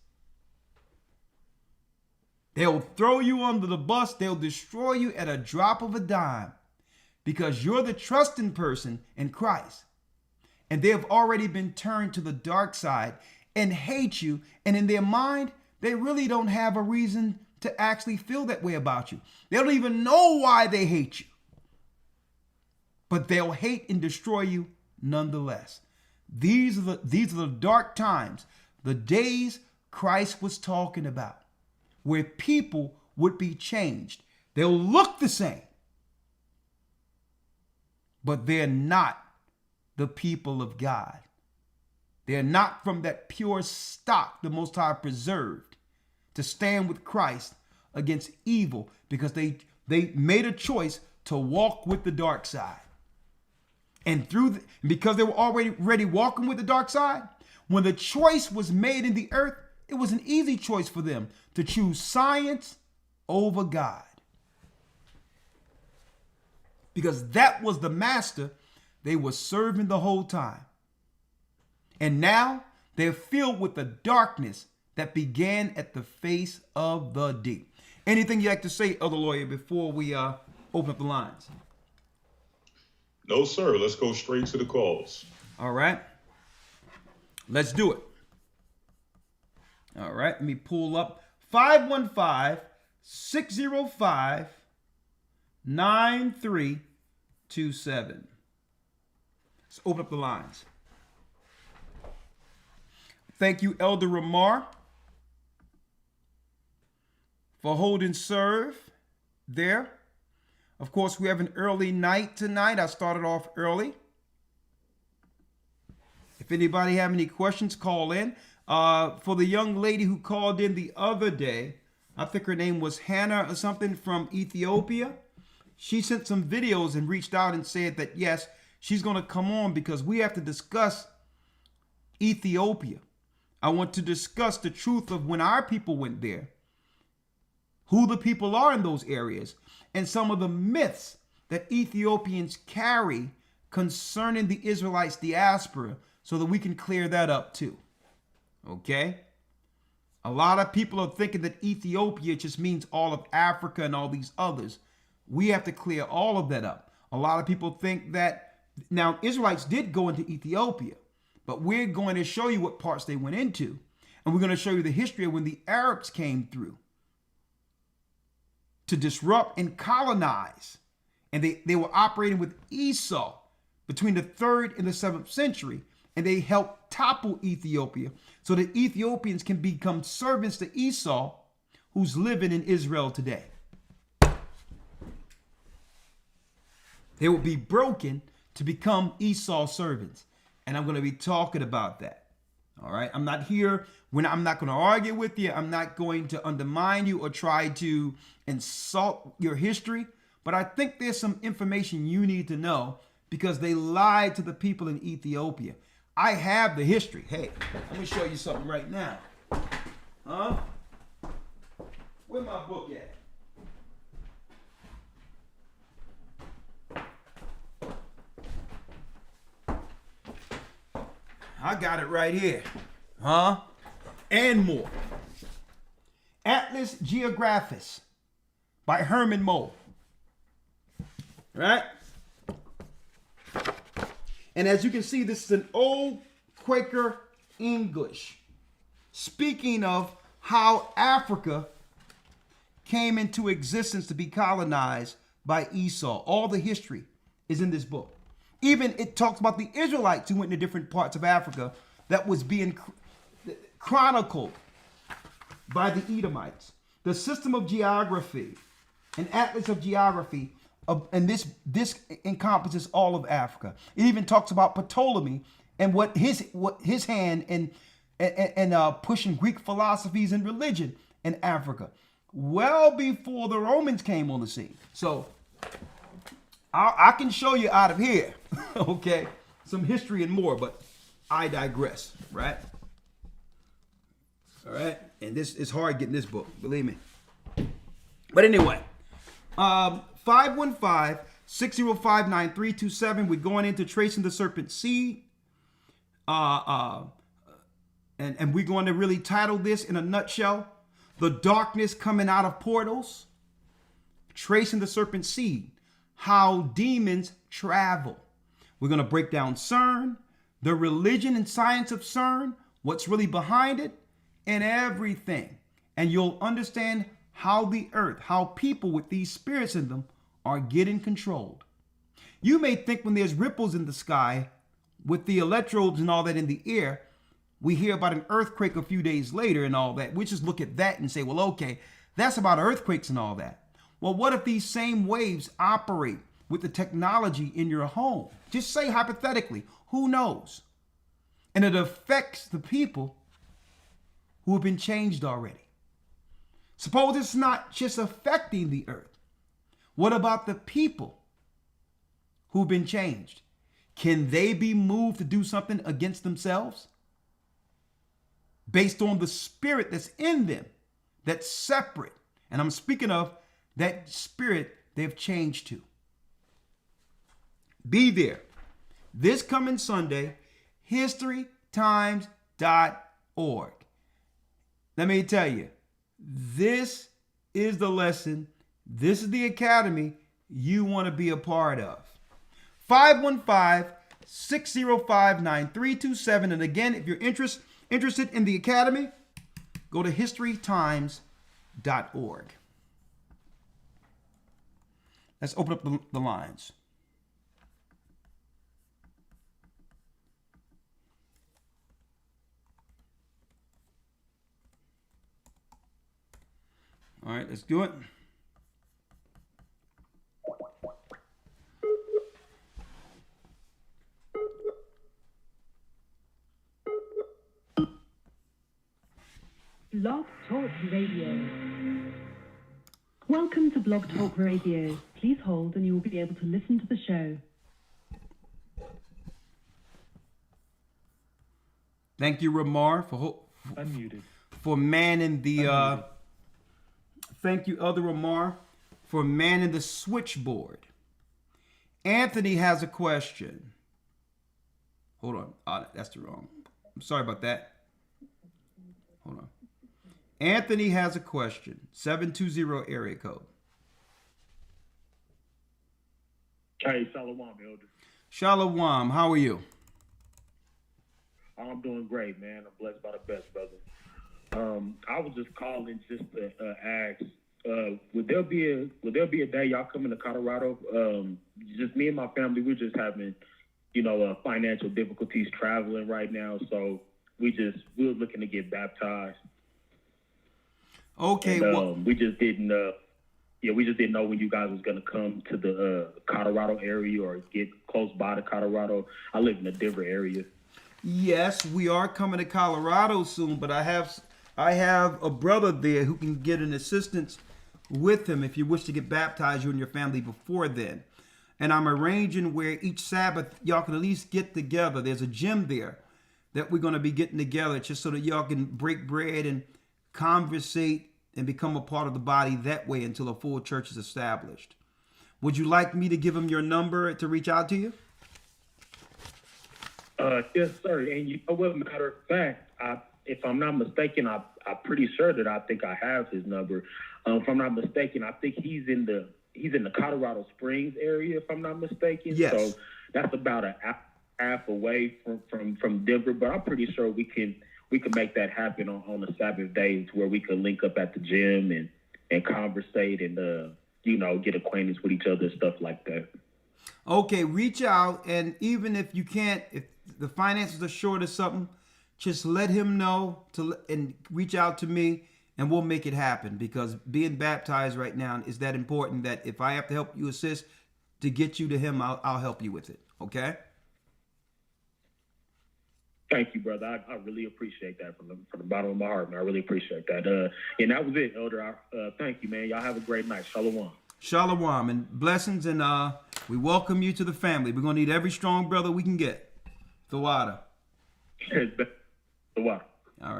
They'll throw you under the bus. They'll destroy you at a drop of a dime because you're the trusting person in Christ. And they have already been turned to the dark side and hate you. And in their mind, they really don't have a reason to actually feel that way about you. They don't even know why they hate you. But they'll hate and destroy you nonetheless. These are the dark times, the days Christ was talking about, where people would be changed. They'll look the same, but they're not the people of God. They're not from that pure stock the Most High preserved to stand with Christ against evil, because they made a choice to walk with the dark side. And because they were already walking with the dark side, when the choice was made in the earth, it was an easy choice for them to choose science over God. Because that was the master they were serving the whole time. And now they're filled with the darkness that began at the face of the deep. Anything you'd like to say, Elder Lawya, before we open up the lines? No, sir. Let's go straight to the calls. All right. Let's do it. All right. Let me pull up 515-605-9327. Let's open up the lines. Thank you, Elder Rawchaa. for holding serve there. Of course, we have an early night tonight. I started off early. If anybody have any questions, call in. For the young lady who called in the other day, I think her name was Hannah or something from Ethiopia. She sent some videos and reached out and said that, yes, she's going to come on because we have to discuss Ethiopia. I want to discuss the truth of when our people went there, who the people are in those areas, and some of the myths that Ethiopians carry concerning the Israelites diaspora so that we can clear that up too. Okay? A lot of people are thinking that Ethiopia just means all of Africa and all these others. We have to clear all of that up. A lot of people think that, now Israelites did go into Ethiopia, but we're going to show you what parts they went into. And we're going to show you the history of when the Arabs came through to disrupt and colonize. And they were operating with Esau between the 3rd and the 7th century. And they helped topple Ethiopia so that Ethiopians can become servants to Esau, who's living in Israel today. They will be broken to become Esau's servants. And I'm going to be talking about that. All right. I'm not here when I'm not going to argue with you. I'm not going to undermine you or try to insult your history. But I think there's some information you need to know because they lied to the people in Ethiopia. I have the history. Hey, let me show you something right now. Huh? Where my book at? I got it right here. Huh? And more. Atlas Geographus by Herman Moll. Right? And as you can see, this is an old Quaker English. Speaking of how Africa came into existence to be colonized by Esau. All the history is in this book. Even it talks about the Israelites who went to different parts of Africa that was being chronicled by the Edomites. The system of geography, an atlas of geography, and this encompasses all of Africa. It even talks about Ptolemy and what his hand in pushing Greek philosophies and religion in Africa, well before the Romans came on the scene. So I can show you out of here, okay, some history and more, but I digress, right? All right, and this is hard getting this book, believe me. But anyway, 515-605-9327. We're going into tracing the serpent seed, and we're going to really title this in a nutshell: the darkness coming out of portals, tracing the serpent seed. How demons travel. We're going to break down CERN, the religion and science of CERN, what's really behind it, and everything. And you'll understand how the earth, how people with these spirits in them are getting controlled. You may think when there's ripples in the sky with the electrodes and all that in the air, we hear about an earthquake a few days later and all that. We just look at that and say, well, okay, that's about earthquakes and all that. Well, what if these same waves operate with the technology in your home? Just say hypothetically, who knows? And it affects the people who have been changed already. Suppose it's not just affecting the earth. What about the people who've been changed? Can they be moved to do something against themselves? Based on the spirit that's in them, that's separate. And I'm speaking of that spirit they've changed to. Be there. This coming Sunday, historytimes.org. Let me tell you, this is the lesson. This is the academy you want to be a part of. 515-605-9327. And again, if you're interested in the academy, go to historytimes.org. Let's open up the lines. All right, let's do it. Blog Talk Radio. Welcome to Blog Talk Radio. Please hold and you will be able to listen to the show. Thank you, Ramar, for manning the. Thank you, Elder Ramar, for manning the switchboard. Anthony has a question. Hold on. That's the wrong. I'm sorry about that. Hold on. Anthony has a question. 720 area code. Hey, Shalom, Elder. Shalom. How are you? I'm doing great, man. I'm blessed by the best, brother. I was just calling just to ask, would there be a day y'all coming to Colorado? Just me and my family, we're just having, financial difficulties traveling right now, so we're looking to get baptized. Okay. And, we just didn't know when you guys was gonna come to the Colorado area or get close by to Colorado. I live in a Denver area. Yes, we are coming to Colorado soon, but I have a brother there who can get an assistance with him if you wish to get baptized, you and your family, before then. And I'm arranging where each Sabbath y'all can at least get together. There's a gym there that we're going to be getting together just so that y'all can break bread and conversate and become a part of the body that way until a full church is established. Would you like me to give him your number to reach out to you? Yes, sir. And you know what? Matter of fact, if I'm not mistaken, I'm pretty sure that I think I have his number. If I'm not mistaken, I think he's in the Colorado Springs area. If I'm not mistaken, yes. So that's about a half away from Denver. But I'm pretty sure we can make that happen on a Sabbath day, to where we can link up at the gym and conversate and get acquaintance with each other and stuff like that. Okay, reach out, and even if you can't, if the finances are short or something, just let him know and reach out to me, and we'll make it happen. Because being baptized right now is that important that if I have to help you assist to get you to him, I'll help you with it. Okay. Thank you, brother. I really appreciate that from the bottom of my heart, man. I really appreciate that. And that was it, Elder. Thank you, man. Y'all have a great night. Shalom. Shalom and blessings, and we welcome you to the family. We're gonna need every strong brother we can get. The water. The water. All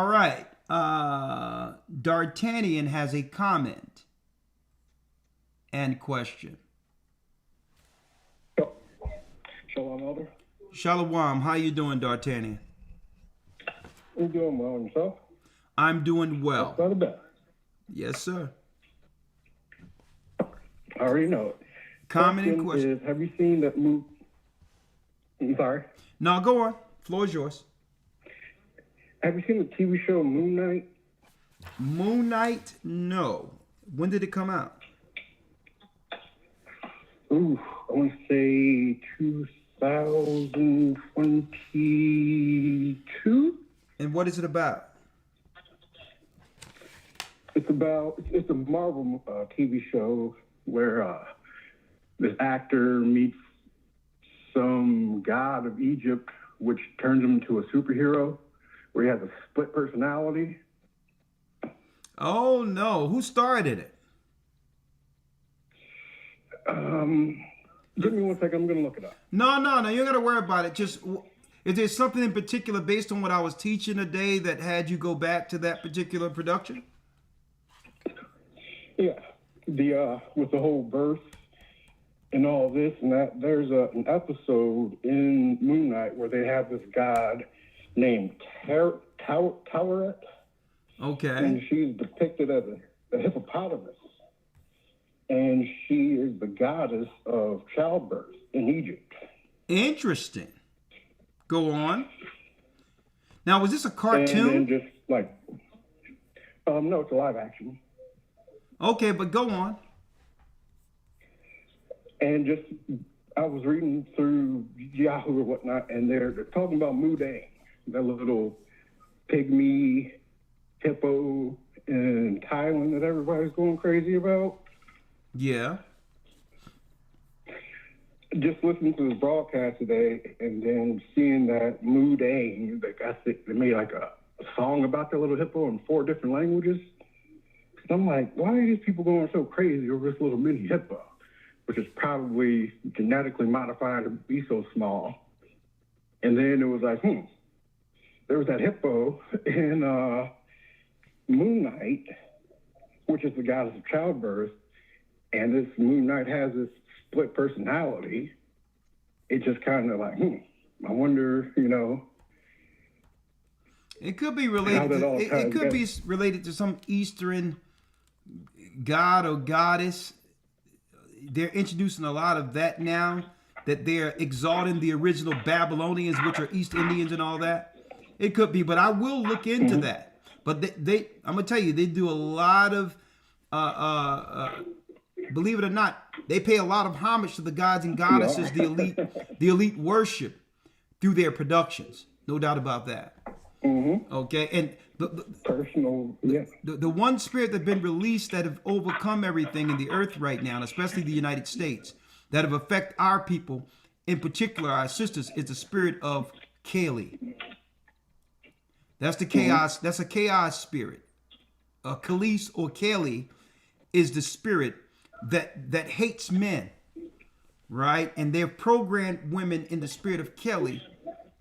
right. D'Artagnan has a comment and question. Shalom, Elder. Shalom. How you doing, D'Artagnan? I'm doing well. And yourself? I'm doing well. That's not bad. Yes, sir. I already know it. Comment and question. Have you seen that movie? I'm sorry. No, go on. Floor is yours. Have you seen the TV show Moon Knight? Moon Knight? No. When did it come out? Ooh, I want to say 2022. And what is it about? It's a Marvel TV show where this actor meets some god of Egypt, which turns him into a superhero, where he has a split personality. Oh no! Who starred in it? Give me 1 second. I'm gonna look it up. No, you don't gotta worry about it. Just, is there something in particular based on what I was teaching today that had you go back to that particular production? Yeah, with the whole birth and all this and that, there's an episode in Moon Knight where they have this god named Taweret. Okay. And she's depicted as a hippopotamus. And she is the goddess of childbirth in Egypt. Interesting. Go on. Now, was this a cartoon? And just like, no, it's a live action. Okay, but go on. And just, I was reading through Yahoo or whatnot, and they're talking about Mudang, that little pygmy hippo in Thailand that everybody's going crazy about? Yeah. Just listening to this broadcast today and then seeing that Moo Dang, they made like a song about that little hippo in 4 different languages. So I'm like, why are these people going so crazy over this little mini hippo, which is probably genetically modified to be so small? And then it was like, there was that hippo in Moon Knight, which is the goddess of childbirth, and this Moon Knight has this split personality. It just kind of like, I wonder, It could be related. It could be related to some Eastern god or goddess. They're introducing a lot of that now, that they're exalting the original Babylonians, which are East Indians and all that. It could be, but I will look into that. But I'm gonna tell you, they do a lot of, believe it or not, they pay a lot of homage to the gods and goddesses, the elite worship through their productions. No doubt about that. Okay, and the one spirit that's been released that have overcome everything in the earth right now, and especially the United States, that have affected our people, in particular our sisters, is the spirit of Kali. That's the chaos. That's a chaos spirit. Khalees or Kali is the spirit that hates men, right? And they've programmed women in the spirit of Kali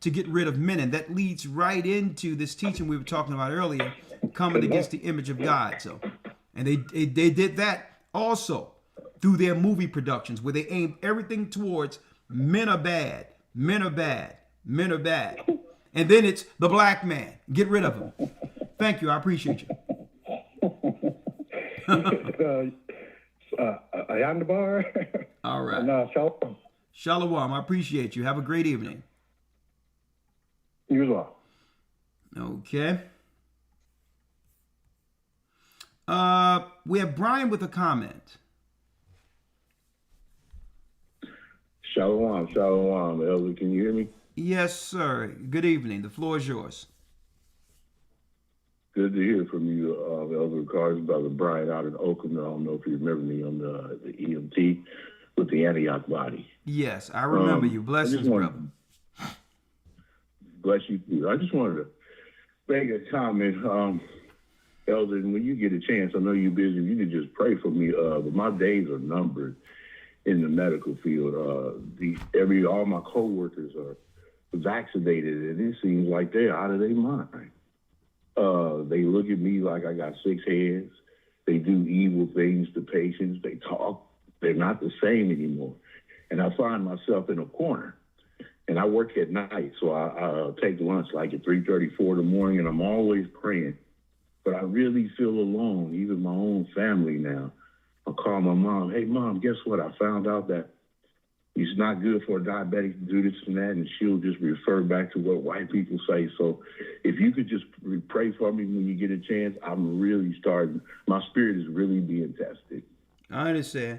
to get rid of men, and that leads right into this teaching we were talking about earlier, coming against the image of God. So, and they did that also through their movie productions, where they aimed everything towards men are bad, men are bad, men are bad, and then it's the black man. Get rid of him. Thank you. I appreciate you. Ayandabar. All right. Shalom. Shalom. I appreciate you. Have a great evening. You as well. Okay. We have Brian with a comment. Shalom, shalom, Elder. Can you hear me? Yes, sir. Good evening. The floor is yours. Good to hear from you, Elder Rawchaa, Brother Brian out in Oakland. I don't know if you remember me on the EMT with the Antioch body. Yes, I remember you. Blessings, brother. Bless you too. I just wanted to make a comment, Elder, and when you get a chance, I know you're busy, you can just pray for me, but my days are numbered in the medical field. All my coworkers are vaccinated, and it seems like they're out of their mind. They look at me like I got 6 heads. They do evil things to patients. They talk. They're not the same anymore. And I find myself in a corner. And I work at night, so I take lunch like at 3:30, 4 in the morning, and I'm always praying. But I really feel alone, even my own family now. I call my mom, hey, Mom, guess what? I found out that it's not good for a diabetic to do this and that, and she'll just refer back to what white people say. So if you could just pray for me when you get a chance, I'm really starting. My spirit is really being tested. I understand.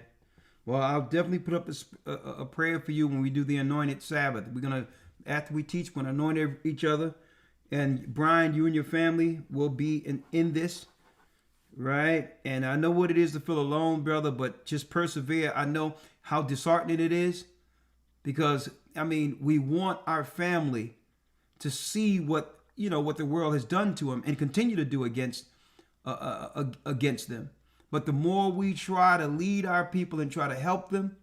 Well, I'll definitely put up a prayer for you when we do the anointed Sabbath. We're going to, after we teach, we're going to anoint each other. And Brian, you and your family will be in this, right? And I know what it is to feel alone, brother, but just persevere. I know how disheartening it is because, I mean, we want our family to see what the world has done to them and continue to do against them. But the more we try to lead our people and try to help them,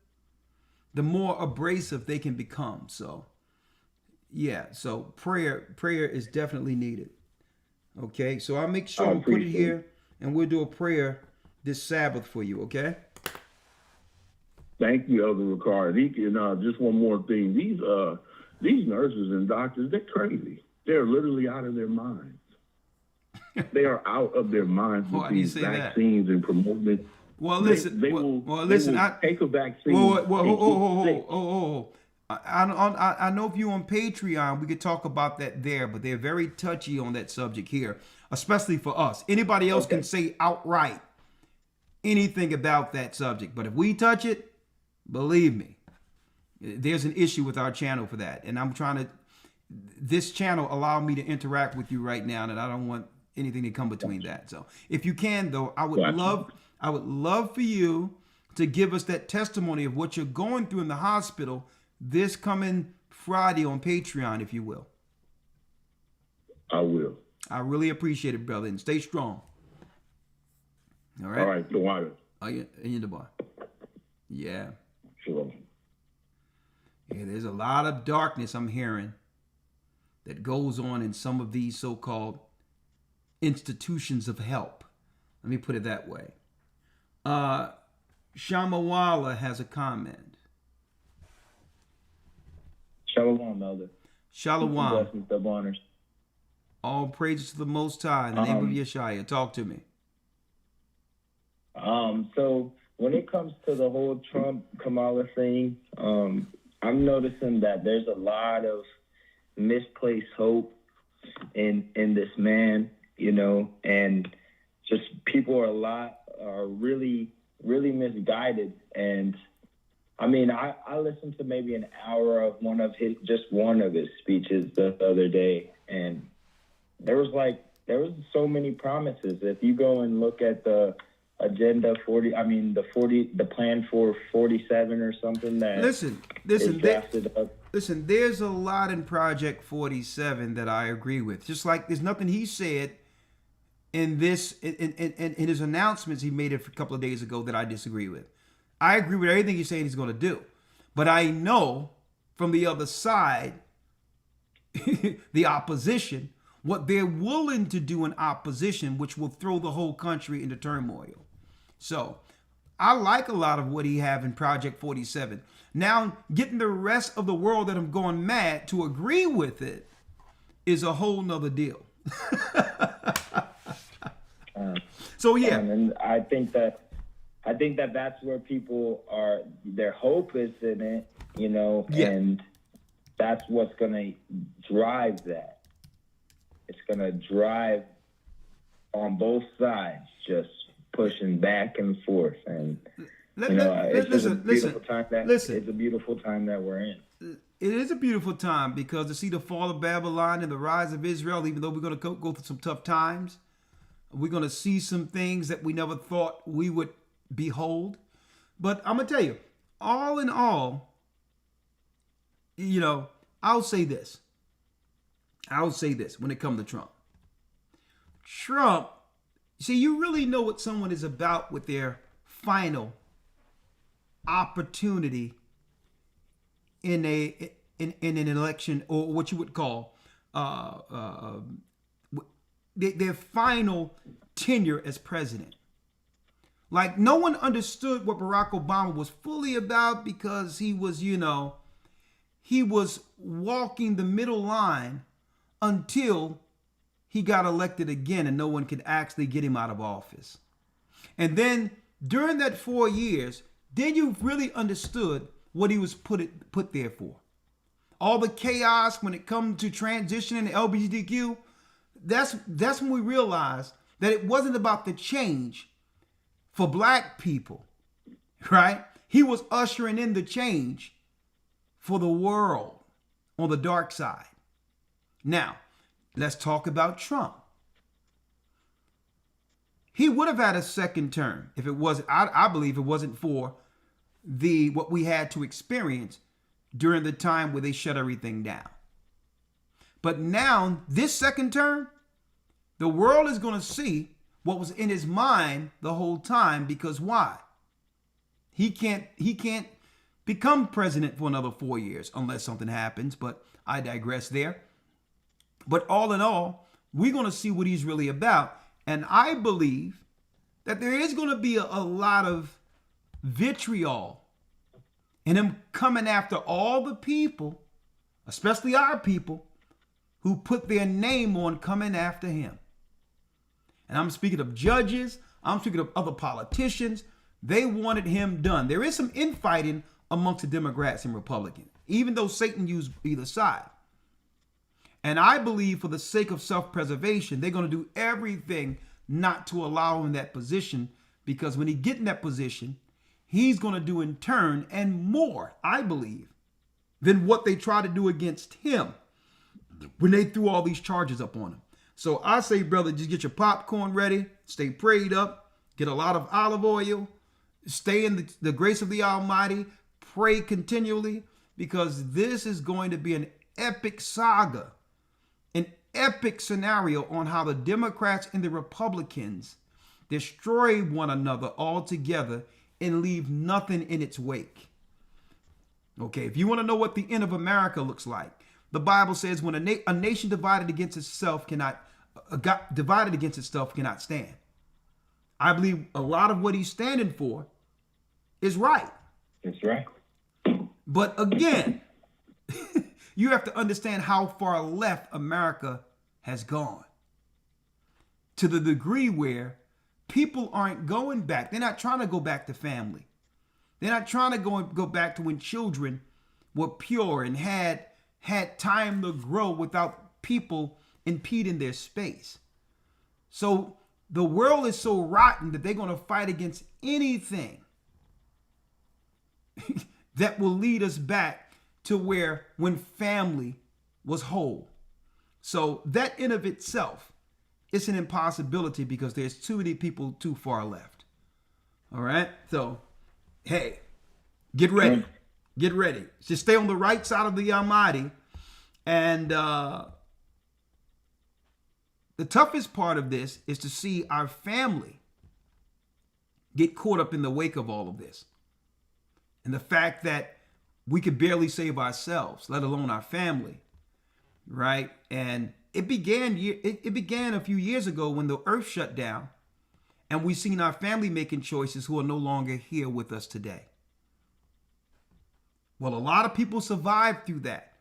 the more abrasive they can become. So, yeah. So prayer is definitely needed. Okay. So I'll make sure we put it here, and we'll do a prayer this Sabbath for you. Okay. Thank you, Elder Rawchaa. And just one more thing. These nurses and doctors, they're crazy. They're literally out of their minds. They are out of their minds with these vaccines and promoting it. Well, listen. They will take a vaccine. I know if you're on Patreon, we could talk about that there, but they're very touchy on that subject here, especially for us. Anybody else can say outright anything about that subject, but if we touch it, believe me, there's an issue with our channel for that. And I'm trying to, this channel allow me to interact with you right now, and I don't want anything to come between that. So if you can, though, I would love for you to give us that testimony of what you're going through in the hospital this coming Friday on Patreon, if you will. I will. I really appreciate it, brother, and stay strong. All right. All right, the water. Oh, yeah, in the bar. Yeah. Sure. Yeah, there's a lot of darkness I'm hearing that goes on in some of these so-called institutions of help. Let me put it that way. Shamawala has a comment. Shalom, Elder. Shalom. Blessings, double honors. All praises to the Most High in the name of Yeshua. Talk to me. So when it comes to the whole Trump-Kamala thing, I'm noticing that there's a lot of misplaced hope in this man, you know, and just people are really misguided. And I mean, I listened to maybe an hour of one of his speeches the other day, and there was so many promises. If you go and look at the agenda 40, I mean the plan for 47 or something that listen, there's a lot in Project 47 that I agree with. Just like there's nothing he said in this in his announcements he made a couple of days ago that I disagree with. I agree with everything he's saying he's going to do. But I know from the other side, the opposition, what they're willing to do in opposition, which will throw the whole country into turmoil. So I like a lot of what he have in Project 47. Now, getting the rest of the world that I'm going mad to agree with it is a whole nother deal. So yeah. And I think that that's where people are, their hope is in it, you know, and that's what's going to drive that. It's going to drive on both sides, just pushing back and forth. And, it's a beautiful time that we're in. It is a beautiful time because to see the fall of Babylon and the rise of Israel, even though we're going to go through some tough times, we're going to see some things that we never thought we would behold. But I'm going to tell you, all in all, you know, I'll say this when it comes to Trump. See, you really know what someone is about with their final opportunity in an election, or what you would call their final tenure as president. Like, no one understood what Barack Obama was fully about because he was, you know, he was walking the middle line until he got elected again and no one could actually get him out of office. And then during that 4 years, then you really understood what he was put there for. All the chaos when it comes to transitioning to LGBTQ, that's when we realized that it wasn't about the change for black people, right? He was ushering in the change for the world on the dark side. Now, let's talk about Trump. He would have had a second term if it was, I believe it wasn't for what we had to experience during the time where they shut everything down. But now, this second term, the world is going to see what was in his mind the whole time, because why? He can't become president for another 4 years unless something happens, but I digress there. But all in all, we're going to see what he's really about. And I believe that there is going to be a lot of vitriol in him coming after all the people, especially our people, who put their name on coming after him. And I'm speaking of judges. I'm speaking of other politicians. They wanted him done. There is some infighting amongst the Democrats and Republicans, even though Satan used either side. And I believe for the sake of self-preservation, they're going to do everything not to allow him in that position, because when he gets in that position, he's going to do in turn and more, I believe, than what they try to do against him when they threw all these charges up on him. So I say, brother, just get your popcorn ready, stay prayed up, get a lot of olive oil, stay in the grace of the Almighty, pray continually, because this is going to be an epic saga, an epic scenario on how the Democrats and the Republicans destroy one another altogether and leave nothing in its wake. Okay, if you want to know what the end of America looks like, the Bible says when a nation divided against itself cannot stand. I believe a lot of what he's standing for is right. That's right. But again, you have to understand how far left America has gone, to the degree where people aren't going back. They're not trying to go back to family. They're not trying to go back to when children were pure and had time to grow without people impeding their space. So the world is so rotten that they're going to fight against anything that will lead us back to where when family was whole. So that in of itself is an impossibility because there's too many people too far left. All right. So, hey, get ready. Get ready. Just stay on the right side of the Almighty. And the toughest part of this is to see our family get caught up in the wake of all of this. And the fact that we could barely save ourselves, let alone our family, right? And it began a few years ago when the earth shut down, and we've seen our family making choices who are no longer here with us today. Well, a lot of people survived through that,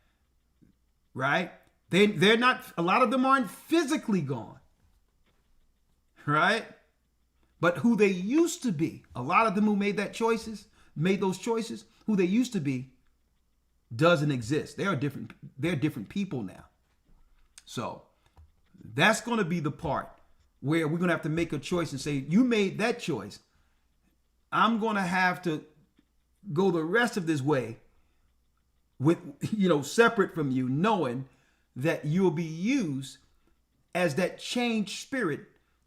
right? They're not, a lot of them aren't physically gone, right? But who they used to be, a lot of them who made those choices, who they used to be, doesn't exist. They're different people now. So that's going to be the part where we're going to have to make a choice and say, you made that choice. I'm going to have to go the rest of this way with, separate from you, knowing that you'll be used as that changed spirit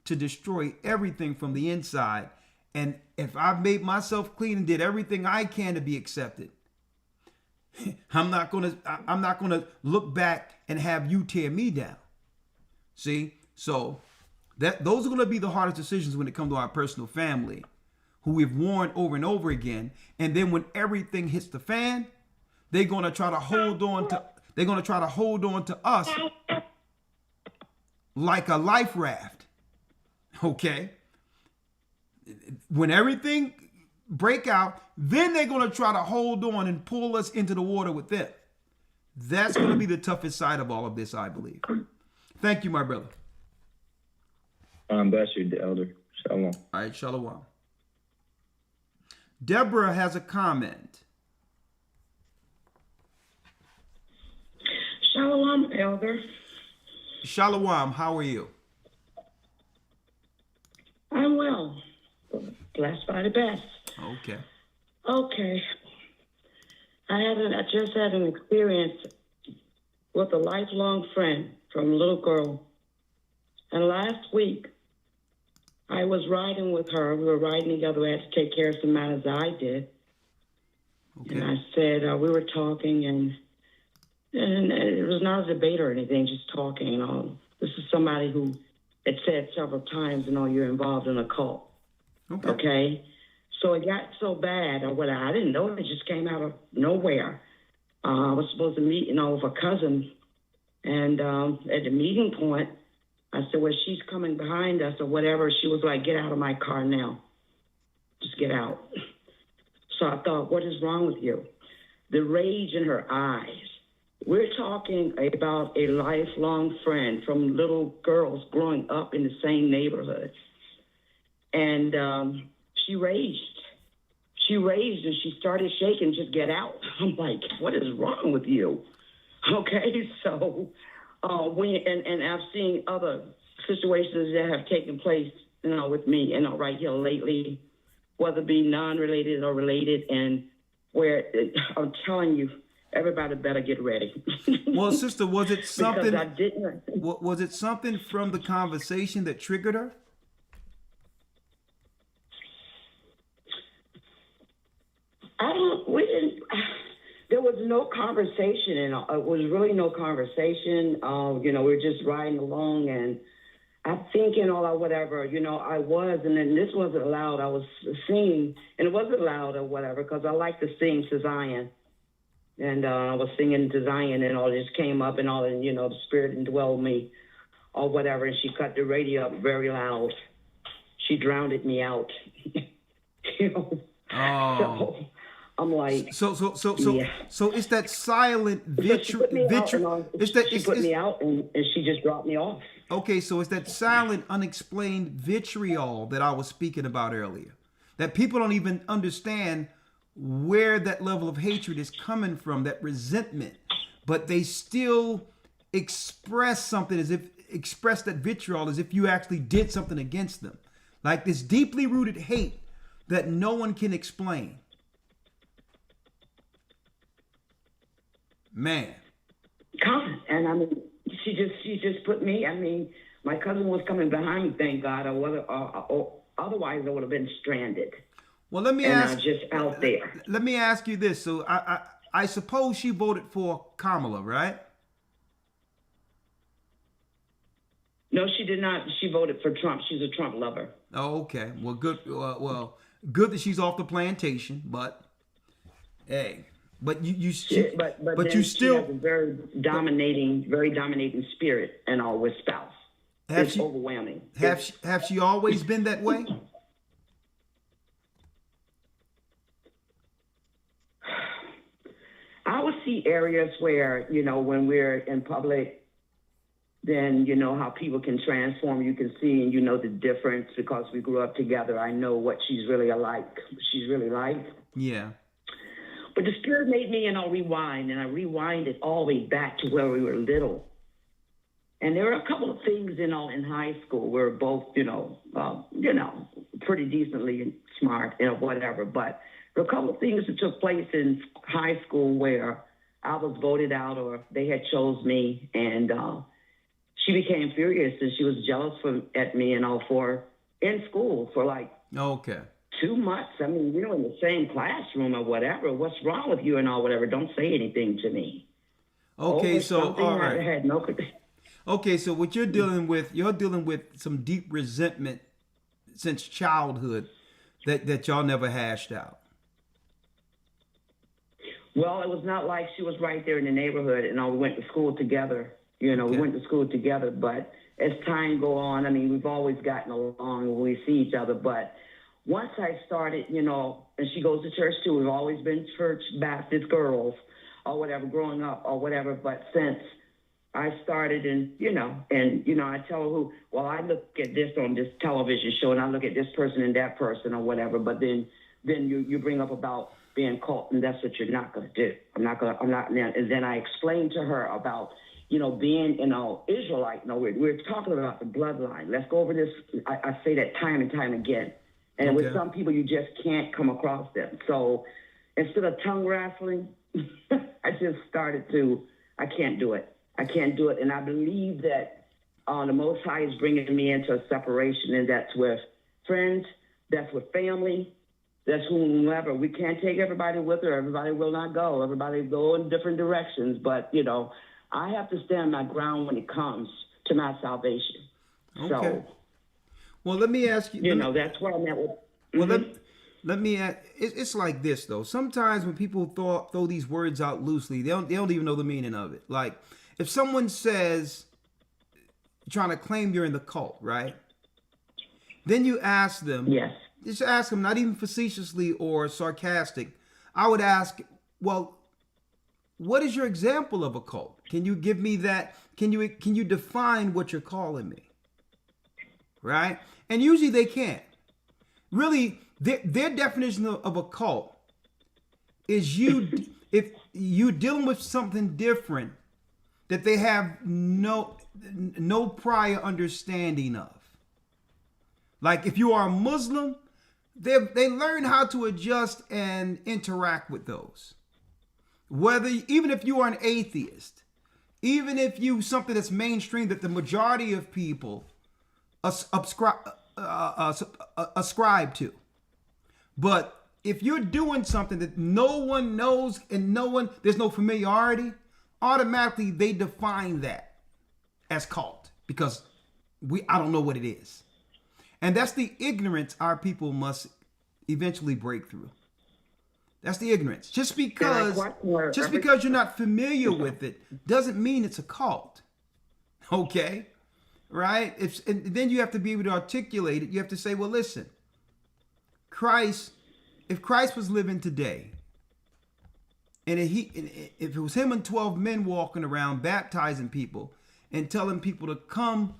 to destroy everything from the inside. And if I've made myself clean and did everything I can to be accepted, I'm not gonna look back and have you tear me down. See, so those are gonna be the hardest decisions when it comes to our personal family, who we've warned over and over again. And then when everything hits the fan, they're gonna try to hold on to us like a life raft. Okay. When everything break out, then they're going to try to hold on and pull us into the water with them. That's going to be the toughest side of all of this, I believe. Thank you, my brother. Bless you, Elder. Shalom. All right, shalom. Deborah has a comment. Shalom, Elder. Shalom, how are you? I'm well. Blessed by the best. Okay. I just had an experience with a lifelong friend from a little girl. And last week, I was riding with her. We were riding together. We had to take care of some matters I did. And I said, we were talking, and it was not a debate or anything, just talking. This is somebody who had said several times, you're involved in a cult. Okay? So it got so bad, I didn't know, it just came out of nowhere. I was supposed to meet, with a cousin, and at the meeting point, I said, well, she's coming behind us or whatever. She was like, get out of my car now. Just get out. So I thought, what is wrong with you? The rage in her eyes. We're talking about a lifelong friend from little girls growing up in the same neighborhood. And she raged. She raged and she started shaking, just get out. I'm like, what is wrong with you? Okay, so and I've seen other situations that have taken place, with me, right here lately, whether it be non-related or related, and where I'm telling you, everybody better get ready. Well, sister, was it something? Because I didn't. Was it something from the conversation that triggered her? We didn't. There was no conversation, and it was really no conversation. We were just riding along, and I'm thinking all that whatever. I was, and then this wasn't loud. I was singing, and it wasn't loud or whatever, because I like to sing to Zion. And I was singing to Zion, and all this came up, and all, and the Spirit indwelled me, or whatever. And she cut the radio up very loud. She drowned me out. Oh. So I'm like, so yeah. So it's that silent vitriol. She put me out, and she just dropped me off. Okay, so it's that silent, unexplained vitriol that I was speaking about earlier. That people don't even understand where that level of hatred is coming from, that resentment, but they still express something express that vitriol as if you actually did something against them. Like this deeply rooted hate that no one can explain. Man. And I mean, she just put me, my cousin was coming behind me, thank God, or otherwise I would have been stranded. Well, let me ask. Just out there. Let me ask you this. So I suppose she voted for Kamala, right? No, she did not. She voted for Trump. She's a Trump lover. Oh, okay. Well, good. Well, good that she's off the plantation. But hey, but you you still. She has a very dominating spirit and all with spouse. It's overwhelming. Have she always been that way? I would see areas where, when we're in public, then how people can transform. You can see and the difference because we grew up together. I know what she's really like. Yeah. But the Spirit made me, rewind, and I rewinded all the way back to where we were little. And there were a couple of things, in high school. We were both, pretty decently smart and whatever, but there were a couple of things that took place in high school where I was voted out or they had chose me, and she became furious and she was jealous at me and all in school for like 2 months. I mean, we were in the same classroom or whatever. What's wrong with you and all whatever? Don't say anything to me. Okay, so all right. I had no. Okay, so what you're dealing with some deep resentment since childhood that y'all never hashed out. Well, it was not like she was right there in the neighborhood and we went to school together. We went to school together. But as time go on, I mean, we've always gotten along when we see each other. But once I started, and she goes to church too. We've always been church Baptist girls or whatever, growing up or whatever. But since I started I tell her I look at this on this television show and I look at this person and that person or whatever. But then you bring up about being cult, and that's what you're not going to do. And then I explained to her about, being, Israelite. We're talking about the bloodline. Let's go over this. I say that time and time again. And with some people, you just can't come across them. So instead of tongue wrestling, I just started I can't do it. And I believe that the Most High is bringing me into a separation, and that's with friends, that's with family, that's whomever. We can't take everybody with her. Everybody will not go. Everybody go in different directions. But, I have to stand my ground when it comes to my salvation. Okay. So, well, let me ask you. That's what I meant with. Well, let me ask. It's like this though. Sometimes when people throw these words out loosely, they don't even know the meaning of it. Like if someone says, trying to claim you're in the cult, right? Then you ask them. Yes. Just ask them, not even facetiously or sarcastic. I would ask, well, what is your example of a cult? Can you give me that? Can you define what you're calling me? Right? And usually they can't. Really, their definition of a cult is if you dealing with something different that they have no prior understanding of. Like if you are a Muslim, they learn how to adjust and interact with those. Even if you are an atheist, even if you something that's mainstream that the majority of people ascribe to, but if you're doing something that no one knows and there's no familiarity, automatically they define that as cult because I don't know what it is. And that's the ignorance our people must eventually break through. That's the ignorance. Just because you're not familiar with it doesn't mean it's a cult. Okay? Right? And then you have to be able to articulate it. You have to say, well, listen, if Christ was living today, and if it was him and 12 men walking around baptizing people and telling people to come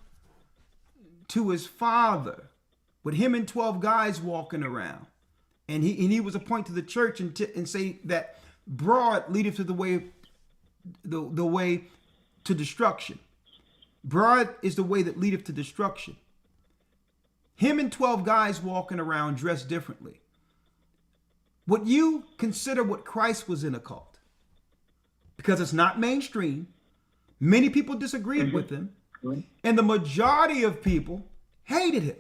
to his Father, with him and 12 guys walking around, and he was a point to the church and say that broad leadeth to the way to destruction. Broad is the way that leadeth to destruction. Him and 12 guys walking around dressed differently. Would you consider what Christ was in a cult? Because it's not mainstream. Many people disagreed with him. And the majority of people hated him.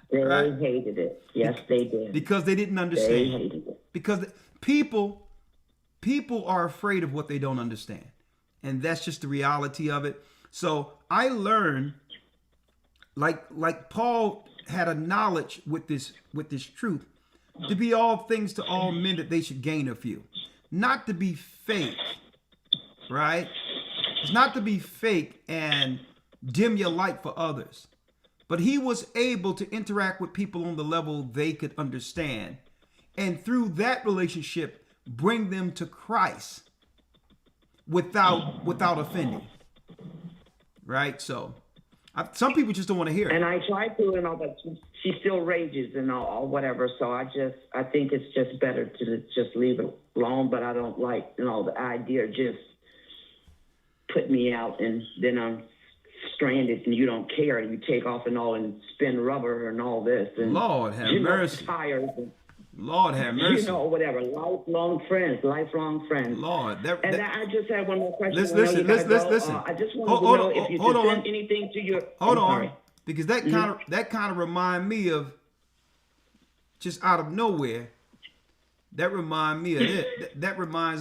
They hated it. Yes, they did. Because they didn't understand. They hated it. Because people are afraid of what they don't understand. And that's just the reality of it. So I learned, like Paul had a knowledge with this truth, to be all things to all men that they should gain a few. Not to be fake, right? It's not to be fake and dim your light for others. But he was able to interact with people on the level they could understand. And through that relationship, bring them to Christ without offending. Right? So some people just don't want to hear it. And I tried to, and all, but she still rages and all whatever. So I think it's just better to just leave it alone. But I don't like, the idea of just put me out and then I'm stranded and you don't care and you take off and all and spin rubber and all this. And Lord have mercy. Tires and, Lord have mercy. Whatever. Lifelong friends. Lord. I just had one more question. Listen. I just wanted to know if you could send anything to your... Hold on. Because that kind of remind me of, just out of nowhere, that reminds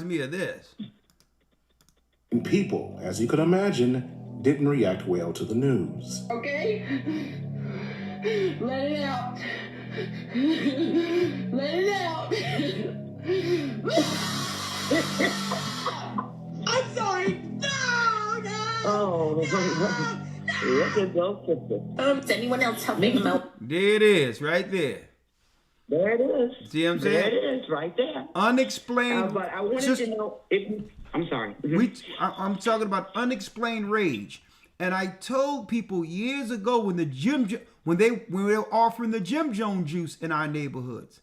me of this. People, as you could imagine, didn't react well to the news. Okay? Let it out. Let it out. I'm sorry. No. Look at those sisters. Is anyone else helping him out? There it is, right there. There it is. See what I'm saying? There it is, right there. Unexplained. But I wanted to know if... I'm sorry. I'm talking about unexplained rage. And I told people years ago when they were offering the Jim Jones juice in our neighborhoods,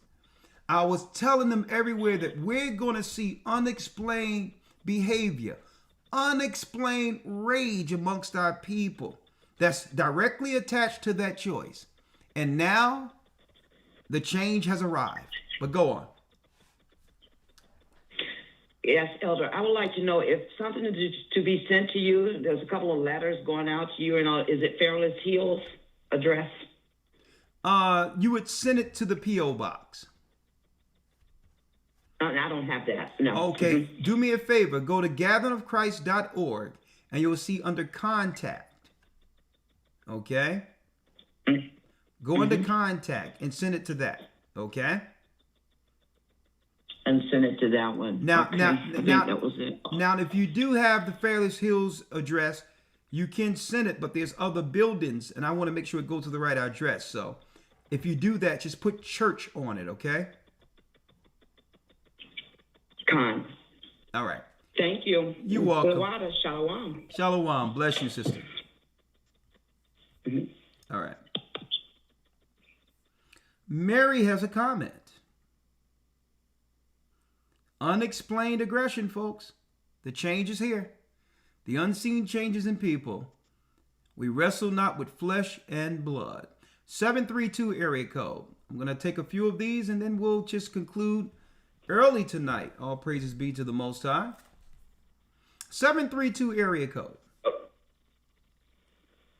I was telling them everywhere that we're going to see unexplained behavior, unexplained rage amongst our people that's directly attached to that choice. And now the change has arrived. But go on. Yes, Elder, I would like to know if something is to be sent to you. There's a couple of letters going out to you, and all. Is it Fairless Hills address? You would send it to the P.O. box. I don't have that. No. Okay. Do me a favor. Go to gatheringofchrist.org, and you'll see under contact. Okay. Go under contact and send it to that. Okay. And send it to that one. Now, okay. That was it. Now, if you do have the Fairless Hills address, you can send it, but there's other buildings, and I want to make sure it goes to the right address. So if you do that, just put church on it, okay? Con. All right. Thank you. You're welcome. Shalom. Shalom. Bless you, sister. All right. Mary has a comment. Unexplained aggression, folks. The change is here. The unseen changes in people. We wrestle not with flesh and blood. 732 area code. I'm going to take a few of these and then we'll just conclude early tonight. All praises be to the Most High. 732 area code.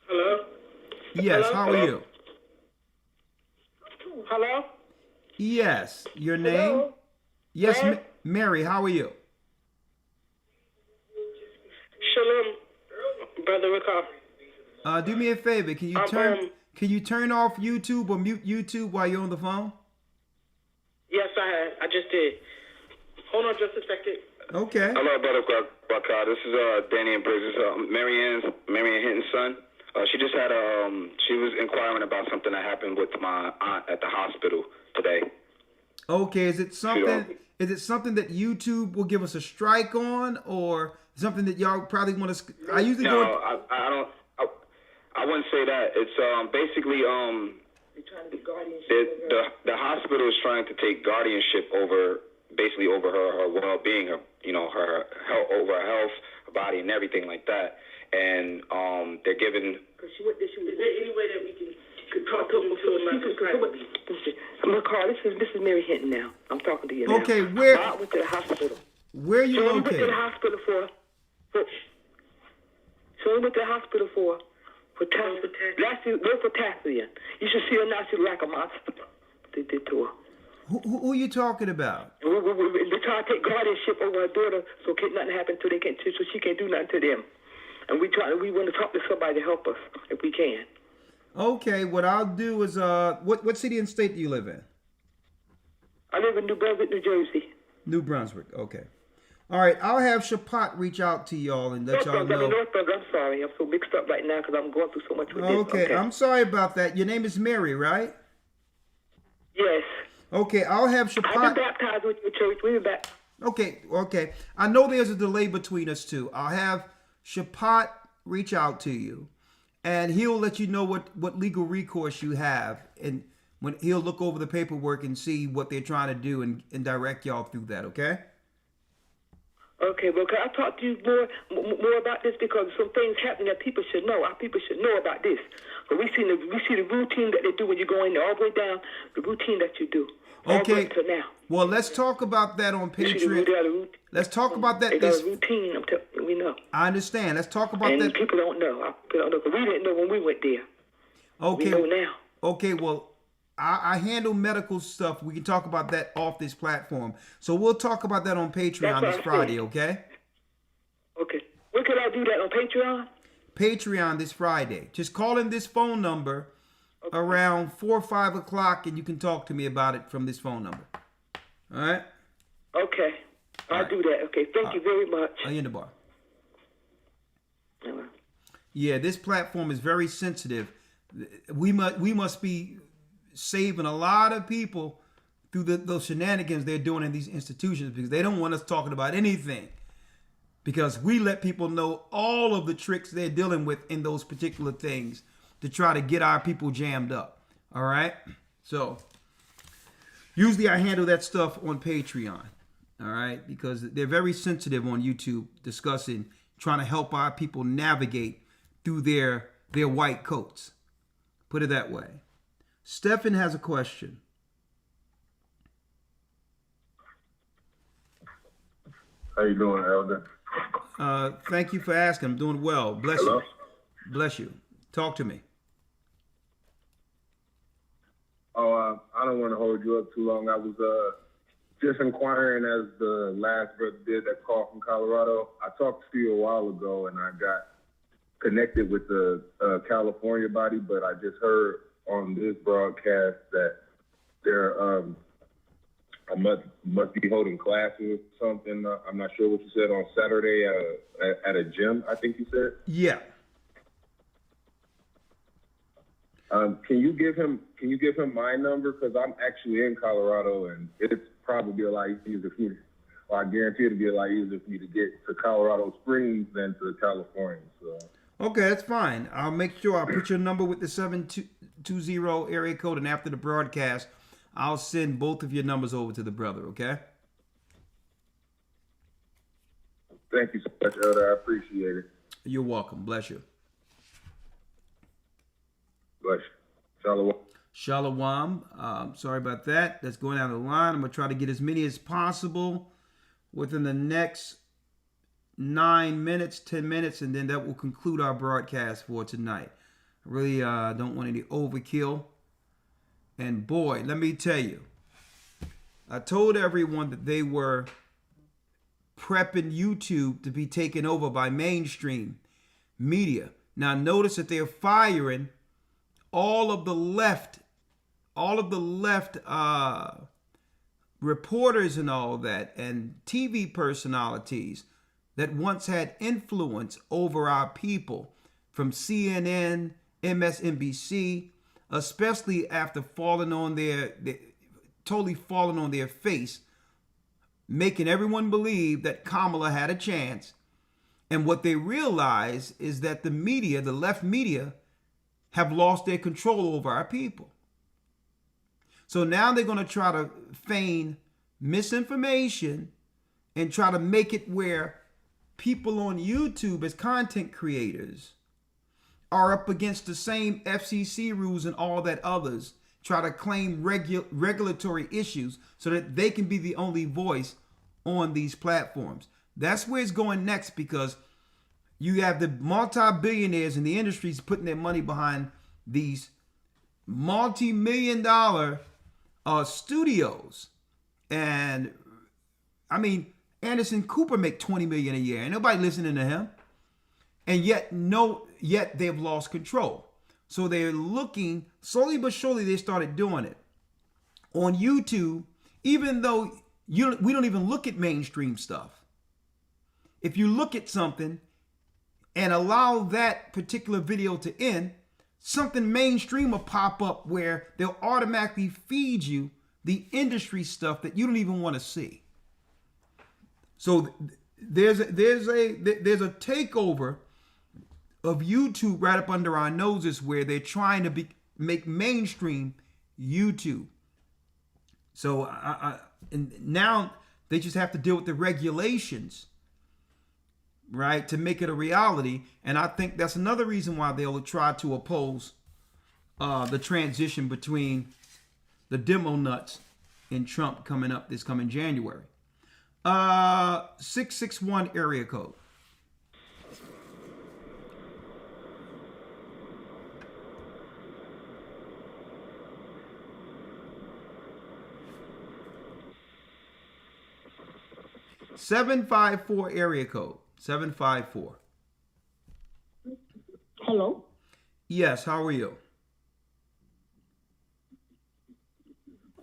Hello? Yes, Hello? how are you? Hello? Yes, your name? Hello? Yes, Hello? Mary, how are you? Shalom, Brother Rawchaa. Do me a favor. Can you turn off YouTube or mute YouTube while you're on the phone? Yes, I just did. Hold on just a second. Okay. Hello, Brother Rawchaa. This is Danny and Briggs. This is Marianne Hinton's son. She just had she was inquiring about something that happened with my aunt at the hospital today. Okay, is it something that YouTube will give us a strike on, or something that y'all probably want to? I usually I don't. I wouldn't say that. It's basically the hospital is trying to take guardianship over her well-being, her health, over her health, her body, and everything like that. And they're giving. Is there any way that we can talk to him before McCall, this is Mary Hinton now. I'm talking to you now. Okay, where? I went to the hospital. Where are you so located? We went to the hospital for potassium. You should see her now. She's like a monster. They did to her. Who are you talking about? They're trying to take guardianship over her daughter, so nothing happen to so she can't do nothing to them. And we want to talk to somebody to help us if we can. Okay, what I'll do is what city and state do you live in? I live in New Brunswick, New Jersey. New Brunswick. Okay. All right, I'll have Shapat reach out to y'all and let y'all know. Northburg, I'm sorry. I'm so mixed up right now because I'm going through so much with Okay, this. Okay, I'm sorry about that. Your name is Mary, right? Yes. Okay, I'll have Shapat. I've been baptized with your church. We've been baptized. Okay. I know there's a delay between us two. I'll have Shapat reach out to you, and he'll let you know what legal recourse you have, and when he'll look over the paperwork and see what they're trying to do and direct y'all through that. Okay. Okay, well, can I talk to you more about this, because some things happen that people should know. Our people should know about this. But we see the routine that they do when you go in there, all the way down, the routine that you do. Okay. To now. Well, let's talk about that on Patreon. Let's talk about that. They got a routine. We know. I understand. Let's talk about that. And people don't know. People don't know, because we didn't know when we went there. Okay. We know now. Okay. Well, I handle medical stuff. We can talk about that off this platform. So we'll talk about that on Patreon this Friday, okay? Okay. When can I do that, on Patreon? Patreon this Friday. Just call in this phone number around 4 or 5 o'clock, and you can talk to me about it from this phone number. All right? Okay. I'll do that. Okay. Thank you very much. In the bar. Yeah, this platform is very sensitive. We must be saving a lot of people through those shenanigans they're doing in these institutions, because they don't want us talking about anything, because we let people know all of the tricks they're dealing with in those particular things to try to get our people jammed up. All right, so usually I handle that stuff on Patreon, all right, because they're very sensitive on YouTube, discussing trying to help our people navigate through their white coats, put it that way. Stephen has a question. How you doing, Elder? Thank you for asking. I'm doing well. Bless Hello? you. Bless you. Talk to me. Oh, I don't want to hold you up too long. I was just inquiring, as the last brother did that call from Colorado. I talked to you a while ago, and I got connected with the California body, but I just heard on this broadcast that they're I must be holding classes or something. I'm not sure what you said, on Saturday at a gym, I think you said. Yeah. Can you give him my number, because I'm actually in Colorado, and it's probably a lot easier for me. Well, I guarantee it'll be a lot easier for me to get to Colorado Springs than to California. So. Okay, that's fine. I'll make sure I put your number with the 720 area code, and after the broadcast, I'll send both of your numbers over to the brother, okay? Thank you so much, Elder. I appreciate it. You're welcome. Bless you. Bless you. Shalom. Shalom. Sorry about that. That's going down the line. I'm going to try to get as many as possible within the next 9 minutes, 10 minutes, and then that will conclude our broadcast for tonight. I really don't want any overkill. And boy, let me tell you, I told everyone that they were prepping YouTube to be taken over by mainstream media. Now notice that they're firing all of the left reporters and all that, and TV personalities that once had influence over our people, from CNN, MSNBC, especially after totally falling on their face, making everyone believe that Kamala had a chance. And what they realize is that the media, the left media, have lost their control over our people. So now they're going to try to feign misinformation and try to make it where people on YouTube as content creators are up against the same FCC rules and all that others try to claim regulatory issues so that they can be the only voice on these platforms. That's where it's going next, because you have the multi-billionaires in the industries putting their money behind these multi-million-dollar studios. And I mean, Anderson Cooper make $20 million a year. Ain't nobody listening to him. And yet they've lost control. So they're looking, slowly but surely they started doing it. On YouTube, even though we don't even look at mainstream stuff. If you look at something and allow that particular video to end, something mainstream will pop up where they'll automatically feed you the industry stuff that you don't even want to see. So there's a takeover of YouTube right up under our noses, where they're trying to make mainstream YouTube. So and now they just have to deal with the regulations, right, to make it a reality. And I think that's another reason why they'll try to oppose the transition between the demo nuts and Trump coming up this coming January. 661 area code. (754) area code. 754. Hello. Yes, how are you?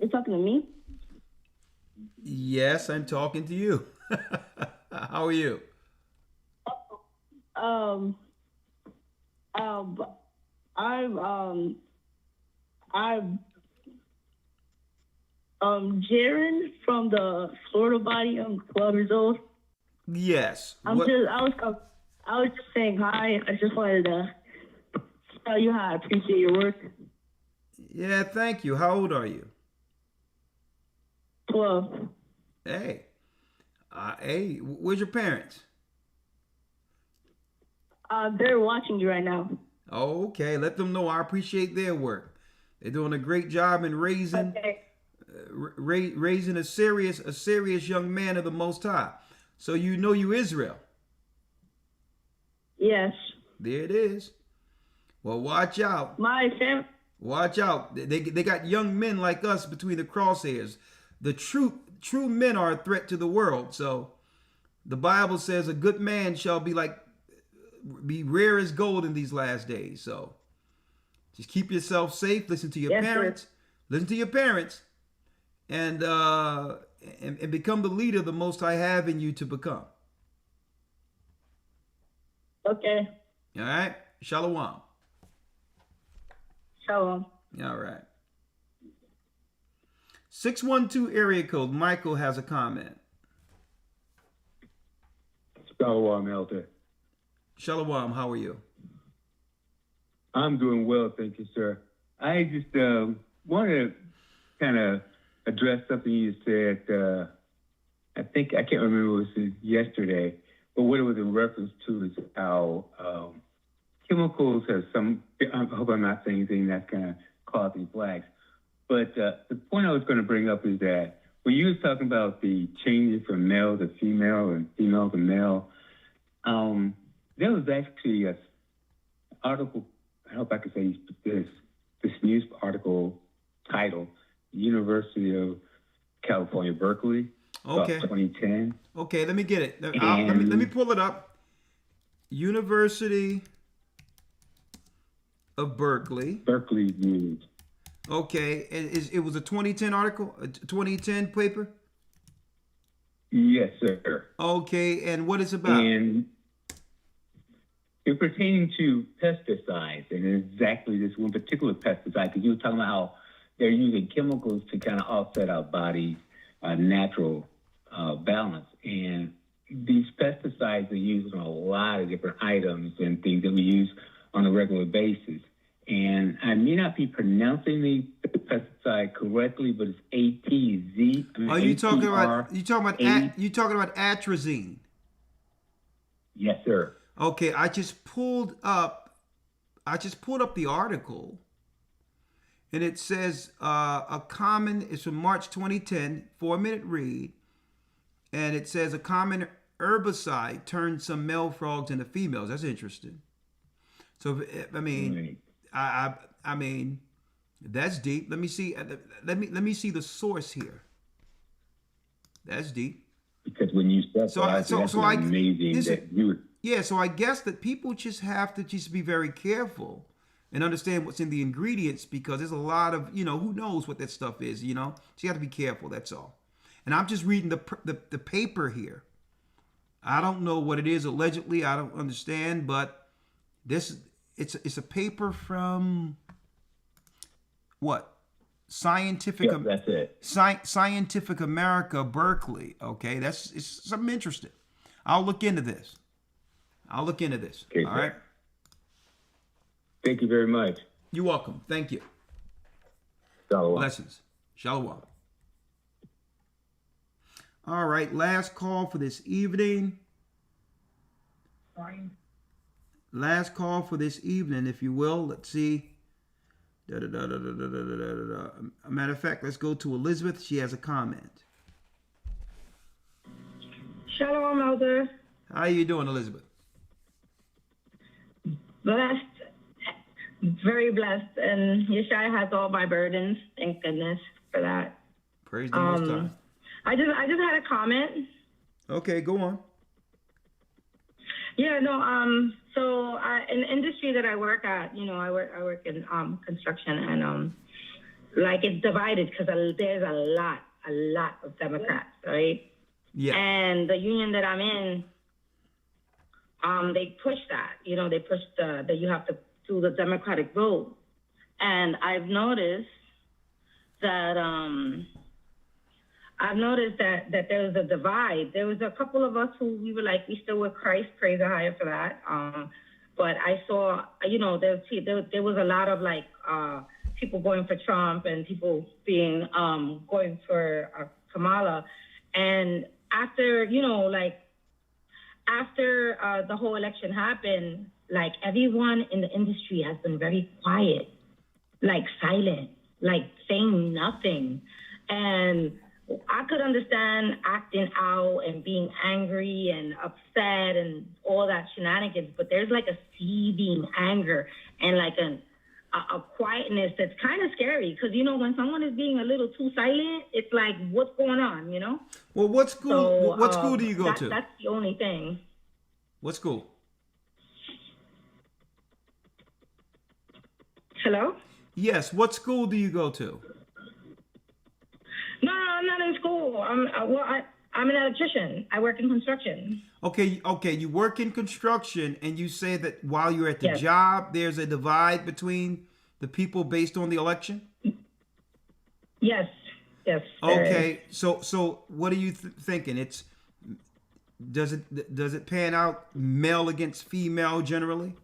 You talking to me? Yes, I'm talking to you. How are you? I'm Jaren from the Florida body. I'm 12 years old. Yes. I was just saying hi. I just wanted to tell you how I appreciate your work. Yeah, thank you. How old are you? 12. Hey. Hey, where's your parents? They're watching you right now. Okay, let them know I appreciate their work. They're doing a great job in raising raising a serious young man of the Most High. So you know you Israel. Yes. There it is. Well, watch out. My family. Watch out. They got young men like us between the crosshairs. The true men are a threat to the world. So the Bible says a good man shall be rare as gold in these last days. So just keep yourself safe. Listen to your parents. Sir. Listen to your parents. And become the leader the Most High have in you to become. Okay. All right. Shalom. Shalom. All right. 612 area code. Michael has a comment. Shalom, Elder. Shalom. How are you? I'm doing well, thank you, sir. I just want to kind of address something you said. I can't remember if it was yesterday, but what it was in reference to is how chemicals have some. I hope I'm not saying anything that's going to causing flags. But the point I was going to bring up is that when you were talking about the changes from male to female and female to male, there was actually an article, I hope I can say this news article titled University of California, Berkeley, Okay. 2010. Okay, let me get it. Let me pull it up. University of Berkeley. Berkeley News. Okay, it was a 2010 article, a 2010 paper? Yes, sir. Okay, and what is it about? And it's pertaining to pesticides, and exactly this one particular pesticide, because you were talking about how they're using chemicals to kind of offset our body's natural balance. And these pesticides are used on a lot of different items and things that we use on a regular basis. And I may not be pronouncing the pesticide correctly, but it's ATZ. Are you talking about atrazine? Yes, sir. Okay, I just pulled up the article, and it says it's from March 2010, 4-minute read, and it says a common herbicide turned some male frogs into females. That's interesting. So I mean, I mean, that's deep. Let me see. Let me see the source here. That's deep. Because when you said yeah, so I guess that people just have to just be very careful and understand what's in the ingredients, because there's a lot of, who knows what that stuff is, so you have to be careful, that's all. And I'm just reading the paper here. I don't know what it is allegedly, I don't understand, but it's a paper from what? Scientific. Yep, that's it. Scientific America, Berkeley. Okay, it's something interesting. I'll look into this. Okay, all right. Thank you very much. You're welcome. Thank you. Shalom. Blessings. Shalom. All right, last call for this evening. Last call for this evening, if you will. Let's see. A matter of fact, let's go to Elizabeth. She has a comment. Shalom, Elder. How you doing, Elizabeth? Blessed, very blessed, and Yeshua has all my burdens. Thank goodness for that. Praise the Most High. I just had a comment. Okay, go on. Yeah, no. So in the industry that I work at, I work in construction, and like it's divided because there's a lot of Democrats, right? Yeah. And the union that I'm in, they push that. They push that you have to do the Democratic vote, and I've noticed that there was a divide. There was a couple of us who we were like, we still with Christ, praise the higher for that. But I saw, there was a lot of like people going for Trump and people being going for Kamala. And after the whole election happened, like everyone in the industry has been very quiet, like silent, like saying nothing. And I could understand acting out and being angry and upset and all that shenanigans, but there's like a seething anger and like a quietness that's kind of scary, because when someone is being a little too silent, it's like, what's going on, Well, what school? What school do you go to? That's the only thing. What school? Hello? Yes. What school do you go to? No, I'm not in school. I'm an electrician. I work in construction. Okay. You work in construction, and you say that while you're at the job, there's a divide between the people based on the election? Yes. Okay. So what are you thinking? Does it pan out male against female generally?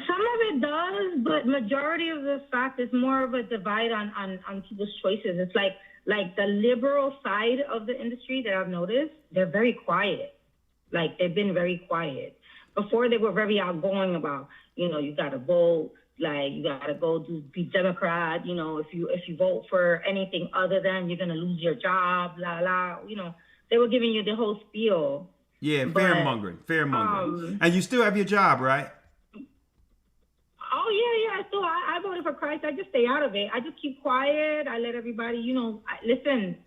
Some of it does, but majority of the fact is more of a divide on people's choices. It's like the liberal side of the industry that I've noticed, they're very quiet. Like they've been very quiet. Before they were very outgoing about, you got to vote, like you got to go be Democrat. If you vote for anything other than, you're gonna lose your job, they were giving you the whole spiel. Yeah, fair mongering. And you still have your job, right? Oh yeah. So I voted for Christ. I just stay out of it. I just keep quiet. I let everybody, listen.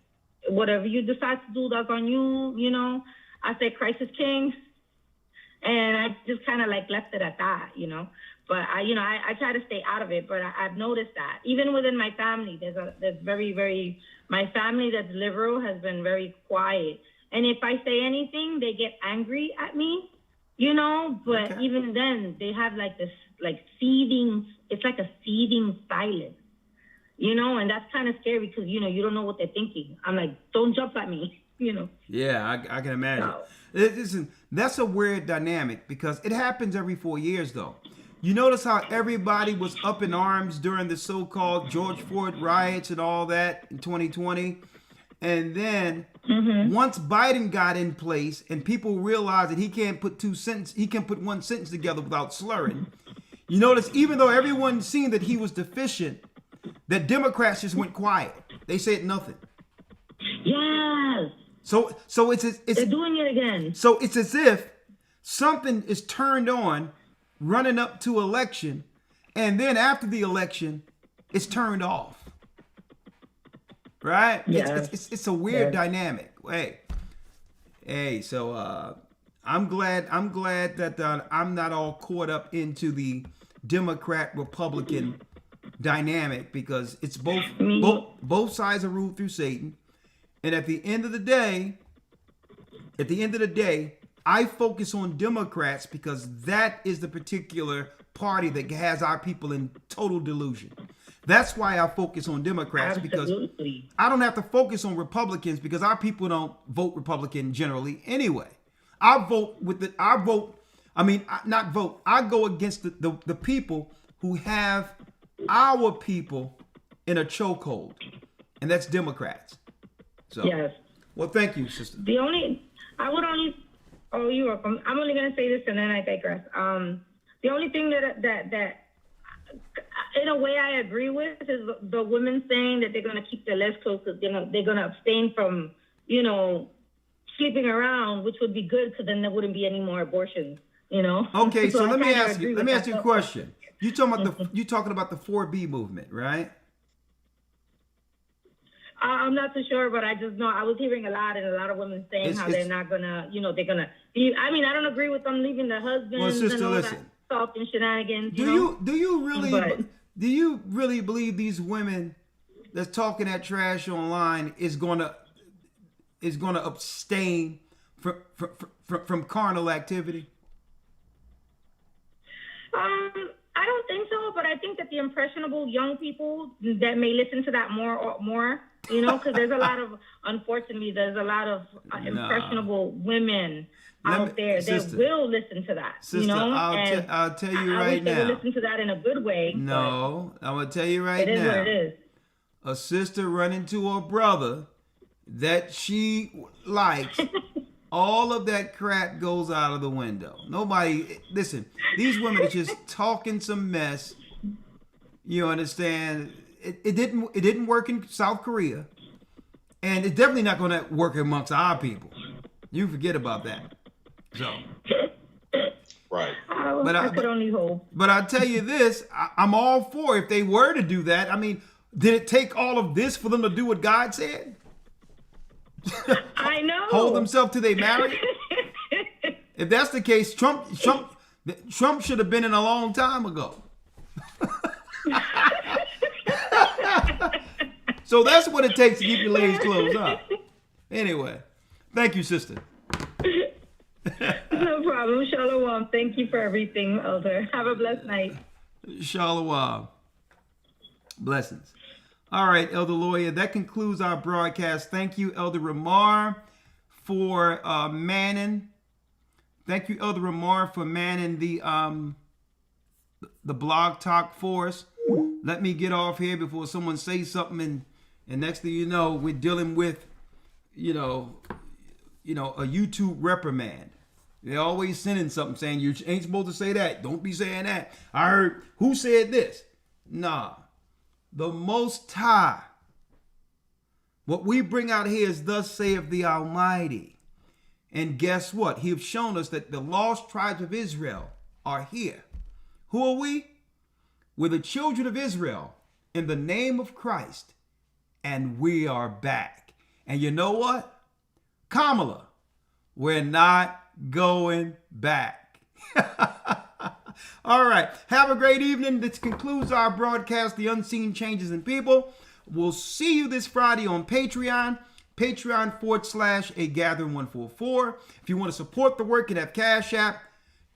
Whatever you decide to do, that's on you. I say Christ is king, and I just kind of like left it at that, But I try to stay out of it. But I've noticed that even within my family, there's very, very, my family that's liberal has been very quiet. And if I say anything, they get angry at me, But okay. Even then, they have like this seething. It's like a seething silence, And that's kind of scary because you don't know what they're thinking. I'm like, don't jump at me, Yeah, I can imagine. No. Listen, that's a weird dynamic because it happens every 4 years, though. You notice how everybody was up in arms during the so-called George Floyd riots and all that in 2020. And then once Biden got in place and people realized that he can't put one sentence together without slurring. You notice even though everyone seen that he was deficient, that Democrats just went quiet. They said nothing. Yes. So they're doing it again. So it's as if something is turned on running up to election, and then after the election, it's turned off. Right? Yeah. It's a weird dynamic. Hey. So I'm glad that I'm not all caught up into the Democrat Republican dynamic because it's both sides are ruled through Satan. And at the end of the day, I focus on Democrats because that is the particular party that has our people in total delusion. That's why I focus on Democrats. Absolutely. Because I don't have to focus on Republicans because our people don't vote Republican generally anyway. I go against the people who have our people in a chokehold, and that's Democrats. So, yes. Well, thank you, sister. You're welcome. I'm only going to say this and then I digress. The only thing that in a way I agree with is the women saying that they're going to keep their legs closed because they're going to abstain from, sleeping around, which would be good because then there wouldn't be any more abortions, Okay, so let me ask you a question. You talking about the 4B movement, right? I'm not so sure, but I just know I was hearing a lot of women saying how they're not gonna, they're gonna. I mean, I don't agree with them leaving their husbands and all that stuff and shenanigans. Do you really believe these women that's talking that trash online is gonna abstain from carnal activity? I don't think so, but I think that the impressionable young people that may listen to that more, because there's a lot of, unfortunately, impressionable women out there that will listen to that. Sister, I'll tell you right now. They will listen to that in a good way. No, I'm gonna tell you right now. It is what it is. A sister run into a brother that she likes. All of that crap goes out of the window. Listen, these women are just talking some mess. You understand? It didn't work in South Korea. And it's definitely not going to work amongst our people. You forget about that. So. Right. I could only hope. But I'll tell you this, I'm all for if they were to do that. I mean, did it take all of this for them to do what God said? I know. Hold themselves till they marry. If that's the case, Trump should have been in a long time ago. So that's what it takes to keep your legs closed up. Anyway, thank you, sister. No problem. Shalom. Thank you for everything, Elder. Have a blessed night. Shalom. Blessings. All right, Elder Lawya, that concludes our broadcast. Thank you, Elder Rawchaa, for manning. Thank you, Elder Rawchaa, for manning the blog talk for us. Let me get off here before someone says something, and next thing you know, we're dealing with, a YouTube reprimand. They're always sending something saying you ain't supposed to say that. Don't be saying that. I heard who said this. Nah. The Most High. What we bring out here is thus saith the Almighty. And guess what? He has shown us that the lost tribes of Israel are here. Who are we? We're the children of Israel in the name of Christ. And we are back. And you know what? Kamala, we're not going back. All right. Have a great evening. This concludes our broadcast, The Unseen Changes in People. We'll see you this Friday on Patreon. Patreon.com/AGathering144. If you want to support the work and have Cash App,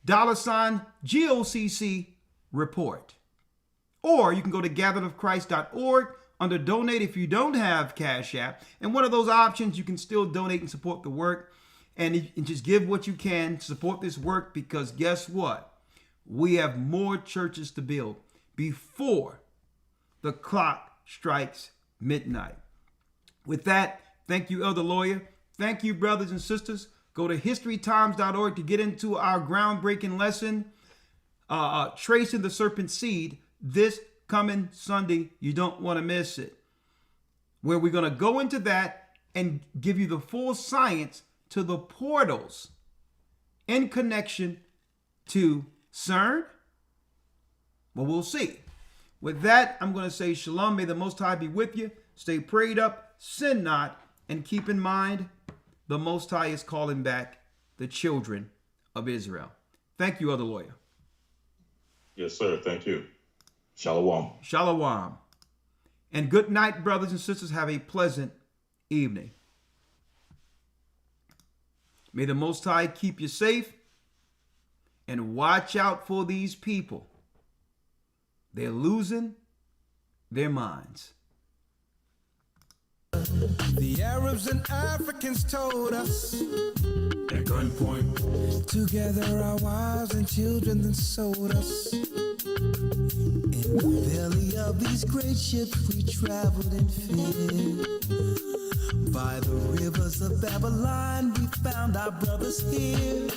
$GOCC report. Or you can go to gatheredofchrist.org under donate if you don't have Cash App. And one of those options, you can still donate and support the work. And just give what you can to support this work, because guess what? We have more churches to build before the clock strikes midnight. With that, thank you, Elder Lawya. Thank you, brothers and sisters. Go to historytimes.org to get into our groundbreaking lesson, Tracing the Serpent Seed, this coming Sunday. You don't want to miss it. Where we're going to go into that and give you the full science to the portals in connection to CERN. Well, we'll see. With that, I'm going to say shalom. May the Most High be with you. Stay prayed up, sin not, and keep in mind the Most High is calling back the children of Israel. Thank you, Elder Lawya. Yes, sir. Thank you. Shalom. Shalom. And good night, brothers and sisters. Have a pleasant evening. May the Most High keep you safe, and watch out for these people. They're losing their minds. The Arabs and Africans told us at gunpoint to gather our wives and children, then sold us. In the belly of these great ships we traveled in fear. By the rivers of Babylon we found our brothers here.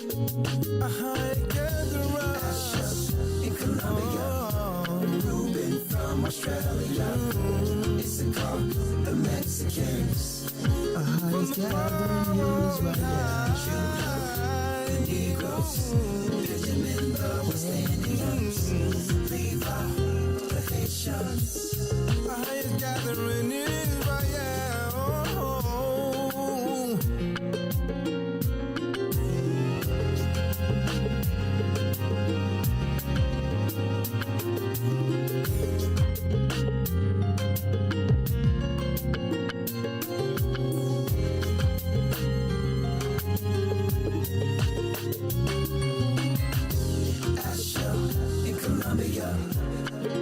Gather us in Colombia, Reuben from Australia, Issachar, the Mexicans. Is gathering Israel, Judah, the Negroes, Benjamin, the West Indians, Levi, the Haitians. Is gathering Israel.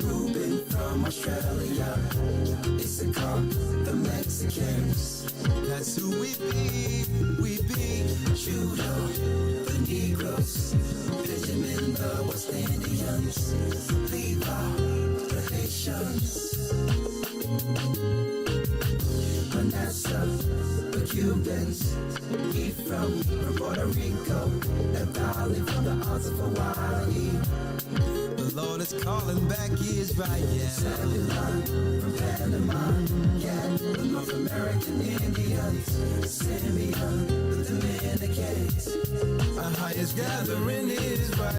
Reuben from Australia, Issachar, the Mexicans. That's who we be, Judah, the Negroes, Benjamin, the West Indians, Levi, the Haitians, Manasseh, the Cubans, Ephraim from Puerto Rico, Naphtali from the Isles of Hawaii. The Lord is calling back Israel. Zebulon from Panama, Gad, the North American Indians, Simeon, the Dominicans. Our highest gathering is right.